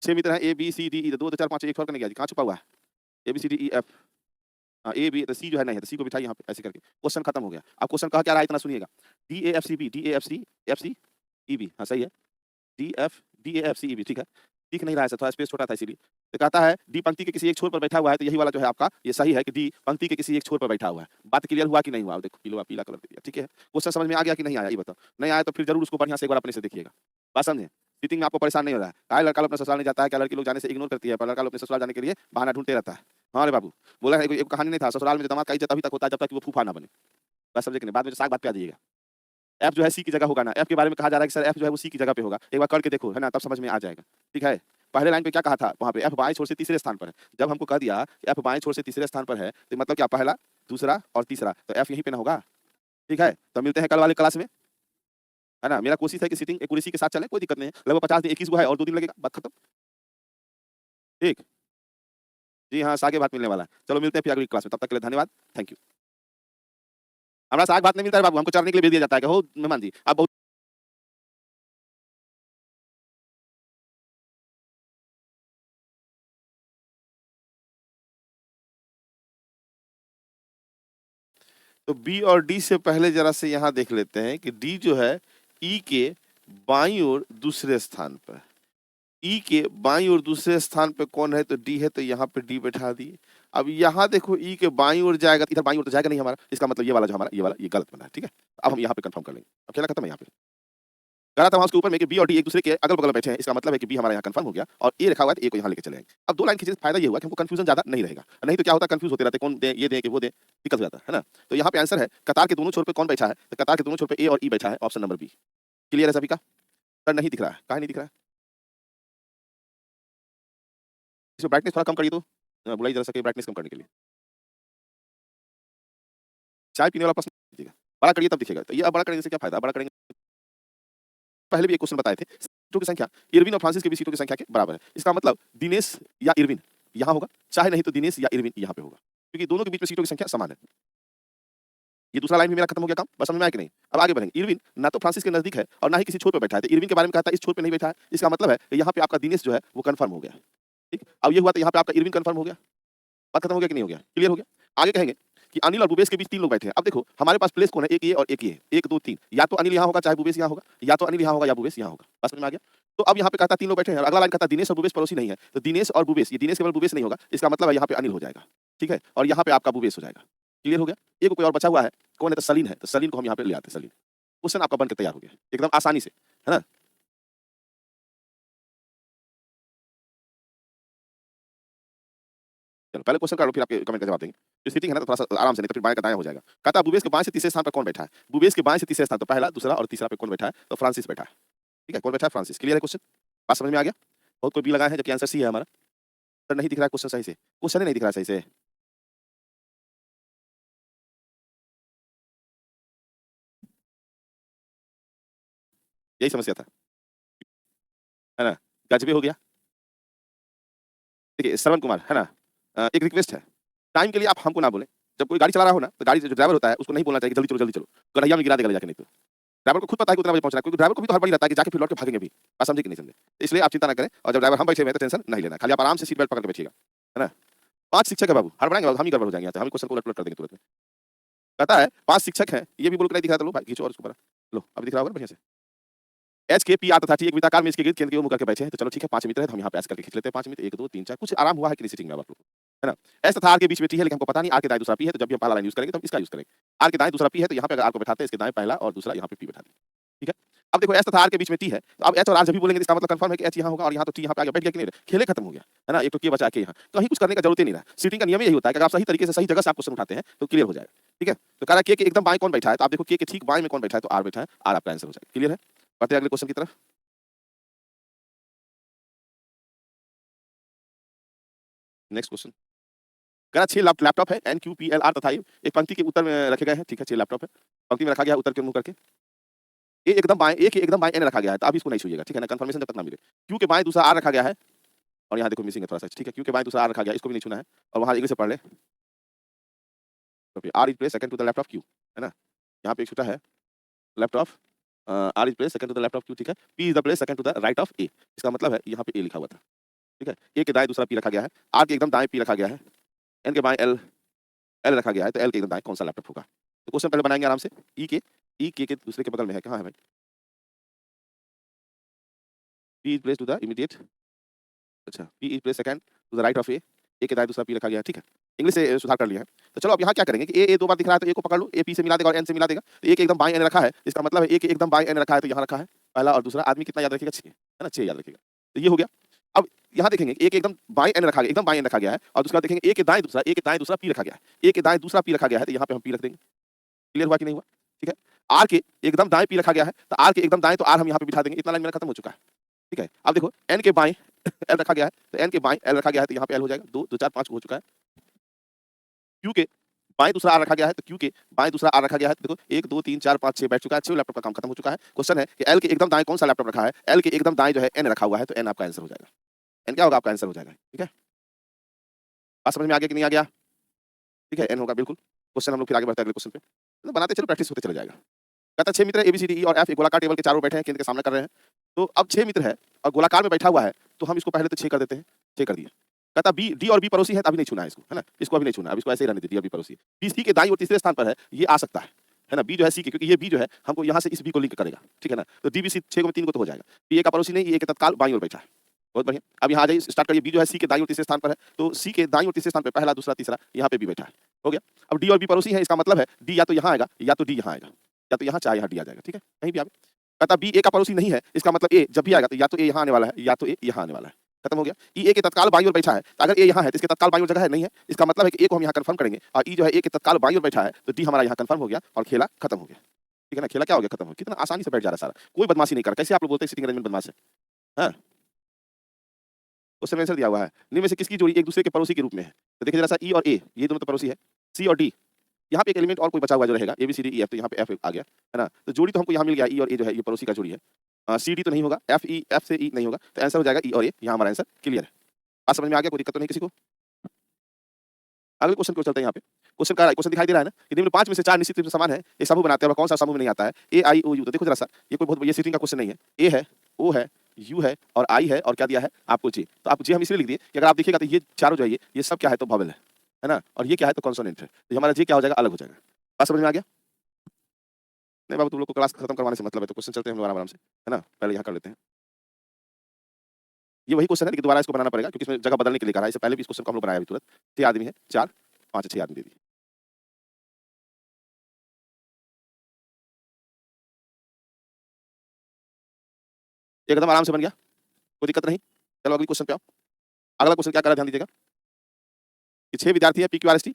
6 मित्र हैं, ए बी सी डी ई, 2 2 4 5 एक और करने गया जी, कहाँ छुपा हुआ है? A B C D E F, हाँ ए बी, तो सी जो है नहीं है, तो सी को बिठाइए यहाँ पे ऐसे करके। क्वेश्चन खत्म हो गया। अब क्वेश्चन कहा क्या रहा है इतना सुनिएगा, D A F C B, D A F C F C E B, हाँ सही है, D F D A F C E B, ठीक है। दिख नहीं रहा है सर, थोड़ा स्पेस छोटा था इसीलिए। तो कहता है डी पंक्ति के किसी एक छोर पर बैठा हुआ है, तो यही वाला जो है आपका ये सही है कि डी पंक्ति के किसी एक छोर पर बैठा हुआ है। बात क्लियर हुआ कि नहीं हुआ? देखो पीला पीला कलर दे दिया, ठीक है। क्वेश्चन समझ में आ गया कि नहीं आया ये बताओ? नहीं आया तो फिर जरूर उसको बढ़िया से एक बार अपने से देखिएगा। बात समझे? चीटिंग में आपको परेशान नहीं हो रहा है। क्या लड़का लोग अपने ससुराल नहीं जाता है, क्या लड़की लोग जाने से इग्नोर करती है, पर लड़का लोग अपने ससुराल जाने के लिए बहाना ढूंढते रहता है। हाँ रे बाबू, बोला है एक कहानी नहीं था, ससुराल में दामाद का इज्जत अभी तक होता है जब तक कि वो फूफा ना बने। बस समझे कि नहीं? बाद में साग बात पे आ जाइएगा। एफ जो है सी की जगह होगा ना, एफ के बारे में कहा जा रहा है कि सर एफ जो है वो सी की जगह पे होगा, एक बार करके देखो, है ना, तब समझ में आ जाएगा। ठीक है, पहले लाइन पे क्या कहा था वहां पे, एफ बाएं छोर से तीसरे स्थान पर है। जब हमको कह दिया एफ बाएं छोर से तीसरे स्थान पर है, तो मतलब क्या, पहला, दूसरा और तीसरा, तो एफ यहीं पे ना होगा। ठीक है, तो मिलते हैं कल वाले क्लास में, है ना। मेरा कोशिश है कि सीटिंग एक्यूरेसी के साथ चले, कोई दिक्कत नहीं है। लगभग 50 दिन 21 गो है और 2 दिन लगेगा, बात खत्म। ठीक, जी हाँ, आगे बात मिलने वाला है। चलो मिलते हैं फिर अगली क्लास में, तब तक के लिए धन्यवाद, थैंक यू। हमारा साग भात नहीं मिलता है बाबू, हमको चरने के लिए भेज दिया जाता है कि हो मेहमान जी आप बहुत तो बी और डी से पहले जरा से यहाँ देख लेते हैं कि डी जो है ई के बाईं ओर दूसरे स्थान पर, ई के बाईं ओर दूसरे स्थान पे कौन है, तो डी है, तो यहाँ पे डी बैठा दिए। अब यहाँ देखो ई के बाईं ओर जाएगा, इधर बाईं ओर तो जाएगा नहीं हमारा, इसका मतलब ये वाला जो हमारा ये वाला ये गलत बना है। ठीक है, अब हम यहाँ पे कंफर्म कर लेंगे, अब खेला खत्म है। यहाँ पे करा था वहां उसके ऊपर में कि बी और डी एक दूसरे के अगल बगल बैठे हैं, इसका मतलब है कि बी हमारा यहाँ कंफर्म हो गया और ए रखा हुआ है, ए को यहाँ लेके चले आएंगे। अब 2 लाइन खींचने से फायदा ये हुआ कि हमको कंफ्यूजन ज्यादा नहीं रहेगा, नहीं तो क्या होता है कंफ्यूज होते रहते, कौन दे ये दे कि वो दे, दिक्कत हो जाता है ना। तो यहाँ पे आंसर है कतार के दोनों छोर पे कौन बैठा है, तो कतार के दोनों छोर पे ए और ई बैठा है, ऑप्शन नंबर बी। क्लियर है सभी का? सर नहीं दिख रहा है, कहा नहीं दिख रहा है? इसमें ब्राइटनेस थोड़ा कम करिए, तो बुलाई जरा सके ब्राइटनेस कम करने के लिए। चाय पीने वाला प्रश्न दिखेगा, बड़ा करिए तब दिखेगा। तो ये अब बड़ा करने से क्या फायदा, बड़ा करेंगे। पहले भी एक क्वेश्चन बताए थे, सीटों की संख्या इरविन और फ्रांसिस के बीच सीटों की संख्या के बराबर है। इसका मतलब दिनेश या इरविन यहाँ होगा, चाहे नहीं तो दिनेश या इरविन यहाँ पे होगा, क्योंकि दोनों के बीच में सीटों की संख्या समान है। ये दूसरा लाइन भी मेरा खत्म हो गया काम, बस समझ में आया कि नहीं? अब आगे बढ़ेंगे। इरविन ना तो फ्रांसिस के नजदीक है और ना ही किसी छोर पे बैठा है, तो इरविन के बारे में कहता है इस छोर पे नहीं बैठा है, इसका मतलब है कि यहाँ पे आपका दिनेश जो है वो कंफर्म हो गया। ठीक, अब ये हुआ तो यहाँ पे आपका इरविन कंफर्म हो गया, बात खत्म हो गया कि नहीं हो गया, क्लियर हो गया। आगे कहेंगे कि अनिल और भूपेश के बीच 3 लोग बैठे हैं। अब देखो हमारे पास प्लेस कौन है, एक ये और एक ये, 1 2 3, या तो अनिल यहाँ होगा चाहे भूपेश यहाँ होगा, या तो अनिल यहाँ होगा या भूपेश यहाँ होगा, बस समझ में आ गया। तो अब यहाँ पे कहता 3 लोग बैठे हैं और अगला लाइन कहता दिनेश और भूपेश पड़ोसी नहीं है, तो दिनेश और भूपेश, ये दिनेश केवल भूपेश नहीं होगा, इसका मतलब है यहाँ पे अनिल हो जाएगा। ठीक है, और यहाँ पे आपका भूपेश हो जाएगा, क्लियर हो गया। एक कोई और बचा हुआ है, कौन है, तो सलीन है, तो सलीन को हम यहाँ पे ले आते हैं। सलीन क्वेश्चन आपका बन के तैयार हो गया एकदम आसानी से, है ना। चलो पहले क्वेश्चन कर लो, फिर आपके कमेंट का जवाब देंगे। जो सीटिंग है ना तो थोड़ा सा आराम से, नहीं तो फिर बाएं का दायां हो जाएगा। कहता भूपेश के बाएं से तीसरे स्थान पर कौन बैठा है, भूपेश के बाएं से तीसरे स्थान पर पहला, दूसरा और तीसरा पे कौन बैठा है, तो फ्रांसिस बैठा है। ठीक है, कौन बैठा है, फ्रांसिस। क्लियर है क्वेश्चन, बात समझ में आ गया। बहुत कोई भी लगाए हैं जबकि आंसर सी है हमारा। सर नहीं दिख रहा है क्वेश्चन सही से, क्वेश्चन ही नहीं दिख रहा सही से। यही समस्या था, है ना। गजबे हो गया। देखिए श्रवण कुमार, है ना, एक रिक्वेस्ट है, टाइम के लिए आप हमको ना बोले। जब कोई गाड़ी चला रहा हो ना, तो गाड़ी जो ड्राइवर होता है उसको नहीं बोलना चाहिए कि जल्दी चलो, गढ़ैया में गिरा देगा ले जाके, नहीं तो ड्राइवर को खुद पता है कि उतना बजे पहुंचना है, क्योंकि ड्राइवर को भी तो हड़बड़ी रहता है कि जाके फिर लौट के भागेंगे भी। बात समझे कि नहीं समझे? इसलिए आप चिंता ना करें, और जब ड्राइवर हम बैठे हुए हैं तो टेंशन नहीं लेना, खाली आप आराम से सीट बेल्ट पकड़ के बैठिएगा, है ना। 5 शिक्षक है बाबू, हड़बड़ाएंगे बाबू, हम ही गड़बड़ हो जाएंगे, यहाँ से हम ही क्वेश्चन को उलट-पुलट कर देंगे तुरंत में। कहता है 5 शिक्षक हैं, ये भी बोल के नहीं दिख रहा था, लो भाई खींचो और उसको ऊपर, लो अब दिख रहा होगा बढ़िया से। एच के पी आर तथा टी एक वृत्ताकार में इसके गिर्द केंद्र के मुंह करके बैठे हैं, तो चलो ठीक है 5 मित्र है, तो हम यहाँ पे ऐसे करके खींच लेते हैं 5 मित्र, 1 2 3 4, कुछ आराम हुआ है कि नहीं सीटिंग में आप लोग को, है ना। एस तथा आर के बीच में टी है, लेकिन हमको पता नहीं आर के दाएं दूसरा पी है, तो जब भी हम पहला लाइन यूज करेंगे तो हम इसका यूज करेंगे। आर के दाएं दूसरा पी है, तो यहाँ पे अगर आर को बैठाते हैं, इसके दाएं पहला और दूसरा यहाँ पे पी बैठा दें। ठीक है, अब देखो एस तथा आर के बीच में टी है, तो अब एच और आर जब भी बोलेंगे इसका मतलब कंफर्म है कि एच यहाँ होगा और यहाँ तो टी यहाँ पे आगे बैठ गया कि नहीं, खेले खत्म हो गया, है ना। एक तो के बचा के यहाँ कहीं कुछ करने का जरूरत ही नहीं रहा। सीटिंग का नियम यही होता है कि अगर आप सही तरीके से सही जगह से आप क्वेश्चन उठाते हैं तो क्लियर हो जाएगा। ठीक है, तो कह रहा है के एकदम बाएं कौन बैठा है, तो आप देखो के ठीक बाएं में कौन बैठा है, तो आर बैठा है, आर आपका आंसर हो जाएगा। क्लियर है, बढ़ते अगले क्वेश्चन की तरफ। नेक्स्ट क्वेश्चन, कह रहा 6 लैपटॉप है NQPLR तथा एक पंक्ति के उत्तर में रखे गए हैं। ठीक है, 6 लैपटॉप है, पंक्ति में रखा गया है उत्तर के मुंह करके। ए एकदम बाएं, ए के एकदम बाएं एन रखा गया है, तो आप इसको नहीं छूइएगा, ठीक है ना, कंफर्मेशन जब तक ना मिले। क्यू के बाएं दूसरा आर रखा गया है, और यहाँ देखो मिसिंग है थोड़ा सा, ठीक है, क्यू के बाएं दूसरा आर रखा गया, इसको भी नहीं छूना है, और वहाँ इंग्लिश से पढ़ ले। R is place second to the left of Q, है ना, यहाँ पे एक छूटा है left of, R is place second to the left of Q. ठीक है, P is the place second to the right of A, इसका मतलब है यहाँ पे ए लिखा हुआ था। ठीक है, ए के दाएं दूसरा पी रखा गया है, आर के एकदम दाएं पी रखा गया है, एन के बाएं एल एल रखा गया है, तो एल के एकदम दाएं कौन सा लैपटॉप होगा। तो क्वेश्चन पहले बनाएंगे आराम से। ई के दूसरे के बगल में है, कहाँ है भाई, P is place to the immediate अच्छा, P is placed second to the right of A के दाएँ दूसरा P रखा गया है, ठीक है। इंग्लिश से सुधार कर लिया है। तो चलो अब यहाँ क्या करेंगे कि A 2 बार दिख रहा है तो A को पकड़ लो, A P से मिला देगा और N से मिला देगा। तो A के एकदम बाएँ N रखा है, इसका मतलब है A के एकदम बाएँ N रखा है तो यहाँ रखा है। पहला और दूसरा आदमी कितना याद रखेगा 6, है ना? 6 याद रखेगा। तो ये हो गया। अब यहाँ देखेंगे A के एकदम बाएँ N रखा गया, एकदम बाएँ N रखा गया है और दूसरा देखेंगे A के दाएँ दूसरा P रखा गया है। A के दाएँ दूसरा P रखा गया है तो यहाँ पे हम P रख देंगे। क्लियर हुआ कि नहीं हुआ? ठीक है। R के एकदम दाएँ P रखा गया है, तो R के एकदम दाएँ तो R हम यहाँ पे बिठा देंगे। इतना लाइन मेरा खत्म हो चुका है। ठीक है। अब देखो N के बाएँ L रखा गया है, तो N के बाएँ L रखा गया है तो यहाँ पे L हो जाएगा। 2, 2, 4, 5 हो चुका है। Q के बाएँ दूसरा R रखा गया है, तो Q के बाएँ दूसरा R रखा गया है। तो देखो 1, 2, 3, 4, 5, 6 बैठ चुका है। 6 लैपटॉप का काम खत्म हो चुका है। क्वेश्चन है कि L के एकदम दाएँ कौन-सा लैपटॉप रखा है? L के एकदम दाएँ जो है N रखा हुआ है, तो N आपका आंसर हो जाएगा। N क्या होगा? आपका आंसर हो जाएगा। ठीक है। बात समझ में आ गया कि नहीं आ गया? ठीक है, N होगा बिल्कुल। क्वेश्चन हम लोग फिर आगे बढ़ते हैं अगले क्वेश्चन पे। मतलब बनाते चलो, प्रैक्टिस होते चला जाएगा। कहता है 6 मित्र है ABCD और F एक गोलाकार टेबल के चारों ओर बैठे हैं, केंद्र के सामने कर रहे हैं। तो अब 6 मित्र है और गोलाकार में बैठा हुआ है, तो हम इसको पहले तो 6 कर देते हैं। 6 कर दिए। कहता B D और B पड़ोसी है, तो अभी नहीं छूना है इसको, है ना? इसको अभी नहीं छूना है, अब इसको ऐसे ही रहने दे, D और B पड़ोसी। B C के दाईं ओर तीसरे स्थान पर है, ये आ सकता है ना? B जो है C के, क्योंकि ये B जो है हमको यहाँ से इस B को लिंक करेगा, ठीक है ना? तो D B C 6 में 3 को तो हो जाएगा। B A का पड़ोसी नहीं, ये A के तत्काल बाईं ओर बैठा है। बहुत बढ़िया। अब यहाँ आ जाइए, स्टार्ट करिए। B जो है C के दाईं ओर तीसरे स्थान पर है, तो C के दाईं ओर तीसरे स्थान पे पहला, दूसरा, तीसरा, यहाँ पे B बैठा है। हो गया। अब D और B पड़ोसी है, इसका मतलब है D या तो यहाँ आएगा या तो D यहाँ आएगा, या तो यहाँ चाहे यहाँ D आ जाएगा, ठीक है? कहीं भी आवे। कहता B A का पड़ोसी नहीं है, इसका मतलब A जब भी आएगा तो या तो A यहाँ आने वाला है या तो A यहाँ आने वाला है। खत्म हो गया। E A के तत्काल बाईं ओर बैठा है, तो अगर A यहाँ है तो इसके तत्काल बाईं ओर जगह है, नहीं है। इसका मतलब है कि A को हम यहाँ कंफर्म करेंगे और E जो है A के तत्काल बाईं ओर बैठा है, तो D हमारा यहाँ कंफर्म हो गया और खेला खत्म हो गया। ठीक है ना? खेला क्या हो गया? खत्म हो गया। कितना आसानी से बैठ जा रहा है सारा। कोई बदमाशी नहीं कर रहा। कैसे आप लोग बोलते हैं सिटिंग अरेंजमेंट बदमाश है? हाँ? क्वेश्चन में आंसर दिया हुआ है। निम्न में से किसकी जोड़ी एक दूसरे के पड़ोसी के रूप में है? तो देखिए जरा सा E और A, ये दोनों तो पड़ोसी है। C और D, यहाँ पे एक एलिमेंट और कोई बचा हुआ जो रहेगा, ABCD EF, तो यहाँ पे F आ गया, है ना? तो जोड़ी तो हमको यहाँ मिल गया, E और A जो है ये पड़ोसी का जोड़ी है। CD तो नहीं होगा, F से E नहीं होगा, तो आंसर हो जाएगा E और A। यहाँ हमारा आंसर क्लियर है। बात समझ में आ गया? कोई दिक्कत तो नहीं किसी को? अगले क्वेश्चन को चलते हैं यहाँ पे। क्वेश्चन कह रहा है, क्वेश्चन दिखाई दे रहा है ना कि निम्न 5 में से 4 निश्चित रूप से समान है, एक समूह बनाते हैं और कौन सा समूह में नहीं आता है? A, I, O, U। तो देखो जरा सा, ये कोई बहुत ये सीटिंग का क्वेश्चन नहीं है। A है, O है, U है और I है और क्या दिया है? आपको J। तो आप J हम इसलिए लिख दिए कि अगर आप देखिएगा तो ये चारों जो है ये सब क्या है? तो वोवेल है ना? और ये क्या है? तो कॉन्सोनेंट है। तो हमारा J क्या हो जाएगा? अलग हो जाएगा। बात समझ में आ गया? नहीं बाबू, तुम लोग को क्लास खत्म करवाने से मतलब है, तो क्वेश्चन चलते हैं हम लोग आराम-आराम से, है ना? पहले यहाँ कर लेते हैं। ये वही क्वेश्चन है लेकिन दोबारा इसको बनाना पड़ेगा क्योंकि इसमें जगह बदलने के लिए कहा है। इससे पहले भी इस क्वेश्चन को हम लोग बनाया अभी तुरंत। 6 आदमी है, 4, 5, 6 आदमी दे दिए। एकदम आराम से बन गया, कोई दिक्कत नहीं। चलो अगले क्वेश्चन पे आओ। अगला क्वेश्चन क्या कर रहा है ध्यान दीजिएगा कि 6 विद्यार्थी हैं PQRST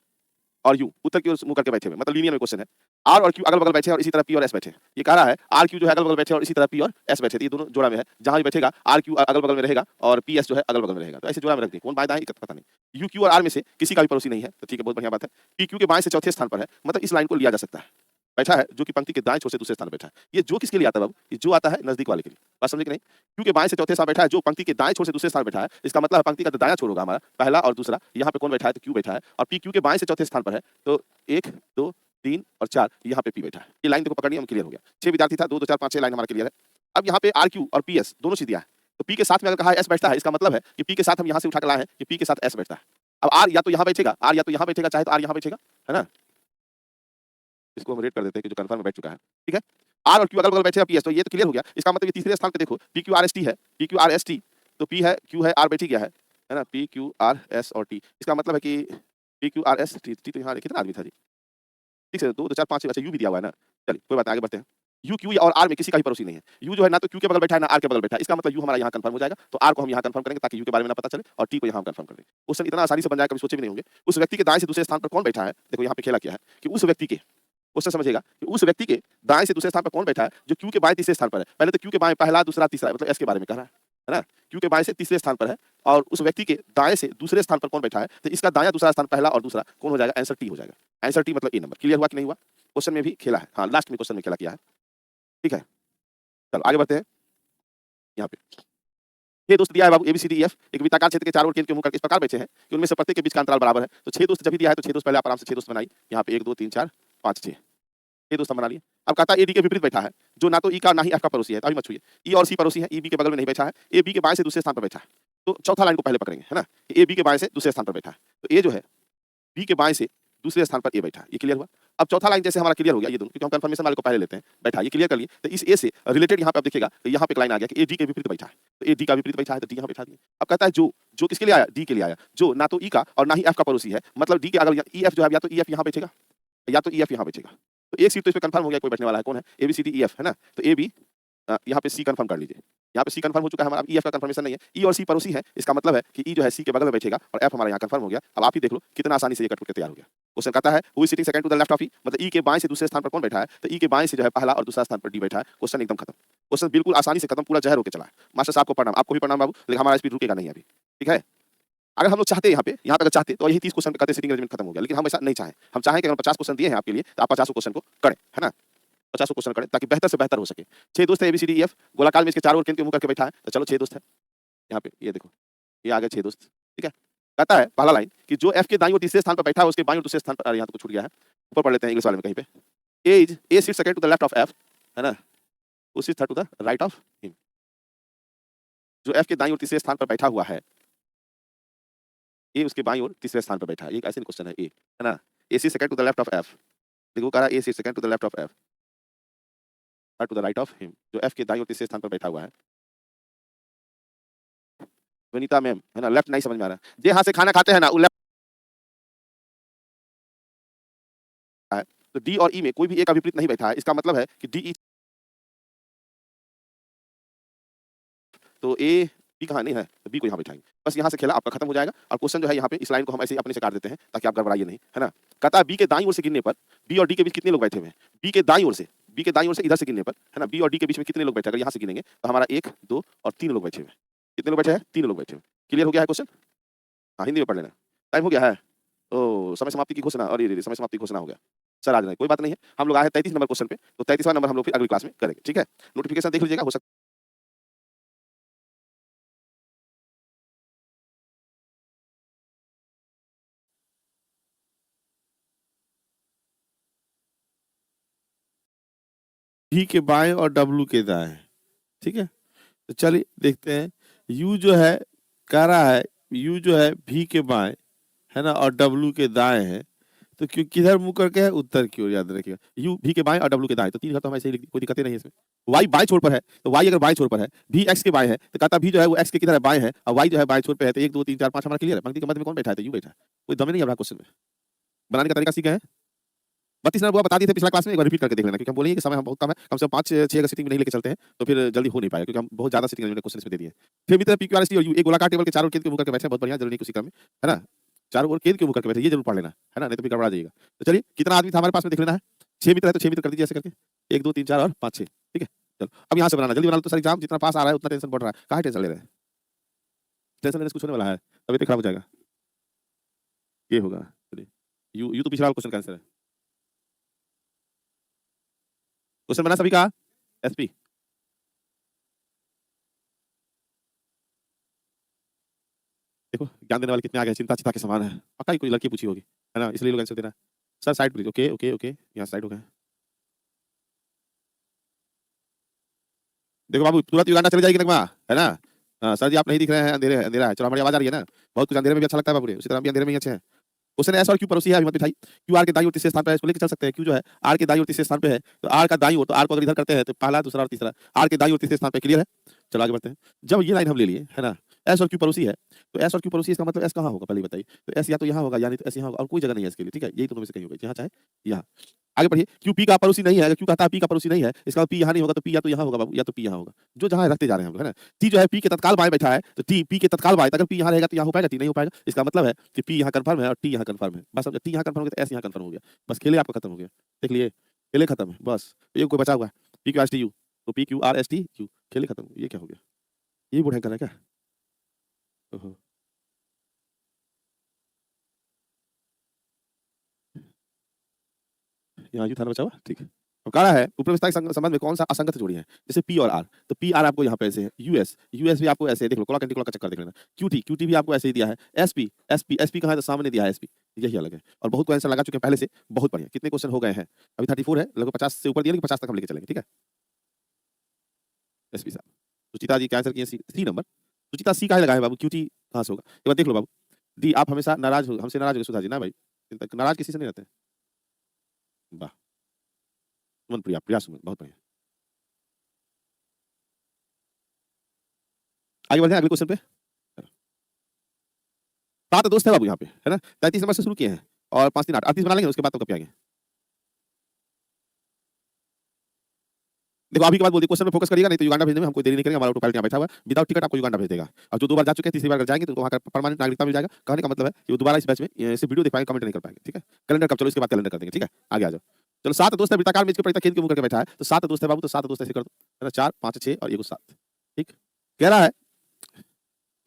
और U उत्तर की ओर मुँह करके बैठे हुए, मतलब लीनियर में क्वेश्चन है। R और Q अगल-बगल बैठे हैं और इसी तरह P और S बैठे हैं। ये कह रहा है R, Q जो है अगल-बगल बैठे हैं और इसी तरह P और S बैठे हैं। तो ये दोनों जोड़ा में है। जहाँ भी बैठेगा R, Q अगल-बगल में रहेगा और P, S जो है अगल-बगल में रहेगा। तो ऐसे जोड़ा में रख दिए। कौन बाएँ दाएँ पता नहीं। U, Q और R में से किसी का भी पड़ोसी नहीं है। तो ठीक है, बहुत बढ़िया बात है। P, Q के बाएँ से चौथे स्थान पर है, मतलब इस लाइन को लिया जा सकता है। बैठा है जो कि पंक्ति के दाएँ छोर से दूसरे स्थान पर बैठा है। ये जो किसके लिए आता है बाबू? ये जो आता है नज़दीक वाले के लिए। बात समझे कि नहीं? Q के बाएँ से चौथे स्थान बैठा है, जो पंक्ति के दाएँ छोर से दूसरे स्थान पर बैठा है। इसका मतलब है पंक्ति का जो दायाँ छोर होगा हमारा, पहला और दूसरा, यहाँ पे कौन बैठा है? तो Q बैठा है और P Q के बाएँ से चौथे स्थान पर है। तो 1, 2, 3 और 4 यहाँ पे P बैठा है। ये लाइन देखो पकड़नी, हम क्लियर हो गया। 6 विद्यार्थी था, 2, 2, 4, 5, 6 लाइन हमारा क्लियर है। अब यहाँ पे R, Q और P, S दोनों चीज़ दिया है। तो P के साथ में अगर कहा है S बैठता है, इसका मतलब है कि P के साथ हम यहाँ से उठा के लाए हैं कि P के साथ S बैठता है। अब R या तो यहाँ बैठेगा, R या तो यहाँ बैठेगा, चाहे तो R यहाँ बैठेगा, है ना? इसको हम रेट कर देते हैं कि जो कन्फर्म में बैठ चुका है। ठीक है? R और Q अगल-बगल बैठे हैं P, S, तो ये तो क्लियर हो गया। इसका मतलब ये तीसरे स्थान पे देखो PQRST है, PQRST, तो P है, Q है, R बैठ ही गया है ना? PQRS और T। इसका मतलब है कि PQRST, T तो यहाँ कितना आदमी था जी? ठीक है, 2, 2, 4, 5, अच्छा U भी दिया हुआ है ना? चलिए कोई बात नहीं, आगे बढ़ते हैं। U, Q और R में किसी का भी पड़ोसी नहीं है। U जो है ना तो Q के बगल बैठा है ना R के बगल बैठा है। इसका मतलब U हमारा यहाँ कन्फर्म हो जाएगा। तो R को हम यहाँ कन्फर्म करेंगे ताकि U के बारे में ना पता चले और T को यहाँ हम कन्फर्म कर देंगे। क्वेश्चन इतना आसानी से बन जाएगा, कभी सोचे भी नहीं होंगे। उस व्यक्ति के दाएँ से दूसरे स्थान पर कौन बैठा है? देखो यहाँ पे खेला क्या है कि उस व्यक्ति के, क्वेश्चन समझिएगा कि उस व्यक्ति के दाएँ से दूसरे स्थान पर कौन बैठा है जो Q के बाएँ तीसरे स्थान पर है। पहले तो Q के बाएँ पहला, दूसरा, तीसरा, मतलब S के बारे में कह रहा है ना? Q के बाएँ से तीसरे स्थान पर है और उस व्यक्ति के दाएँ से दूसरे स्थान पर कौन बैठा है? तो इसका दायाँ दूसरा स्थान पहला और दूसरा कौन हो जाएगा? आंसर T हो जाएगा। आंसर T मतलब A नंबर। क्लियर हुआ कि नहीं हुआ? क्वेश्चन में भी खेला है। हाँ, लास्ट में क्वेश्चन में खेला किया है। ठीक है? चलो आगे बढ़ते हैं। यहाँ पे 6 दोस्त दिया है बाबू ABCDEF, एक वृत्ताकार क्षेत्र के चारों ओर केंद्र के मुँह करके इस प्रकार बैठे हैं कि उनमें से प्रत्येक के बीच का अंतराल बराबर है। तो 6 दोस्त जब भी दिया है तो 6 दोस्त पहले आप आराम से 6 दोस्त बनाइए। यहाँ पे 1, 2, 3, 4, 5, 6 6 दोस्त हम बना लिए। अब कहता है A D के विपरीत बैठा है, जो ना तो E का ना ही F का पड़ोसी है। तो अभी मत छूइए। E और C पड़ोसी है, E B के बगल में नहीं बैठा है। A B के बाएँ से दूसरे स्थान पर बैठा है। तो चौथा लाइन को पहले पकड़ेंगे, है ना? A B के बाएँ से दूसरे स्थान पर बैठा है। तो A जो है B के बाएँ से दूसरे स्थान पर A बैठा है। ये क्लियर हुआ? अब चौथा लाइन जैसे हमारा क्लियर हो गया ये दोनों, क्योंकि हम कंफर्मेशन वाले को पहले लेते हैं। बैठा ये क्लियर कर लिए, तो इस ए से रिलेटेड यहाँ पे आप देखिएगा, तो यहाँ पे एक लाइन आ गया कि ए डी के विपरीत बैठा है, तो ए डी का विपरीत बैठा है, तो डी यहाँ बैठा दिए। अब कहता है जो किसके लिए आया, डी के लिए आया, जो ना तो ई का और ना ही एफ का पड़ोसी है, मतलब डी के अगर ई एफ जो है, या तो ई एफ यहाँ बैठेगा या तो ई एफ यहाँ बैठेगा। तो एक सीट तो इस पे कंफर्म हो गया, कोई बैठने वाला है, कौन है, A B C D E F है ना, तो ए बी यहाँ पे सी कंफर्म कर लीजिए। यहाँ पे सी कंफर्म हो चुका है हमारा, ई एफ का कंफर्मेशन नहीं है, ई और सी पड़ोसी है, इसका मतलब है कि ई जो है सी के बगल में बैठेगा और एफ हमारा यहाँ कंफर्म हो गया। अब आप ही देख लो कितना आसानी से ये कट के तैयार हो गया। क्वेश्चन कहता है who is sitting second to the left of E, मतलब ई के बाएं से दूसरे स्थान पर कौन बैठा है, तो ई के बाएं से जो है पहला और दूसरा स्थान पर डी बैठा है। क्वेश्चन एकदम खत्म, क्वेश्चन बिल्कुल आसानी से खत्म, पूरा जहर होकर चला है। मास्टर साहब को प्रणाम, आपको भी प्रणाम बाबू, लेकिन हमारा स्पीड रुकेगा नहीं अभी, ठीक है। अगर हम लोग चाहते यहाँ पे अगर चाहते तो यही 30 क्वेश्चन पे कहते सिटिंग अरेंजमेंट खत्म हो गया, लेकिन हम ऐसा नहीं चाहें। हम चाहें कि अगर 50 क्वेश्चन दिए हैं आपके लिए, तो आप 50 क्वेश्चन को करें, है ना, 50 क्वेश्चन करें ताकि बेहतर से बेहतर हो सके। 6 दोस्त है A B C D E F, गोलाकार में इसके चारों ओर केंद्र के मुंह करके बैठा है, तो चलो 6 दोस्त है यहाँ पे, ये देखो ये आ गए 6 दोस्त, ठीक है। कहता है पहला लाइन कि जो एफ के दाईं ओर तीसरे स्थान पर बैठा है उसके बाईं ओर दूसरे स्थान पर, यहाँ तो कुछ छूट गया है, ऊपर पढ़ लेते हैं इंग्लिश वाले में कहीं पे, A sits second to the left of F, है ना, U sits third to the right of him. जो एफ के दाईं ओर तीसरे स्थान पर बैठा हुआ है, ए उसके बाईं ओर तीसरे स्थान पर बैठा है, ये ऐसे क्वेश्चन है ए, है ना, A sits second to the left of F, देखो कह रहा है A sits second to the left of F to the right of him, जो एफ के दाईं ओर तीसरे स्थान पर बैठा हुआ है। वनीता मैम, है ना, लेफ्ट नहीं समझ में आ रहा है, जे हाथ से खाना खाते हैं ना, वो लेफ्ट है, तो डी और ई में कोई भी ए का विपरीत नहीं बैठा है, इसका मतलब है कि डी ई, तो ए बी कहाँ नहीं है, तो बी को यहाँ बैठाएंगे, बस यहाँ से खेला आपका खत्म हो जाएगा। और क्वेश्चन जो है यहाँ पे इस लाइन को हम ऐसे ही अपने से काट देते हैं ताकि आप गड़बड़ाइए नहीं, है ना। कहता है बी के दाईं ओर से गिनने पर बी और डी के बीच कितने लोग बैठे हुए हैं, बी के दाईं ओर से इधर से गिनने पर, है ना, बी और डी के बीच में कितने लोग बैठे, अगर यहाँ से गिनेंगे तो हमारा 1 2 और 3 लोग बैठे हुए हैं। कितने लोग बैठे हैं, 3 लोग बैठे हुए हैं। क्लियर हो गया है क्वेश्चन, हाँ हिंदी में पढ़ लेना। टाइम हो गया है, ओ समय समाप्ति की घोषणा, अरे समय समाप्ति की घोषणा हो गया सर, आज नहीं, कोई बात नहीं है, हम लोग आए 33 नंबर क्वेश्चन पे, तो 33वां नंबर हम लोग फिर अगली क्लास में करेंगे, ठीक है। नोटिफिकेशन देख लीजिएगा, हो सकता भी के बाएं और डब्लू के दाएं, ठीक है। तो चलिए देखते हैं, यू जो है कह रहा है, यू जो है भी के बाएं, है ना, और डब्लू के दाएं है, तो क्यों किधर मुंह करके है, उत्तर की ओर, याद रखिएगा। यू भी के बाएं और डब्लू के दाएं, तो 3 घर तो हम ऐसे ही लिख दी, कोई दिक्कत नहीं है इसमें। वाई बाएं छोर पर है, तो वाई अगर बाएं छोर पर है, भी एक्स के बाएं है, तो कहता भी जो है वो एक्स के किधर है, बाएं है, और वाई जो है बाएं छोर पे है, तो 1 2 3 4 5 हमारा क्लियर है। पंक्ति के मध्य में कौन बैठा है, तो यू बैठा है, कोई दम नहीं है क्वेश्चन में। बनाने का तरीका सीखे हैं, 32 नंबर बता दिए थे पिछला क्लास में, एक बार रिपीट करके देख लेना, क्योंकि हम बोलेंगे कि समय हम बहुत कम है, कम से कम 5-6 अगर सिटिंग में नहीं लेके चलते हैं तो फिर जल्दी हो नहीं पाएगा, क्योंकि हम बहुत ज्यादा सिटिंग में क्वेश्चन इसमें दे दिए। फिर मित्र P Q R S T और यू एक गोलाकार टेबल के चारों ओर केंद्र के मुंह करके बैठे हैं, बहुत बढ़िया, जरूरी नहीं किसी क्रम में, है ना, चारों ओर केंद्र के मुंह करके बैठे, ये जरूर पढ़ लेना, है ना, नहीं तो फिर गड़बड़ा जाएगा। तो चलिए कितना आदमी था हमारे पास में देख लेना है, 6 मित्र है तो 6 मित्र कर दीजिए ऐसे करके, 1 2 3 4 और 5 6, ठीक है। चलो अब यहाँ से बनाना, जल्दी बना लो, तो सर एग्जाम जितना पास आ रहा है उतना टेंशन बढ़ रहा है, कहाँ टेंशन ले रहे हैं, टेंशन लेने से कुछ होने वाला है, तबियत खराब हो जाएगा, ये होगा। चलिए यू तो पिछला क्वेश्चन का आंसर है। क्वेश्चन बना सभी का, एसपी देखो ज्ञान देने वाले कितने आ गए, चिंता चिता के समान है, पक्का ही कोई लड़की पूछी होगी, है ना, इसलिए लोग आंसर दे रहा है। Sir side please, okay okay okay, यहाँ साइड हो गया। देखो बाबू तुरंत युगांडा चले जाएगी नगमा, है ना। सर जी आप नहीं दिख रहे हैं, अंधेरे अंधेरा है, चलो हमारी आवाज आ रही है ना, बहुत कुछ अंधेरे में भी अच्छा लगता है बाबू, उसी तरह भी अंधेरे में ही अच्छे हैं। क्वेश्चन एस और क्यू पड़ोसी है, अभी मत बिठाई, क्यू आर के दाईं ओर तीसरे स्थान पर है, इसको लेके चल सकते हैं, क्यू जो है आर के दाईं ओर तीसरे स्थान पे है, तो आर का दाईं ओर, तो आर को अगर इधर करते हैं तो पहला दूसरा और तीसरा, आर के दाईं ओर तीसरे स्थान पे, क्लियर है। चलो आगे बढ़ते हैं, जब ये लाइन हम ले लिए, है ना, एस और क्यू पड़ोसी है, तो एस और क्यू पड़ोसी, इसका मतलब एस कहाँ होगा पहले बताइए, तो एस या तो यहाँ होगा, यानी तो एस यहाँ होगा, और कोई जगह नहीं है इसके लिए, ठीक है, यही दोनों में से कहीं होगा, यहाँ चाहे यहाँ। आगे बढ़िए, क्यू पी का पड़ोसी नहीं है, अगर क्यू कहता है पी का पड़ोसी नहीं है, इसका पी यहाँ नहीं होगा, तो पी या तो यहाँ होगा बाबू, या तो पी यहाँ होगा, जो जहाँ रखते जा रहे हैं हम लोग, है ना। टी जो है पी के तत्काल बाएं बैठा है, तो टी पी के तत्काल बाएं, अगर पी यहाँ रहेगा तो यहाँ हो पाएगा, टी नहीं हो पाएगा, इसका मतलब है कि पी यहाँ कंफर्म है और टी यहाँ कंफर्म है, बस टी यहाँ कंफर्म हो गया तो एस यहाँ कंफर्म हो गया, बस खेले आपका खत्म हो गया, देख लिए खेले खत्म है, बस ये कोई बचा हुआ है, P Q R S T U, तो P Q R S T U, खेले खत्म, ये क्या हो गया, ये बुढ़ा करना क्या। ओहो। यहाँ यू था ना बचा हुआ, ठीक है। अब कहा है ऊपर विस्तार के संबंध में कौन सा असंगत जोड़ी है, जैसे पी और आर, तो पी आर आपको यहाँ पे ऐसे है, यूएस यूएस भी आपको ऐसे है, देख लो कोला कैंटी कोला का चक्कर देख लेना, क्यूटी भी आपको ऐसे ही दिया है, एसपी एसपी एसपी कहाँ है, तो सामने दिया है एसपी, यही अलग है, और बहुत को आंसर लगा चुके हैं पहले से, बहुत बढ़िया। कितने क्वेश्चन हो गए हैं, अभी 34 है, लगभग 50 से ऊपर दिया, लेकिन 50 तक हम लेके चलेंगे, ठीक है। एसपी साहब, सुचिता जी का आंसर किए सी नंबर, सुचिता सी का लगाए बाबू, क्यूटी कहाँ से होगा, एक बार देख लो बाबू। डी आप हमेशा नाराज हो, हमसे नाराज हो सुधा जी ना भाई, नाराज किसी से नहीं रहते हैं। वाह, सुमन प्रिया, प्रिया सुमन, बहुत बढ़िया। आगे बढ़ते हैं अगले क्वेश्चन पे। 7 दोस्त है बाबू यहाँ पे, है ना? 33 नंबर से शुरू किए हैं और 5 3 8 38 बना लेंगे, उसके बाद तो कब पे आएंगे? देखो अभी के बाद बोल दिए क्वेश्चन में फोकस करिएगा, नहीं तो युगांडा भेजने में हम कोई देरी नहीं करेंगे, हमारा ऑटो पायलट यहाँ बैठा हुआ है, विदाउट टिकट आपको युगांडा भेज देगा। और जो 2 बार जा चुके हैं, तीसरी बार अगर जाएंगे तो उनको वहाँ का परमानेंट नागरिकता मिल जाएगा। कहने का मतलब है कि वो दोबारा इस बैच में ऐसे वीडियो देख पाएंगे, कमेंट नहीं कर पाएंगे, ठीक है? कैलेंडर कब, चलो इसके बाद कैलेंडर कर देंगे, ठीक है? आगे आ जाओ। चलो 7 दोस्त है, वृत्ताकार मेज के परिता केंद्र के मुंह करके बैठा है, तो 7 दोस्त है बाबू, तो 7 दोस्त ऐसे कर दो, है ना? 4 5 6 और ये 7, ठीक? कह रहा है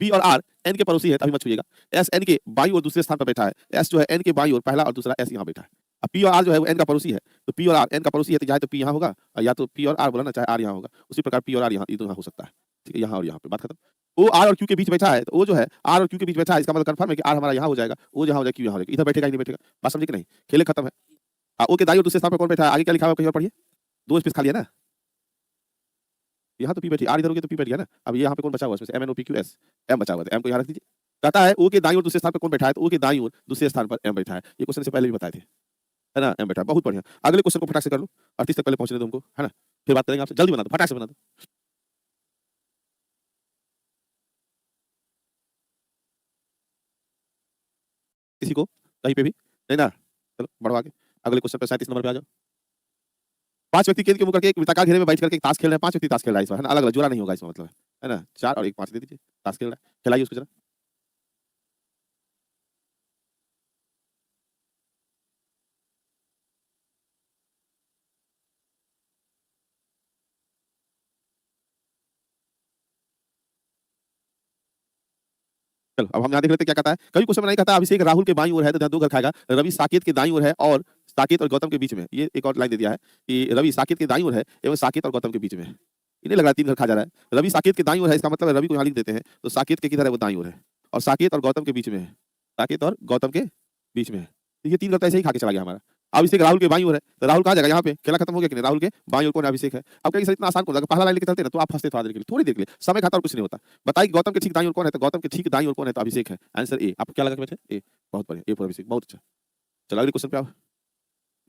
पी और आर एन के पड़ोसी है, तभी मत छूइएगा। एस एन के बाईं ओर दूसरे स्थान पर बैठा है, एस जो है एन के बाईं ओर पहला और दूसरा एस यहाँ बैठा है। अब पी और आर जो है वो एन का पड़ोसी है, तो पी और आर एन का पड़ोसी है, तो चाहे तो पी यहाँ होगा और या तो पी और आर बोला ना, चाहे आर यहाँ होगा, उसी प्रकार पी और आर यहाँ, ये तो यहाँ हो सकता है, ठीक है? यहाँ और यहाँ पे बात खत्म। ओ आर और क्यू के बीच बैठा है, तो वो जो है आर और क्यू के बीच बैठा है, इसका मतलब कंफर्म है कि आर हमारा यहाँ हो जाएगा, वो जहाँ हो जाएगा क्यू यहाँ हो जाएगा, इधर बैठेगा ही नहीं बैठेगा। बात समझे कि नहीं? खेल खत्म है। ओ के दाईं ओर दूसरे स्थान पर कौन बैठा है, आगे क्या लिखा हुआ कहीं और पढ़िए, 2 स्पेस खाली है ना, यहाँ तो पी बैठी, आर इधर हो गया तो पी बैठ गया ना। अब ये यहाँ पे कौन बचा हुआ है, इसमें से M N O P Q S, M बचा हुआ है, एम को यहाँ रख दीजिए। कहता है ओ के दाईं ओर दूसरे स्थान पर कौन बैठा है, तो ओ के दाईं ओर दूसरे स्थान पर एम बैठा है। ये क्वेश्चन से पहले भी बताए थे, है ना? एम बैठा है, बहुत बढ़िया। अगले क्वेश्चन को फटाक से कर लो, 38 तक पहले पहुंचने दो हमको, है ना? फिर बात करेंगे आपसे, जल्दी बना दो, फटाक से बना दो। किसी को कहीं पे भी नहीं ना? चलो बढ़ो आगे, अगले क्वेश्चन पे 37 नंबर पे आ जाओ। 5 व्यक्ति केंद्र के मुंह करके एक वृत्ताकार घेरे में बैठ करके ताश खेल रहे हैं, 5 व्यक्ति ताश खेल रहा है इस बार, है ना? अलग-अलग जोड़ा नहीं होगा इसमें, मतलब है ना? 4 और 1 5 दे दीजिए, ताश खेल रहा है, खिलाइए उसको जरा। चलो अब हम यहाँ देख लेते हैं क्या कहता है। कभी क्वेश्चन में नहीं कहता अभिषेक राहुल के बाईं ओर है तो यहाँ 2 घर खाएगा, रवि साकेत के दाईं ओर है और साकेत और गौतम के बीच में है। ये एक और लाइन दे दिया है कि रवि साकेत के दाईं ओर है एवं साकेत और गौतम के बीच में है। इन्हें लग रहा है 3 घर खा जा रहा है। रवि साकेत के दाईं ओर है, इसका मतलब है रवि को यहाँ लिख देते हैं, तो साकेत के किधर है, वो दाईं ओर है और साकेत और गौतम के बीच में है, साकेत और गौतम के बीच में है। तो ये 3 घर तो ऐसे ही खा के चला गया हमारा। अभिषेक राहुल के बाईं ओर है, तो राहुल कहाँ जाएगा, यहाँ पे खेला खत्म हो गया कि नहीं? राहुल के बाईं ओर कौन है, अभिषेक है। अब कहीं सर इतना आसान कौन सा, पहला लाइन लेके चलते ना तो आप फंसते थोड़ा देर के लिए, थोड़ी देर के लिए, समय खाता और कुछ नहीं होता। बताइए गौतम के ठीक दाईं ओर कौन है, तो गौतम के ठीक दाईं ओर कौन है, तो अभिषेक है। Answer A. आपको क्या लगा कि बैठे ए? बहुत बढ़िया, ए फॉर अभिषेक, बहुत अच्छा। चलो अगले क्वेश्चन पे आओ।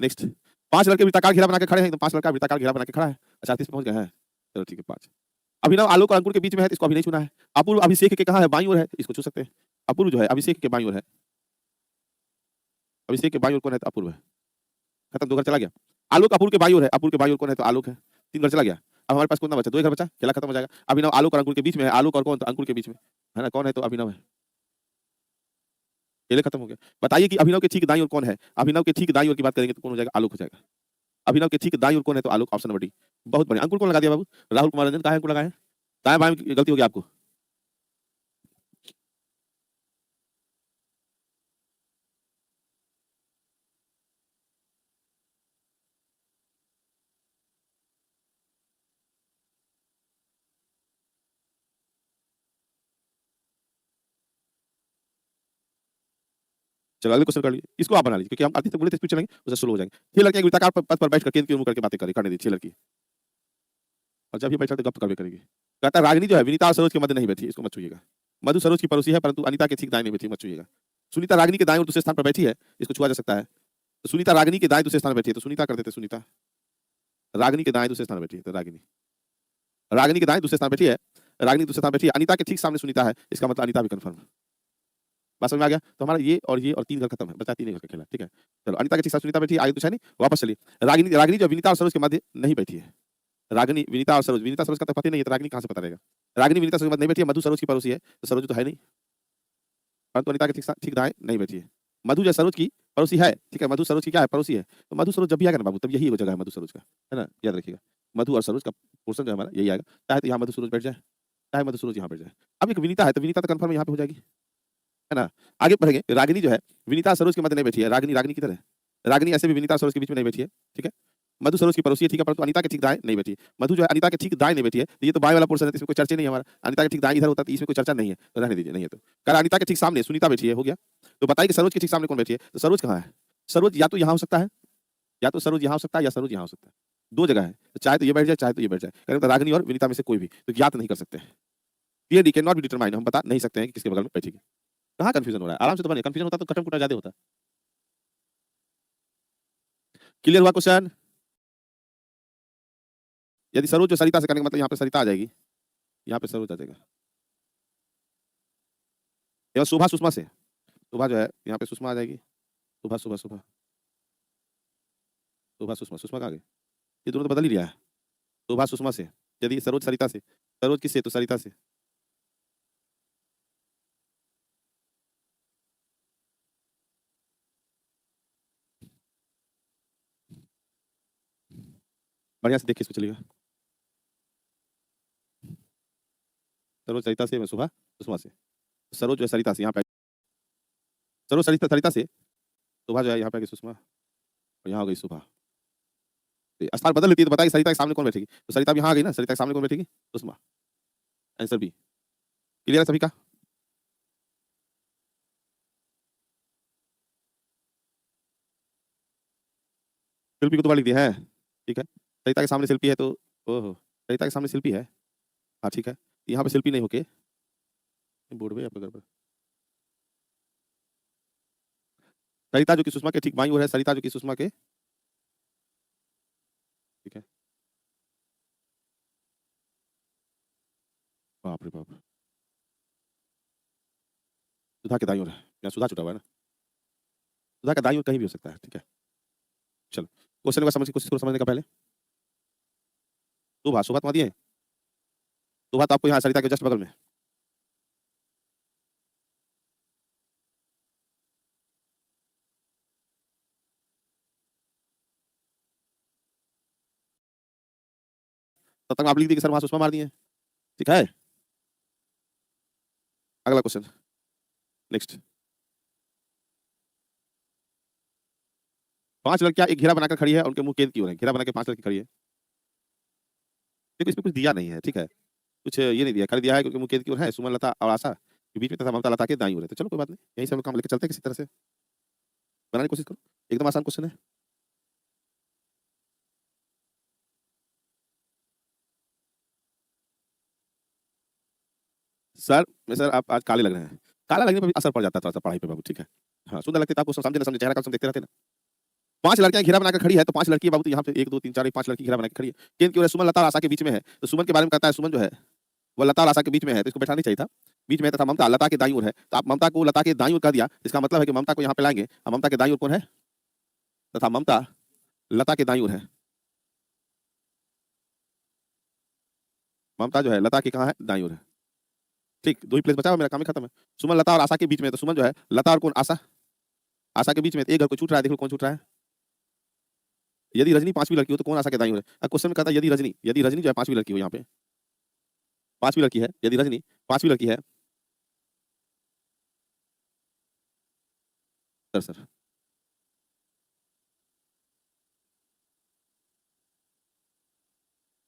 नेक्स्ट, 5 लड़के वृत्ताकार घेरा बना के खड़े हैं, तो 5 लड़का वृत्ताकार घेरा बना के खड़ा है। अच्छा 38 पे पहुंच गए हैं, चलो ठीक है 5। अभिनव आलोक और अंकुर के बीच में है, तो इसको अभी नहीं चुना है। अपूर्व अभिषेक के कहाँ है, बाईं ओर है, इसको छू सकते हैं। अपूर्व जो है अभिषेक के बाईं ओर है, अभिषेक के बाईं ओर कौन है, तो अपूर्व है। खत्म, 2 घर चला गया। आलोक अपूर्व के बाईं ओर है, अपूर्व के बाईं ओर कौन है, तो आलोक है। 3 घर चला गया। अब हमारे पास कौन बचा, 2 घर बचा, खेला खत्म हो जाएगा। अभिनव आलोक और अंकुर के बीच में है, आलोक और कौन, तो अंकुर के बीच में, है ना? कौन है, तो अभिनव है। खेल खत्म हो गया। बताइए कि अभिनव के ठीक दाईं ओर कौन है। अभिनव के ठीक दाईं ओर की बात करेंगे तो कौन हो जाएगा, आलोक हो जाएगा। अभिनव के ठीक दाईं ओर कौन है, तो आलोक, ऑप्शन नंबर डी। बहुत बढ़िया। अंकुर कौन लगा दिया बाबू, राहुल कुमार रंजन, कहाँ है अंकुर लगाए हैं? दाएं बाएं में गलती हो गई आपको। चलो अगले क्वेश्चन कर लीजिए, इसको आप बना लीजिए क्योंकि हम आधी तक बोले थे स्पीड चलेंगे, उससे स्लो हो जाएंगे। 6 लड़कियां वृत्ताकार पद पर बैठ कर केंद्र की ओर मुंह करके बातें करें, करने दी 6 लड़की। और जब ये बैठा तो गप करवे करेगी। कहता है रागिनी जो है विनीता और सरोज के मध्य नहीं बैठी, इसको मत छूइएगा। मधु सरोज की पड़ोसी है परंतु अनीता के ठीक दाएं नहीं बैठी, मत छूइएगा। सुनीता रागिनी के दाएं और दूसरे स्थान पर बैठी है, इसको छुआ जा सकता है। तो सुनीता रागिनी के दाएं दूसरे स्थान पर बैठी है, तो सुनीता कर देते, सुनीता रागिनी के दाएं दूसरे स्थान पर बैठी है, तो रागिनी, रागिनी के दाएं दूसरे स्थान पर बैठी है, रागिनी दूसरे स्थान पर बैठी है। अनीता के ठीक सामने सुनीता है, इसका मतलब अनीता भी कंफर्म है। बात समझ में आ गया? तो हमारा ये और 3 घर खत्म है, बचा 3 ही घर का खेला, ठीक है? चलो अनीता के ठीक साथ सुनीता बैठी है, आगे कुछ है नहीं, वापस चलिए। रागिनी रागिनी जो विनीता और सरोज के मध्य नहीं बैठी है। रागिनी विनीता और सरोज, विनीता सरोज का तो पता ही नहीं है, तो रागिनी कहाँ से पता रहेगा? रागिनी विनीता सरोज के मध्य नहीं बैठी है, मधु सरोज की पड़ोसी है, तो सरोज तो है नहीं, परंतु अनीता के ठीक दाएं नहीं बैठी है। मधु जो सरोज की पड़ोसी है, ठीक है? मधु सरोज की क्या है, पड़ोसी है। तो मधु सरोज जब भी आएगा ना बाबू, तब यही वो जगह है मधु सरोज का, है ना? याद रखिएगा, मधु और सरोज का पोर्शन जो है हमारा यही आएगा। चाहे तो यहाँ मधु सरोज बैठ जाए, चाहे मधु सरोज यहाँ बैठ जाए। अब एक विनीता है, तो विनीता तो कंफर्म यहाँ पे हो जाएगी, है ना? आगे बढ़ेंगे। रागिनी जो है विनीता सरोज के मध्य नहीं बैठी है, रागिनी रागिनी किधर है? रागिनी ऐसे भी विनीता सरोज के बीच में नहीं बैठी है, ठीक है? मधु सरोज की पड़ोसी है, ठीक है, परंतु अनीता के ठीक दाएं नहीं बैठी है। मधु जो है अनीता के ठीक दाएं नहीं बैठी है, तो ये तो बाएं वाला पोर्शन है, तो इसमें कोई चर्चा नहीं है हमारा। अनीता के ठीक दाएं इधर होता है, तो इसमें कोई चर्चा नहीं है, तो रहने दीजिए, नहीं है तो। कारण अनीता के ठीक सामने सुनीता बैठी है, हो गया। तो बताइए कि सरोज के ठीक सामने कौन बैठी है, तो सरोज कहाँ है? सरोज या तो यहाँ हो सकता है, या तो सरोज यहाँ हो सकता है, या सरोज यहाँ हो सकता है। 2 जगह है, तो चाहे तो ये बैठ जाए, चाहे तो ये बैठ जाए। कहते हैं रागिनी और विनीता में से कोई भी, तो ज्ञात नहीं कर सकते। Clearly can not be determined, हम बता नहीं सकते हैं कि किसके बगल में बैठेगी। कहाँ कंफ्यूजन हो रहा है? आराम से तो बने, कंफ्यूजन होता तो कटम कुटा ज्यादा होता। क्लियर हुआ क्वेश्चन? यदि सरोज जो सरिता से करने का मतलब यहाँ पे सरिता आ जाएगी, यहाँ पे सरोज आ जाएगा। एवं शोभा सुषमा से, शोभा जो है यहाँ पे सुषमा आ जाएगी। शोभा शोभा शोभा शोभा सुषमा, सुषमा कहाँ गई? ये दोनों तो बदल ही लिया है। शोभा सुषमा से, यदि सरोज सरिता से, सरोज किससे? तो सरिता से। बढ़िया से देख के इसको चलिएगा। सरोज सरिता से, मैं शोभा सुषमा से। सरोज जो है सरिता से यहाँ पे, सरोज सरिता सरिता से, शोभा जो है यहाँ पे आ गई सुषमा, और यहाँ हो गई शोभा। तो स्थान बदल लेती है तो बताइए सरिता के सामने कौन बैठेगी? तो सरिता भी यहाँ आ गई ना, सरिता के सामने कौन बैठेगी? सुषमा। Answer B. क्लियर है सभी का? शिल्पी को तो लिख दिया है, ठीक है। सरिता के सामने शिल्पी है तो, ओहो, सरिता के सामने शिल्पी है, हाँ ठीक है। यहाँ पे शिल्पी नहीं होके बोर्ड पे आपका गड़बड़। सरिता जो कि सुषमा के ठीक बाईं ओर है, सरिता जो कि सुषमा के, ठीक है। बाप रे बाप, सुधा के दाईं ओर है, यहाँ सुधा छुटा हुआ है ना, सुधा का दाईं ओर कहीं भी हो सकता है, ठीक है। चलो क्वेश्चन को समझ की कोशिश करो, समझने का पहले। शोभा, शोभा तुम्हारी है, शोभा तो आपको यहाँ सरिता के जस्ट बगल में। तब तक आप लिख दी कि सर वहां सुषमा मार दिए, ठीक है। अगला क्वेश्चन, नेक्स्ट। 5 लड़कियां एक घेरा बनाकर खड़ी है, उनके मुंह केंद्र की ओर है। घेरा बना के 5 लड़की खड़ी है। देखो इसमें कुछ दिया नहीं है, ठीक है, कुछ ये नहीं दिया, खाली दिया है क्योंकि मुंह केंद्र की ओर है, सुमन लता और आशा के बीच में तथा ममता लता के दाईं ओर है। तो चलो कोई बात नहीं, यहीं से हम लोग काम लेकर चलते हैं, किसी तरह से बनाने की कोशिश करो। एकदम आसान क्वेश्चन है। सर मैं सर आप आज काले लग रहे हैं, काला लगने पर भी असर पड़ जाता है थोड़ा सा पढ़ाई पे बाबू, ठीक है। हाँ सुंदर लगते तो आपको समझे ना समझे, चेहरा का देखते रहते ना। 5 लड़कियां घेरा बनाकर खड़ी है, तो 5 लड़की है बाबू, तो यहाँ पे 1 2 3 4 5 लड़की घेरा बनाकर खड़ी है। केंद्र की ओर है, सुमन लता और आशा के बीच में है, तो सुमन के बारे में कहता है सुमन जो है वो लता और आशा के बीच में है, तो इसको बैठाना नहीं चाहिए था। बीच में है तथा ममता लता के दाईं ओर है, तो आप ममता को लता के दाईं ओर कर दिया, इसका मतलब है कि ममता को यहाँ पे लाएंगे, और ममता के दाईं ओर कौन है? तथा ममता लता के दाईं ओर है। ममता जो है लता के कहाँ है? दाईं ओर है, ठीक। 2 ही प्लेस बचा हुआ, मेरा काम ही खत्म है। सुमन लता और आशा के बीच में है, तो सुमन जो है लता और कौन? आशा। आशा के बीच में, एक घर को छूट रहा है, देख लो कौन छूट रहा है। यदि रजनी 5वीं लड़की हो तो कौन आशा के दाईं ओर है? अब क्वेश्चन में कहता है यदि रजनी जो है 5वीं लड़की हो, यहाँ पे 5वीं लड़की है, यदि रजनी 5वीं लड़की है, सर सर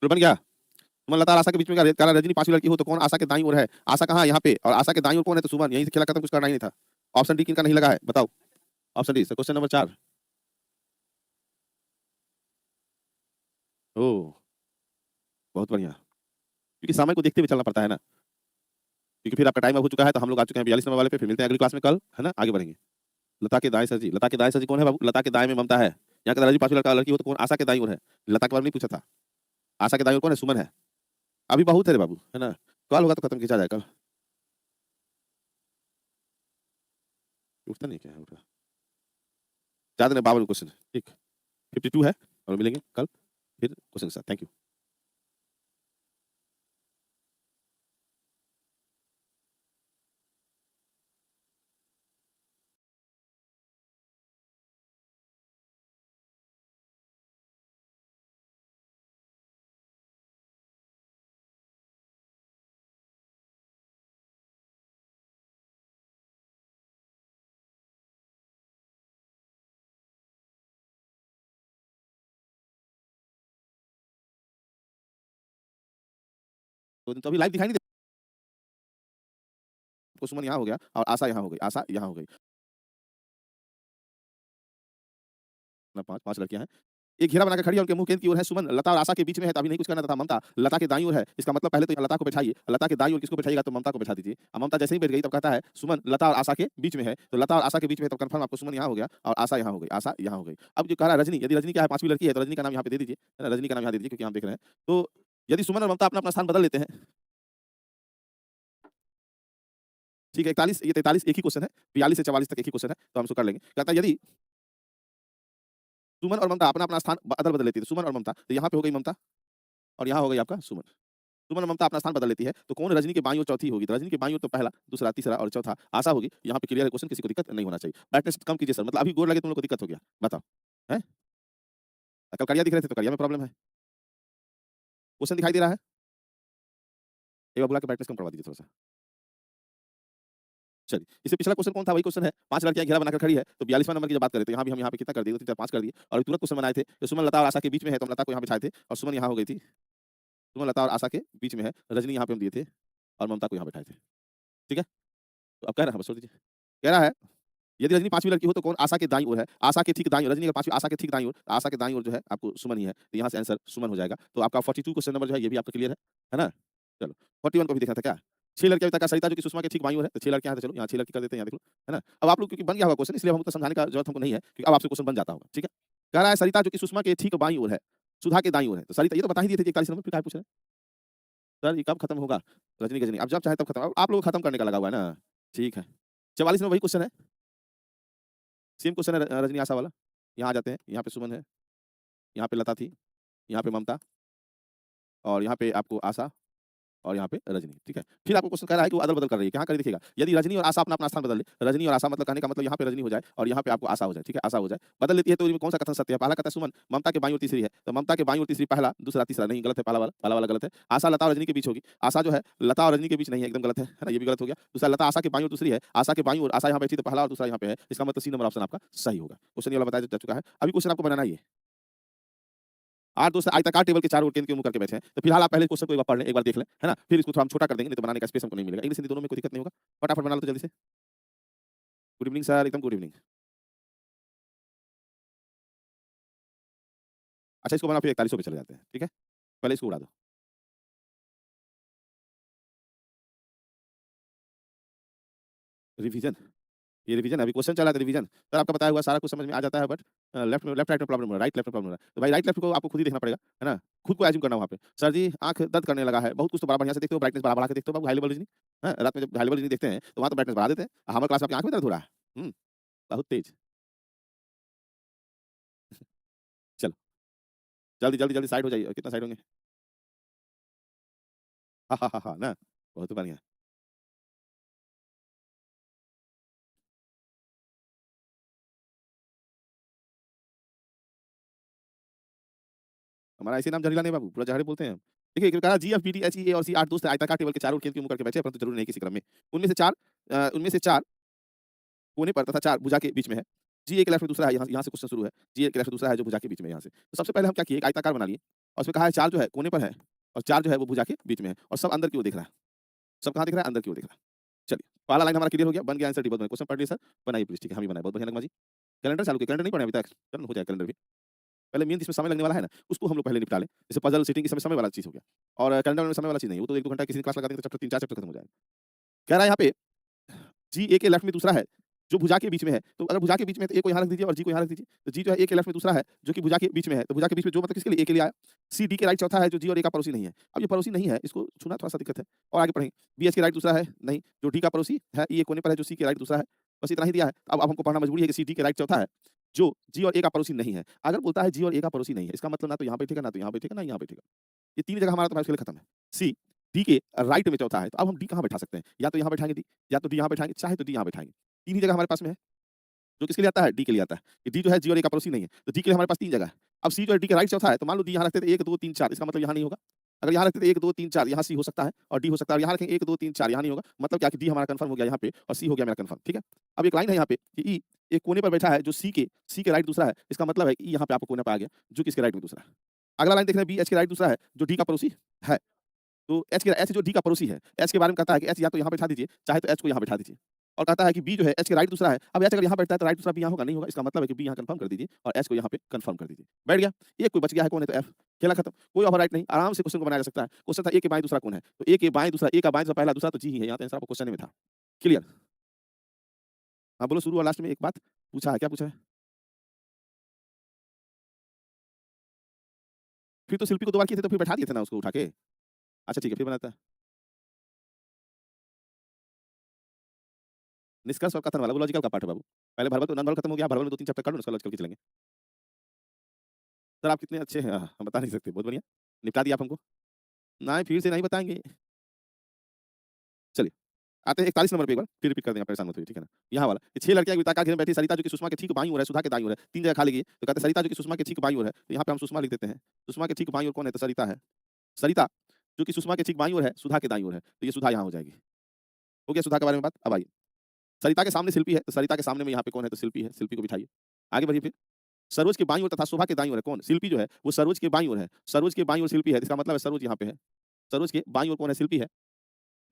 तो बन गया। सुमन लता और आशा के बीच में क्या कह रहा है? रजनी 5वीं लड़की हो तो कौन आशा के दाईं ओर है? आशा कहाँ है? यहाँ पे, और आशा के दाईं ओर कौन है? तो सुमन। यहीं से खेला खत्म, कुछ करना ही नहीं था। ऑप्शन डी किनका नहीं लगा है बताओ? Option D sir, question number 4। ओ बहुत बढ़िया, क्योंकि समय को देखते हुए चलना पड़ता है ना, क्योंकि फिर आपका टाइम अब हो चुका है, तो हम लोग आ चुके हैं 42 नंबर वाले पे। फिर मिलते हैं अगली क्लास में कल, है ना, आगे बढ़ेंगे। लता के दाएं सर जी, लता के दाएं सर जी कौन है बाबू? लता के दाएं में ममता है। यहाँ का रजनी 5वीं लड़का लड़की हो तो कौन आशा के दाईं ओर है? लता के बारे में नहीं पूछा था, आशा के दाईं ओर कौन है? सुमन है। अभी बहुत है रे बाबू, है ना, कल होगा तो खत्म खींचा जाएगा। उठता नहीं क्या है? उठा ज्यादा नहीं, 52 क्वेश्चन, ठीक। 52 है, और मिलेंगे कल फिर क्वेश्चन के साथ। Thank you. तो अभी लाइव दिखाई नहीं दे, सुमन यहाँ हो गया और आशा यहाँ हो गई, आशा यहाँ हो गई ना। 5 5 लड़कियां हैं, एक घेरा बनाकर खड़ी है, उनके मुंह केंद्र की ओर है सुमन, लता और आशा के बीच में है तो अभी नहीं कुछ करना था ममता, लता के दाईं ओर है, इसका मतलब पहले तो लता को बैठाइए, लता के दाईं ओर किसको बैठाइएगा तो ममता को बैठा दीजिए। अब ममता जैसे ही बैठ गई तब कहता है सुमन लता और आशा के बीच में है, तो लता और आशा के बीच में है तो कंफर्म आपको सुमन यहाँ हो गया और आशा यहाँ हो गई, आशा यहाँ हो गई। अब जो कह रहा है रजनी, यदि रजनी क्या है 5वीं लड़की है तो रजनी का नाम यहाँ पे दे दीजिए, है ना, रजनी का नाम यहाँ दे दीजिए क्योंकि हम देख रहे हैं। तो यदि सुमन और ममता अपना अपना स्थान बदल लेते हैं, ठीक है, 41 ये 43 एक ही क्वेश्चन है, 42 से 44 तक एक ही क्वेश्चन है, तो हम इसको कर लेंगे। कहता है यदि सुमन और ममता अपना अपना स्थान बदल लेती है, तो सुमन और ममता, तो यहाँ पे हो गई ममता और यहाँ हो गई आपका सुमन। सुमन और ममता अपना स्थान बदल लेती है तो कौन रजनी के बाईं ओर चौथी होगी, तो रजनी के बाईं ओर तो पहला, दूसरा, तीसरा और चौथा आशा होगी। यहाँ पे क्लियर है क्वेश्चन, किसी को दिक्कत नहीं होना चाहिए। ब्राइटनेस कम कीजिए सर, मतलब अभी गोर लगे तुम लोग को दिक्कत हो गया, बताओ है, कल करिया दिख रहे थे तो करिया में प्रॉब्लम है, क्वेश्चन दिखाई दे रहा है, एक बार बुला के ब्राइटनेस कम करवा दीजिए थोड़ा सा। चलिए, इससे पिछला क्वेश्चन कौन था, वही क्वेश्चन है, 5 लड़कियां घेरा बनाकर खड़ी है, तो 42वां नंबर की जब बात करें तो यहाँ भी हम यहाँ पे कितना कर दिए, 2 3 4 5 कर दिए और अभी तुरंत क्वेश्चन बनाए थे कि सुमन लता और आशा के बीच में है तो हम लता को यहाँ बिठाए थे और सुमन यहाँ हो गई थी, सुमन लता और आशा के बीच में है, रजनी यहाँ पे हम दिए थे और ममता को यहाँ बिठाए थे, ठीक है। तो अब कह रहा है, बस छोड़ दीजिए, कह रहा है यदि रजनी 5वीं लड़की हो तो कौन आशा के दाईं ओर है, आशा के ठीक दाईं ओर, रजनी का 5वीं आशा के ठीक दाईं ओर, आशा के दाईं ओर जो है आपको सुमन ही है, तो यहाँ से आंसर सुमन हो जाएगा। तो आपका 42 क्वेश्चन नंबर जो है ये भी आपका क्लियर है ना? चलो 41 को भी देखना था क्या? 6 लड़कियां अभी तक सरिता जो कि सुषमा के ठीक बाईं ओर है, तो 6 लड़कियां हैं, तो चलो यहाँ 6 लड़की कर देते हैं, यहाँ देख लो, है ना? अब आप लोग क्योंकि बन गया होगा क्वेश्चन, इसलिए हमको समझाने का जरूरत हमको नहीं है, क्योंकि अब आपसे क्वेश्चन बन जाता होगा, ठीक है? कह रहा है सरिता जो कि सुषमा के ठीक बाईं ओर है, सुधा के दाईं ओर है, तो सरिता ये तो बता ही दिए थे 41 नंबर, फिर काहे पूछ रहे हैं? सर ये कब खत्म होगा? रजनी गजनी, अब जब चाहे तब खत्म, अब आप लोग खत्म करने का लगा हुआ है ना? ठीक है, 44 में वही क्वेश्चन है, सेम क्वेश्चन है रजनी आशा वाला। यहाँ आ जाते हैं, यहाँ पे सुमन है, यहाँ पे लता थी, यहाँ पे ममता और यहाँ पे आपको आशा और यहाँ पे रजनी, ठीक है। फिर आपको क्वेश्चन कह रहा है कि वो अदल-बदल कर रही है, कहाँ कर रही देखिएगा, यदि रजनी और आशा अपना-अपना स्थान बदल ले, रजनी और आशा मतलब कहने का मतलब यहाँ पे रजनी हो जाए और यहाँ पे आपको आशा हो जाए, ठीक है, आशा हो जाए। बदल लेती है तो इनमें कौन सा कथन सत्य है? पहला कहता है सुमन, ममता के बाईं ओर तीसरी है, तो ममता के बाईं ओर तीसरी पहला, दूसरा, तीसरा नहीं, गलत है पहला वाला गलत है। आशा लता और रजनी के बीच होगी, आशा जो है लता और रजनी के बीच नहीं है, एकदम गलत है ना? ये भी गलत हो गया। दूसरा लता आशा के बाईं ओर दूसरी है, आशा के बाईं ओर आशा यहाँ बैठी तो पहला और दूसरा यहाँ पे है, इसका मतलब सी नंबर ऑप्शन आपका सही होगा। क्वेश्चन ये वाला बताया जा चुका है, अभी क्वेश्चन आपको बनाना ही है। 8 दोस्त आयताकार टेबल के चारों ओर केंद्र के मुंह करके बैठे हैं, तो फिलहाल आप पहले क्वेश्चन को एक बार पढ़ लें, एक बार देख लें, है ना? फिर इसको थोड़ा हम छोटा कर देंगे, नहीं तो बनाने का स्पेस हमको नहीं मिलेगा। इंग्लिश हिंदी दोनों में कोई दिक्कत नहीं होगा, फटाफट बना लो तो जल्दी से। गुड इवनिंग सर, एकदम गुड इवनिंग। अच्छा इसको बना फिर 4100 पे चले जाते हैं, ठीक है? पहले इसको उड़ा दो। रिवीजन, ये रिवीजन है, अभी क्वेश्चन चला था रिवीजन। सर आपका बताया हुआ सारा कुछ समझ में आ जाता है बट लेफ्ट राइट में प्रॉब्लम हो रहा है, राइट लेफ्ट में प्रॉब्लम हो रहा है। तो भाई राइट लेफ्ट को आपको खुद ही देखना पड़ेगा, है ना? खुद को एज्यूम करना वहाँ पे। सर जी आँख दर्द करने लगा है, बहुत कुछ तो बड़ा बढ़िया से देखते हो, ब्राइटनेस बढ़ा-बढ़ा के देखते हो बाबू, हाई लेवल रीजनिंग, हैं? रात में जब हाई लेवल रीजनिंग देखते हैं, तो वहाँ तो ब्राइटनेस बढ़ा देते हैं। हमारे क्लास में आपकी आँख में दर्द हो रहा है? हुँ, बहुत तेज। चलो, जल्दी साइड हो जाइए, कितना साइड होंगे? हाँ, हाँ, हाँ, हाँ, ना? बहुत बढ़िया। हमारा ऐसे नाम जहरीला नहीं बाबू, पूरा जहर बोलते हैं हम। देखिए कहा जीएफ, बीटी, एचईए और सी 8 दोस्त आयताकार टेबल के चारों केंद्र के मुँह करके बैठे हैं, परंतु जरूरी नहीं किसी क्रम में। उनमें से 4 कोने पर तथा 4 भुजा के बीच में है। जी1 के लेफ्ट में दूसरा है, यहाँ से क्वेश्चन शुरू है। जी1 के लेफ्ट में दूसरा है जो भुजा के बीच में है यहाँ से। तो सबसे पहले हम क्या किए, एक आयताकार बना लिए और उसमें कहा है 4 जो है कोने पर है और 4 जो है वो भुजा के बीच में है और सब अंदर की ओर देख रहा है। सब कहाँ दिख रहा है? अंदर की ओर दिख रहा है। चलिए, पहला लाइन हमारा क्लियर हो गया, बन गया आंसर डी, बहुत बढ़िया। क्वेश्चन पढ़ लिए सर? बनाइए प्लीज़, ठीक है, हम ही बनाए, बहुत बढ़िया नगमा जी। कैलेंडर चालू किया, कैलेंडर नहीं पढ़े अभी तक? चलो हो जाएगा कैलेंडर भी। पहले मेन जिसमें समय लगने वाला है ना, उसको हम लोग पहले निपटा लें। जैसे पज़ल, सीटिंग, इस समय वाला चीज़ हो गया और कैलेंडर में समय वाला चीज़ नहीं है, वो तो 1-2 घंटा किसी ने क्लास लगा देंगे तो चैप्टर 3-4 चैप्टर खत्म हो जाएगा। कह रहा है यहाँ पे जी ए के लेफ्ट में दूसरा है, जो भुजा के बीच में है। तो अगर भुजा के बीच में है तो ए को यहाँ रख दीजिए और जी को यहाँ रख दीजिए। तो जी जो है ए के लेफ्ट में दूसरा है, जो कि भुजा के बीच में है। तो भुजा के बीच में जो मतलब किसके लिए? ए के लिए आया। सी डी के राइट चौथा है, जो जी और ए का पड़ोसी नहीं है। अब ये पड़ोसी नहीं है, इसको छूना थोड़ा-सा दिक्कत है और आगे पढ़ेंगे। बी एच के राइट दूसरा है, नहीं। जो डी का पड़ोसी है, ई एक कोने पर है, जो सी के राइट दूसरा है। बस इतना ही दिया है। अब हमको पढ़ना मजबूरी है कि सी डी के राइट चौथा है, जो जी और ए का पड़ोसी नहीं है। अगर बोलता है जी और ए का पड़ोसी नहीं है, इसका मतलब ना तो यहाँ बैठेगा, ना तो यहाँ बैठेगा, ना यहाँ बैठेगा। ये 3 जगह हमारा तो खेल खत्म है। सी डी के राइट में चौथा है, तो अब हम डी कहाँ बैठा सकते हैं? या तो यहाँ बैठाएँगे डी, या तो डी यहाँ बैठाएँगे, चाहे तो डी यहाँ बैठाएँगे। 3 ही जगह हमारे पास में है। जो किसके लिए आता है? डी के लिए आता है। ये डी जो है जी और ए का पड़ोसी नहीं है। तो डी के लिए हमारे पास 3 जगह है। अब सी जो है डी के राइट चौथा है, तो मान लो डी यहाँ रखते थे 1, 2, 3, 4, इसका मतलब यहाँ नहीं होगा। अगर यहाँ रखते थे 1, 2, 3, 4, यहाँ सी हो सकता है और डी हो सकता है, और यहाँ रखेंगे 1, 2, 3, 4, यहाँ नहीं होगा। मतलब क्या कि डी हमारा कन्फर्म हो गया यहाँ पे और सी हो गया मेरा कन्फर्म, ठीक है? अब एक लाइन है यहाँ पे कि ई एक कोने पर बैठा है, जो सी के राइट दूसरा है। इसका मतलब है कि ई यहाँ पे आपको कोने पे आ गया, जो किसके राइट में दूसरा है। अगला लाइन देख रहे हैं, बी एच के राइट दूसरा है, जो डी का पड़ोसी है। तो एच जो डी का पड़ोसी है, एच के बारे में कहता है कि एच या तो यहाँ बैठा दीजिए, चाहे तो एच को यहाँ बैठा दीजिए। और कहता है कि बी जो है एच के राइट दूसरा है। अब एच अगर यहाँ बैठता है तो राइट दूसरा बी यहाँ होगा, नहीं होगा। इसका मतलब है कि बी यहाँ कंफर्म कर दीजिए और एच को यहाँ पे कंफर्म कर दीजिए। बैठ गया। एक कोई बच गया है, कौन है? तो एफ। खेला खत्म। कोई ओवरराइट नहीं, आराम से क्वेश्चन को बनाया जा सकता है। क्वेश्चन था ए के बाएं दूसरा कौन है? तो ए के बाएं दूसरा, ए का बाएं दूसरा पहला दूसरा तो जी ही है। यहाँ तो आंसर आपको क्वेश्चन में था। क्लियर? हाँ बोलो, शुरू और लास्ट में एक बात पूछा है, क्या पूछा है? फिर तो शिल्पी को 2 बार किए थे तो फिर बैठा दिए थे ना उसको उठा के। अच्छा ठीक है, फिर बनाता है। निष्कर्ष और कथन वाला वो लॉजिकल का पार्ट है बाबू। पहले वर्बल तो नॉन वर्बल खत्म हो गया, वर्बल में 2-3 चैप्टर कर लो, उसका लॉजिकल की चलेंगे। सर आप कितने अच्छे हैं, हम बता नहीं सकते। बहुत बढ़िया, निपटा दिया आप हमको। नहीं फिर से नहीं बताएंगे। चलिए आते हैं 41 नंबर पे, एक बार फिर रिपीट कर देंगे, परेशान मत होइए, ठीक है ना? यहाँ वाला, ये 6 लड़कियां वृत्ताकार घेरे में बैठी, सरिता जो कि सुषमा के ठीक बाईं ओर है, सुधा के दाईं ओर है। 3 जगह खाली गई तो कहते हैं सरिता जो कि सुषमा के ठीक बाईं ओर है, तो यहाँ पे हम सुषमा लिख देते हैं। सुषमा के ठीक बाईं ओर कौन है? तो सरिता है। सरिता जो कि सुषमा के ठीक बाईं ओर है, सुधा के दाईं ओर है, तो ये सुधा यहाँ हो जाएगी। हो गया सुधा के बारे में बात। अब आइए, सरिता के सामने शिल्पी है, तो सरिता के सामने में यहाँ पे कौन है? तो शिल्पी है, शिल्पी को बिठाइए। आगे बढ़िए फिर। सरोज के बाईं ओर तथा शोभा के दाईं ओर है कौन? शिल्पी जो है वो सरोज के बाईं ओर है। सरोज के बाईं ओर शिल्पी है, इसका मतलब है सरोज यहाँ पे है। सरोज के बाईं ओर कौन है? शिल्पी है।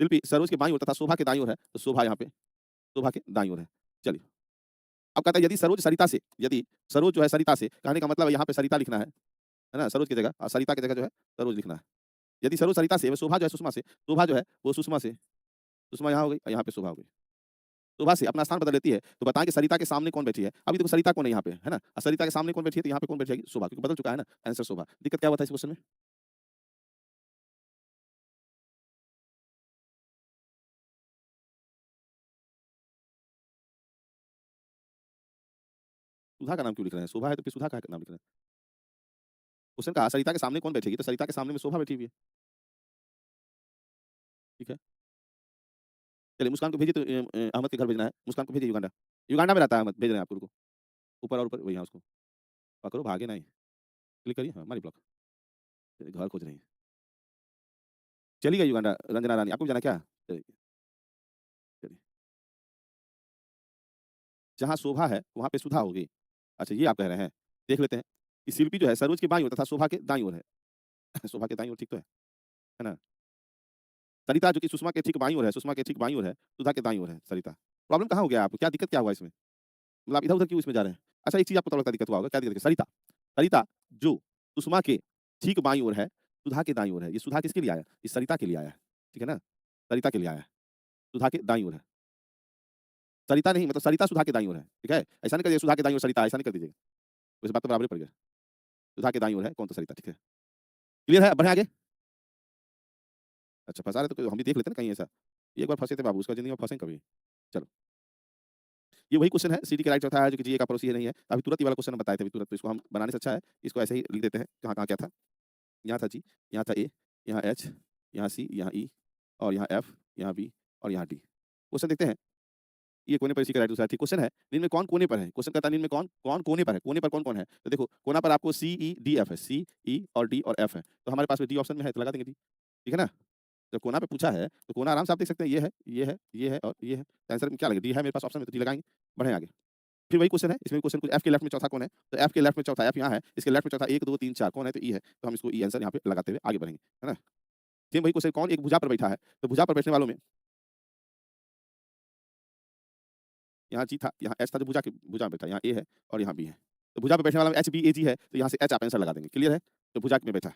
शिल्पी सरोज के बाईं ओर तथा शोभा के दाईं ओर है, तो शोभा यहाँ पे शोभा के दाईं ओर है। चलिए अब कहता है यदि सरोज सरिता से, यदि सरोज जो है सरिता से, कहने का मतलब है यहाँ पे सरिता लिखना है ना? सरोज की जगह और सरिता की जगह जो है सरोज लिखना है। यदि सरोज सरिता से, वो शोभा जो है सुषमा से, शोभा जो है वो सुषमा से, सुषमा यहाँ हो गई और यहाँ पे शोभा हो गई। शोभा से अपना स्थान बदल लेती है, तो बताएं कि सरिता के सामने कौन बैठी है? अभी देखो सरिता कौन है यहाँ पे, है ना? और सरिता के सामने कौन बैठी है? तो यहाँ पे कौन बैठेगी? शोभा, क्योंकि बदल चुका है ना आंसर शोभा। दिक्कत क्या हुआ था इस क्वेश्चन में? सुधा का नाम क्यों लिख रहे हैं? शोभा है तो फिर सुधा का नाम लिख रहे हैं? क्वेश्चन कहा सरिता के सामने कौन बैठेगी, तो सरिता के सामने में शोभा बैठी हुई है। ठीक है, चलिए मुस्कान को भेजिए, तो अहमद के घर भेजना है। मुस्कान को भेजिए युगांडा। युगांडा में रहता है अहमद, भेज रहे हैं आपको, रुको। ऊपर और ऊपर वही, हाँ उसको पकड़ो, भागे नहीं। क्लिक करिए, हाँ हमारी ब्लॉक घर खोज रही है। चलिएगा युगांडा। रंजना रानी आपको भी जाना क्या? चलिए चलिए। जहाँ शोभा है वहाँ पे सुधा होगी। अच्छा ये आप कह रहे हैं, देख लेते हैं कि शिल्पी जो है सरोज के बाईं ओर तथा शोभा के दाईं ओर है। शोभा के दाईं ओर, ठीक तो है ना? सरिता जो कि सुषमा के ठीक बाईं ओर है, सुषमा के ठीक बाईं ओर है, सुधा के दाईं ओर है सरिता। प्रॉब्लम कहाँ हो गया आपको? क्या दिक्कत क्या हुआ इसमें? मतलब आप इधर-उधर क्यों इसमें जा रहे हैं? अच्छा एक चीज़ आपको तो लगता है दिक्कत हुआ होगा, क्या दिक्कत है? सरिता, सरिता जो सुषमा के ठीक बाईं ओर है, सुधा के दाईं ओर है। ये सुधा किसके लिए आया? ये सरिता के लिए आया है, ठीक है ना? सरिता के लिए आया है, सुधा के दाईं ओर है। सरिता नहीं, मतलब सरिता सुधा के दाईं ओर है, ठीक है? ऐसा नहीं करिए सुधा के दाईं ओर सरिता, ऐसा नहीं कर दीजिएगा। वैसे बात तो बराबर ही पड़ गया। सुधा के दाईं ओर है, कौन तो सरिता, ठीक है? क्लियर है? बढ़ें आगे? अच्छा फँसा रहे तो हम भी देख लेते हैं ना कहीं ऐसा। एक बार फँसे थे बाबू, उसके बाद ज़िंदगी में फँसेंगे कभी। चलो, ये वही क्वेश्चन है, सीडी के राइट चौथा है जो कि जीए का पड़ोसी है नहीं है। अभी तुरंत ये वाला क्वेश्चन हम बताए थे अभी तुरंत, तो इसको हम बनाने से अच्छा है इसको ऐसे ही लिख देते हैं। कहाँ-कहाँ क्या था? यहाँ था जी, यहाँ था ए, यहाँ एच, यहाँ सी, यहाँ ई और यहाँ एफ, यहाँ बी और यहाँ डी। क्वेश्चन देखते हैं। ये कोने पर इसी का राइट दूसरा, ठीक क्वेश्चन है, निम्न में कौन कोने पर है? क्वेश्चन कहता है निम्न में कौन कोने पर है? कोने पर कौन-कौन है? तो देखो कोना पर आपको सी, ई, डी, एफ है। सी, ई और डी और एफ है। तो हमारे पास में डी ऑप्शन में है, तो लगा देंगे डी। ठीक है ना? जब कोना पे पूछा है, तो कोना आराम से आप देख सकते हैं, ये है, ये है, ये है और ये है। तो आंसर में क्या लगेगा? डी है मेरे पास ऑप्शन में, तो डी लगाएँगे। बढ़ें आगे। फिर वही क्वेश्चन है, इसमें भी क्वेश्चन कुछ एफ के लेफ्ट में चौथा कौन है? तो एफ के लेफ्ट में चौथा, एफ यहाँ है, इसके लेफ्ट में चौथा 1, 2, 3, 4 कौन है? तो ई है। तो हम इसको ई आंसर यहाँ पे लगाते हुए आगे बढ़ेंगे, है ना? सेम वही क्वेश्चन, कौन एक भुजा पर बैठा है? तो भुजा पर बैठने वालों में यहाँ जी था, यहाँ एच था, जो भुजा में बैठा है, यहाँ ए है और यहाँ बी है। तो भुजा पे बैठने वाला में एच, बी, ए, जी है, तो यहाँ से एच आप आंसर लगा देंगे। क्लियर है? तो भुजा में बैठा है।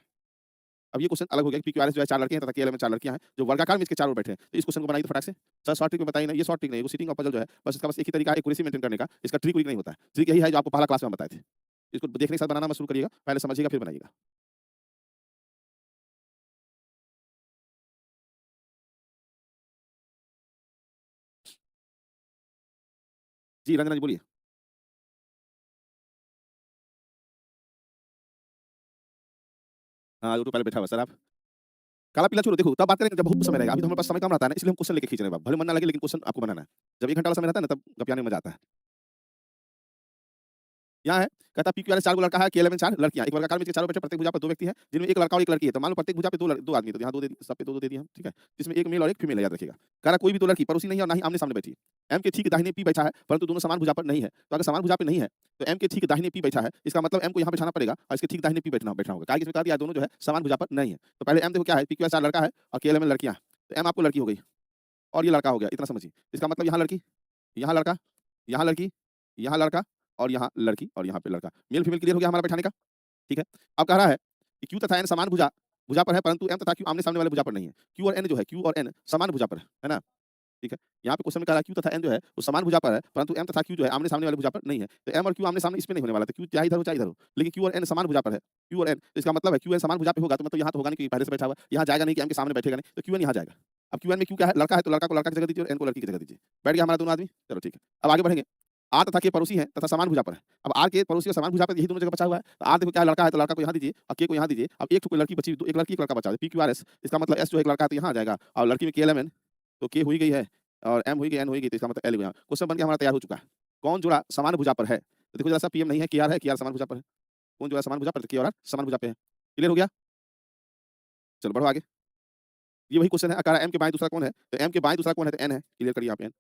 अब ये क्वेश्चन अलग हो गया कि पी क्यू आर एस जो है 4 लड़के हैं तथा केएल में 4 लड़कियां हैं, जो वर्गाकार में इसके चारों बैठे हैं। तो इस क्वेश्चन को बनाइए तो फटाक से। सर शॉर्ट ट्रिक में बताइए ना, ये शॉर्ट ट्रिक नहीं, वो सीटिंग का पजल जो है, बस इसका बस एक ही तरीका है एक्यूरेसी मेंटेन करने का। इसका ट्रिक व्रिक नहीं होता है। ट्रिक यही है जो आपको पहला क्लास में हम बताए थे। इसको देखने के साथ बनाना मत शुरू करिएगा, पहले समझिएगा फिर बनाइएगा। जी, रंजना जी बोलिए। हाँ, वो तो पहले बैठा हुआ है सर आप। काला पीला छोड़ो, देखो तब बात करेंगे जब बहुत समय रहेगा। अभी तो हमारे पास समय कम रहता है ना, इसलिए हम क्वेश्चन लेके खींच रहे हैं। भले मन ना लगे लेकिन क्वेश्चन आपको बनाना है। जब 1 घंटा वाला समय रहता है ना, तब गपियाने में मजा आता है। यहाँ है, कहता है पीक्यूआरएस 4 गो लड़का है, केएल में 4 लड़कियां। एक वर्गाकार में इसके चारों बैठे, प्रत्येक भुजा पर 2 व्यक्ति हैं, जिनमें एक लड़का और एक लड़की है। तो मान लो प्रत्येक भुजा पे 2 आदमी, तो यहाँ 2 दे दिए, सब पे 2-2 दे दिए हम, ठीक है? जिसमें एक मेल और एक फीमेल है, याद रखिएगा। कह रहा कोई भी 2 लड़की पड़ोसी नहीं है और ना ही आमने-सामने बैठी है। एम के ठीक दाहिने पी बैठा है, परंतु दोनों समान भुजा पर नहीं है। तो अगर समान भुजा पे नहीं है, तो एम के ठीक दाहिने पी बैठा है, इसका मतलब एम को यहाँ बैठाना पड़ेगा और इसके ठीक दाहिने पी बैठना होगा। काहे कि इसमें कहा दिया दोनों जो है समान भुजा पर नहीं है। तो पहले एम देखो क्या है, पीक्यूआर 4 लड़का है और केएल में लड़कियां हैं। तो एम आपको लड़की हो गई और ये लड़का हो गया, इतना समझिए। इसका मतलब यहाँ लड़की, यहाँ लड़का, यहाँ लड़की, यहाँ लड़का और यहाँ लड़की और यहाँ पे लड़का। मेल फीमेल क्लियर हो गया हमारा बैठाने का, ठीक है। अब कह रहा है कि Q तथा N समान भुजा भुजा पर है, परंतु M तथा Q आमने-सामने वाले भुजा पर नहीं है। Q और N जो है, Q और N समान भुजा पर है ना? ठीक है। यहाँ पे क्वेश्चन में कह रहा है Q तथा N जो है वो समान भुजा पर है, परंतु M तथा Q जो है आमने-सामने वाले भुजा पर नहीं है। तो M और Q आमने-सामने इस पे नहीं होने वाला, तो Q चाहे इधर हो चाहे इधर हो। लेकिन Q और N समान भुजा पर है। Q और N तो इसका मतलब है Q N समान भुजा पे होगा तो मतलब यहाँ तो होगा नहीं क्योंकि पहले से बैठा हुआ है। यहाँ जाएगा नहीं कि M के सामने बैठेगा नहीं, तो Q N यहाँ जाएगा। अब Q N में Q क्या है? लड़का है तो लड़का को लड़का की जगह दीजिए और N को लड़की की जगह दीजिए। बैठ गया हमारा दोनों आदमी? चलो ठीक है। अब आगे बढ़ेंगे। R तथा K पड़ोसी हैं तथा समान भुजा पर है। अब R के पड़ोसी और समान भुजा पर यही दोनों जगह बचा हुआ है। तो R देखो क्या है, लड़का है तो लड़का को यहाँ दीजिए और K को यहाँ दीजिए। अब एक ठो कोई लड़की बची, एक लड़की एक लड़का बचा है, PQRS। इसका मतलब S जो है एक लड़का है तो यहाँ आ जाएगा और लड़की में KLMN तो K हो ही गई है और M हो ही गई, N हो ही गई, तो इसका मतलब L हो गया। क्वेश्चन बन के हमारा तैयार हो चुका है। कौन जोड़ा समान भुजा पर है? तो देखो जरा-सा PM नहीं है, KR है, KR समान भुजा पर है। कौन जोड़ा समान भुजा पर है? तो K और R समान भुजा पे है। क्लियर हो गया? चलो बढ़ो आगे। ये वही क्वेश्चन है, कह रहा है M के बाएँ दूसरा कौन है? तो M के बाएँ दूसरा कौन है? तो N है। क्लियर करिए आप N।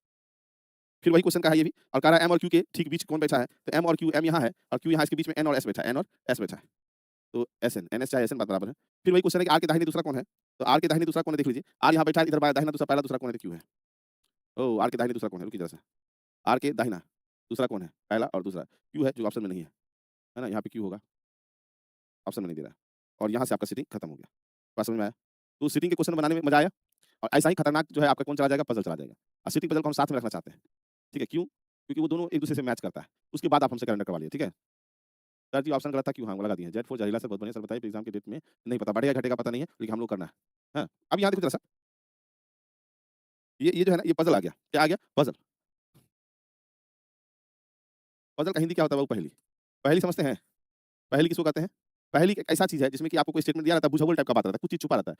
फिर वही क्वेश्चन का है ये भी और कह रहा है M और Q के ठीक बीच कौन बैठा है? तो M और Q, M यहाँ है और Q यहाँ, इसके बीच में N और S बैठा है, N और S बैठा है। तो SN, NS चाहे SN बात बराबर है। फिर वही क्वेश्चन है कि R के दाहिने दूसरा कौन है? तो R के दाहिने दूसरा कौन है देख लीजिए। R यहाँ बैठा है, इधर दाहिना दूसरा, पहला दूसरा कौन है? तो Q है। ओह! R के दाहिने दूसरा कौन है? रुकिए जरा-सा। R के दाहिना दूसरा कौन है? पहला और दूसरा Q है जो ऑप्शन में नहीं है। है ना? यहाँ पे Q होगा। ऑप्शन में नहीं दे रहा है। और यहाँ से आपका सीटिंग खत्म हो गया। बात समझ में आया? तो सीटिंग के क्वेश्चन बनाने में मज़ा आया और ऐसा ही खतरनाक जो है आपका कौन चला जाएगा? पज़ल चला जाएगा। और सीटिंग पज़ल को हम साथ में रखना चाहते हैं। ठीक है, क्यों? क्योंकि वो दोनों एक-दूसरे से मैच करता है। उसके बाद आप हमसे कैलेंडर करवा लिए, ठीक है? सर जी ऑप्शन गलत था क्यों? हाँ, लगा दिए हैं। Z4 जहरीला सर बहुत बढ़िया सर बताइए एग्ज़ाम के डेट में नहीं पता बढ़ेगा घटेगा पता नहीं है, लेकिन हम लोग करना है। हाँ, अब यहाँ देखो ज़रा-सा। ये जो है ना, ये पज़ल आ गया। क्या आ गया? पज़ल। पज़ल का हिंदी क्या होता है बाबू? पहेली। पहेली समझते हैं? पहेली किसको कहते हैं? पहेली एक ऐसा चीज़ है जिसमें कि आपको कोई स्टेटमेंट दिया रहता है, बुझावल टाइप का बात रहता है, कुछ चीज़ छुपा रहता है।